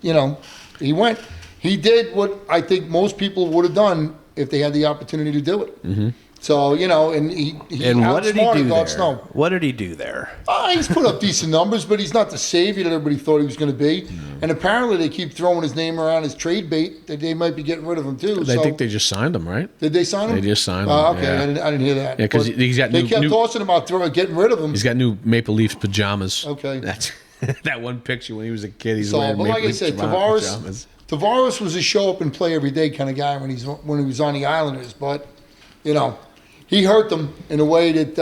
you know, he went. He did what I think most people would have done if they had the opportunity to do it. Mm-hmm. So, you know, and he And what did he outsmarted do Gart there? Snow. What did he do there? He's put up decent numbers, but he's not the savior that everybody thought he was going to be. And apparently they keep throwing his name around as trade bait, that they might be getting rid of him too. I think they just signed him, right? Did they sign him? They just signed him, Okay, yeah. I didn't hear that. Yeah, 'cause But he's got they new- kept new- tossing about getting rid of him. He's got new Maple Leafs pajamas. Okay. That's that one picture when he was a kid. He's So, wearing but Maple like I Leafs said, pajamas. Tavares was a show up and play every day kind of guy when he was on the Islanders, but you know, he hurt them in a way that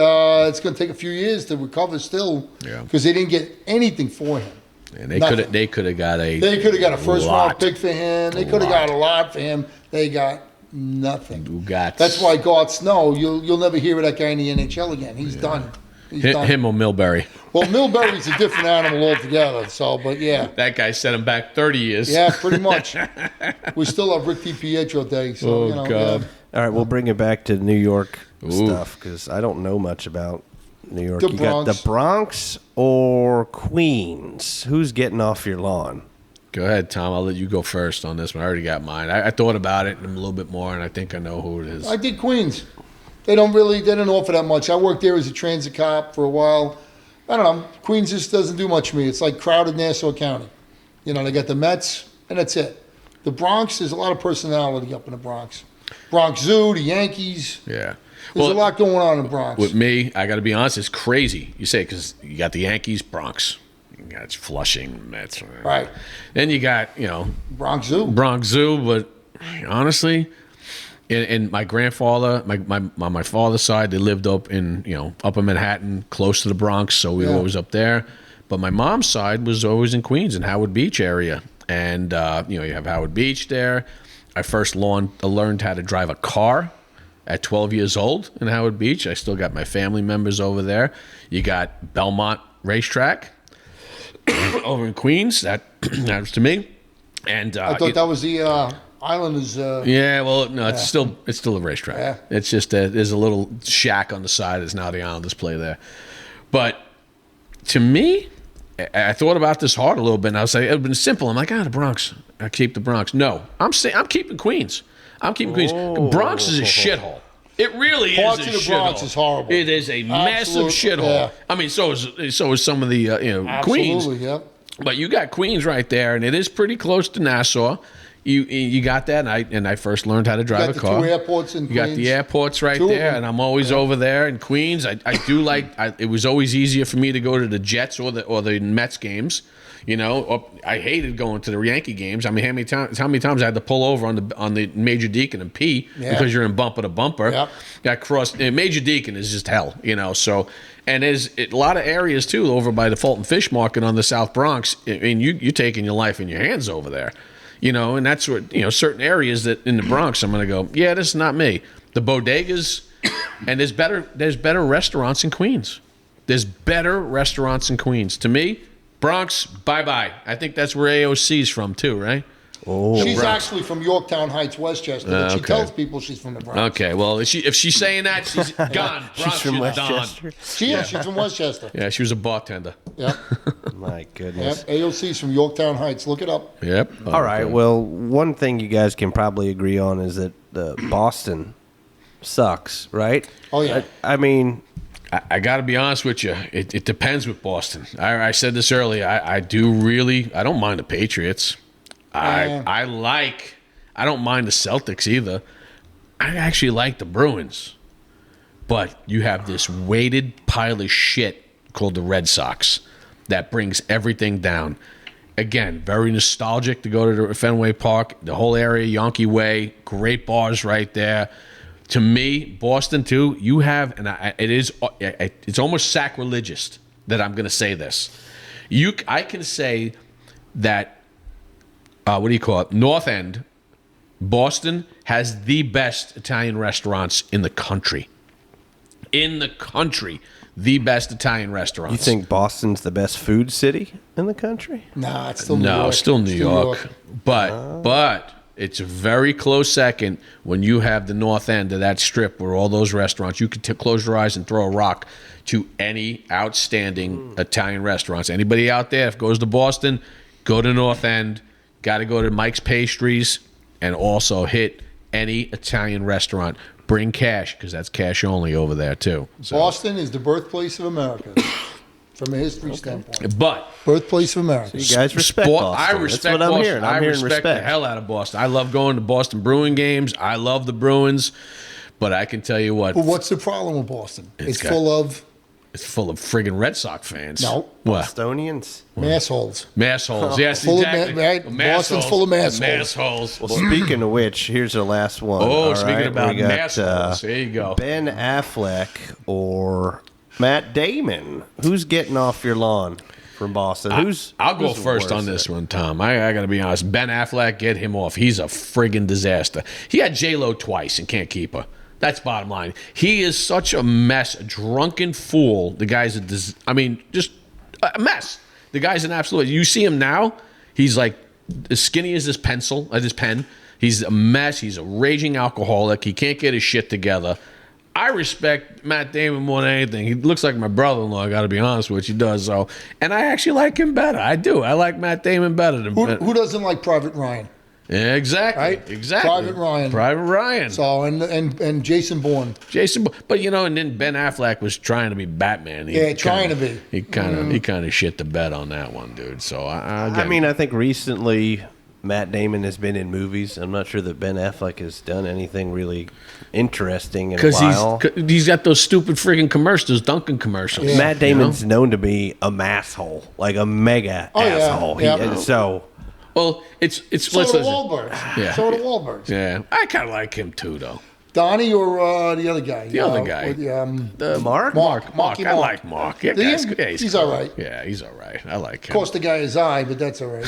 it's going to take a few years to recover still, Yeah. because they didn't get anything for him. And they Nothing. could have got a They could have got a first round lot. pick for him. They could have got a lot for him. They got nothing. Ugats. That's why Gart Snow, you'll never hear of that guy in the NHL again. He's done. He's done. Him or Milbury. Well, Milbury's a different animal altogether. So, but yeah. That guy set him back 30 years. Yeah, pretty much. We still have Rick DiPietro Day. So, Oh, you know, God. yeah. All right, we'll bring it back to New York Ooh. stuff because I don't know much about New York. The You got Bronx. the Bronx or Queens? Who's getting off your lawn? Go ahead, Tom. I'll let you go first on this one. I already got mine. I thought about it a little bit more, and I think I know who it is. I did Queens. They don't offer that much. I worked there as a transit cop for a while. I don't know. Queens just doesn't do much for me. It's like crowded Nassau County. You know, they got the Mets, and that's it. The Bronx, there's a lot of personality up in the Bronx. Bronx Zoo, the Yankees. Yeah. There's a lot going on in the Bronx. With me, I got to be honest, it's crazy. You say because you got the Yankees, Bronx. You got Flushing, Mets. Right. Then you got, Bronx Zoo. Bronx Zoo, but honestly, and my grandfather, my father's side, they lived up in Upper Manhattan, close to the Bronx, so we were Yeah. always up there. But my mom's side was always in Queens, in Howard Beach area, and you have Howard Beach there. I first learned how to drive a car at 12 years old in Howard Beach. I still got my family members over there. You got Belmont Racetrack over in Queens. That was to me. And I thought that was the Islanders. yeah, well, no, it's still a racetrack. Yeah. It's just there's a little shack on the side. It's now the Islanders play there. But to me, I thought about this hard a little bit, and I was like, it would have been simple. I'm like, the Bronx. I keep the Bronx. No, I'm keeping Queens. I'm keeping Queens. Bronx is a shithole. It really Parts is a of the shithole. Bronx is horrible. It is a massive Absolute- shithole. yeah. I mean, so is some of the Queens. Absolutely, yep. But you got Queens right there, and it is pretty close to Nassau. You got that, and I first learned how to drive got a the car. two airports in You got Queens. the airports right Two of there, them. and I'm always over there in Queens. I do like. It was always easier for me to go to the Jets or the Mets games. I hated going to the Yankee games. I mean, how many times I had to pull over on the Major Deacon and pee Yeah. because you're in bumper to bumper. Yep. Got crossed. Major Deacon is just hell, So, and there's a lot of areas too over by the Fulton Fish Market on the South Bronx. I mean, you're taking your life in your hands over there, and that's what certain areas that in the Bronx. I'm gonna go. Yeah, this is not me. The bodegas, and there's better restaurants in Queens. There's better restaurants in Queens. To me, Bronx, bye-bye. I think that's where AOC's from too, right? She's Bronx. actually from Yorktown Heights, Westchester, but she okay. tells people she's from the Bronx. Okay, well, if she's saying that, she's gone. Bronx, She's from you're done. Westchester. She's from Westchester. Yeah, she was a bartender. Yep. My Yep. goodness. AOC's from Yorktown Heights. Look it up. Yep. All right. Okay. Well, one thing you guys can probably agree on is that Boston sucks, right? Oh, yeah. I mean, I got to be honest with you. It depends with Boston. I said this earlier. I don't mind the Patriots. Yeah. I don't mind the Celtics either. I actually like the Bruins. But you have this weighted pile of shit called the Red Sox that brings everything down. Again, very nostalgic to go to the Fenway Park, the whole area, Yankee Way, great bars right there. To me, Boston too. You have, and it's almost sacrilegious that I'm going to say this. I can say that what do you call it? North End, Boston has the best Italian restaurants in the country. In the country, the best Italian restaurants. You think Boston's the best food city in the country? Nah, it's still New York. No, still New York. But it's a very close second when you have the north end of that strip where all those restaurants, you could close your eyes and throw a rock to any outstanding Italian restaurants. Anybody out there, if goes to Boston, go to North End, got to go to Mike's Pastries, and also hit any Italian restaurant. Bring cash, because that's cash only over there, too. So, Boston is the birthplace of America, from a history standpoint. but Birthplace of America. You guys respect Boston. I respect That's what I'm Boston. hearing. I I'm hearing respect the hell out of Boston. I love going to Boston Bruin games. I love the Bruins. But I can tell you what, But what's the problem with Boston? It's got- full of it's full of friggin' Red Sox fans. No. What? Bostonians. massholes. Massholes. Yes, Full of exactly. right? Boston's full of massholes. Massholes. Well, speaking of which, here's the last one. Oh, All speaking right, about we got, massholes, there you go. Ben Affleck or Matt Damon. Who's getting off your lawn from Boston? I'll go who's first worse on this at- one, Tom. I got to be honest. Ben Affleck, get him off. He's a friggin' disaster. He had J-Lo twice and can't keep her. That's bottom line. He is such a mess, a drunken fool. The guy's just a mess. The guy's an absolute. You see him now, he's like as skinny as his pen. He's a mess. He's a raging alcoholic. He can't get his shit together. I respect Matt Damon more than anything. He looks like my brother-in-law, I got to be honest with you. He does, so. And I actually like him better. I do. I like Matt Damon better than Who doesn't like Private Ryan? Yeah, exactly. Right? Exactly. Private Ryan. So, So and Jason Bourne. Jason, but and then Ben Affleck was trying to be Batman. Trying to be. He kind of shit the bed on that one, dude. So I think recently Matt Damon has been in movies. I'm not sure that Ben Affleck has done anything really interesting in a because while. he's got those stupid freaking commercials, Dunkin' commercials. Yeah. Matt Damon's known to be a masshole, like a mega Oh, yeah. asshole. Yeah. And so Well, it's So let's do listen. Wahlberg. Yeah. So do Wahlberg. Yeah, I kind of like him too, though. Donnie or the other guy? The other guy. With, Mark? Marky I Mark. like Mark. Yeah, Do you? he's all cool. right. Yeah, he's all right. I like Of him. course, the guy is I, but that's all right.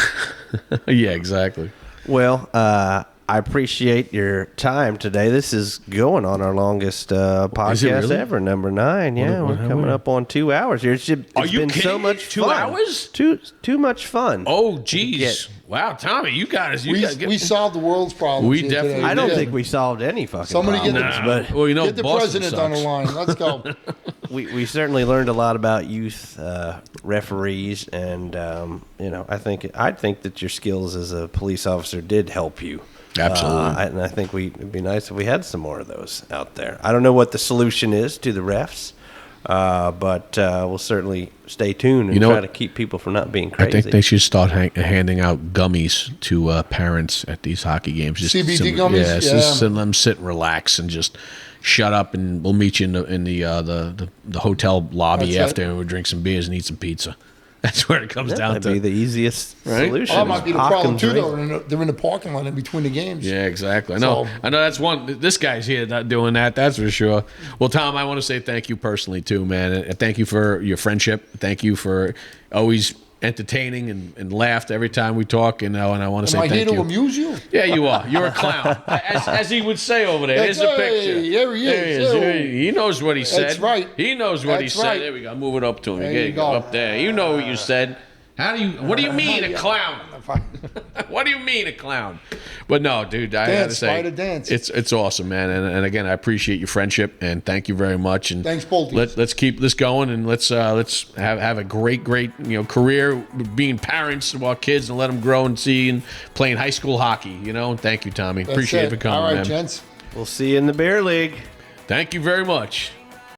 Yeah, exactly. Well, I appreciate your time today. This is going on our longest podcast really? ever, number 9. Yeah, we're coming up on 2 hours here. It's Are you been kidding so me? much 2 fun. hours? Too much fun. Oh, geez. Get- Wow, Tommy, you guys. We solved the world's problems. We here definitely today. I don't Yeah. think we solved any fucking Somebody get the- problems, but Well, Get the Boston president on the sucks. line. Let's go. we certainly learned a lot about youth referees, and I think that your skills as a police officer did help you. Absolutely. And I think it'd be nice if we had some more of those out there. I don't know what the solution is to the refs, but we'll certainly stay tuned and try to keep people from not being crazy. I think they should start handing out gummies to parents at these hockey games. Just CBD gummies? Yeah, Yeah. just let them sit and relax and just shut up, and we'll meet you in the hotel lobby That's right. after, and we'll drink some beers and eat some pizza. That's where it comes that down might to. be the easiest Right? solution. That might be the Hock problem 'em too. drink. They're in the parking lot in between the games. Yeah, exactly. I know. I know that's one. This guy's here not doing that. That's for sure. Well, Tom, I want to say thank you personally too, man. And thank you for your friendship. Thank you for always entertaining and laughed every time we talk. And I want to Am say I here thank to you. amuse you? Yeah, you are. You're a clown, as he would say over there. There's a Hey, picture. there he is. There he knows what he said. That's right. He knows what he That's said. right. There we go. Move it up to him. There There you you go. go. Up there. You know what you said. What do you mean a clown? What do you mean a clown? But no, dude, I gotta Dance, say, spider dance. it's awesome, man. And again, I appreciate your friendship and thank you very much. And Thanks, Bolties. let's keep this going and let's have a great career being parents of our kids and let them grow and see and playing high school hockey. And thank you, Tommy. That's Appreciate it. it for coming, All right, man. gents. We'll see you in the Bear League. Thank you very much.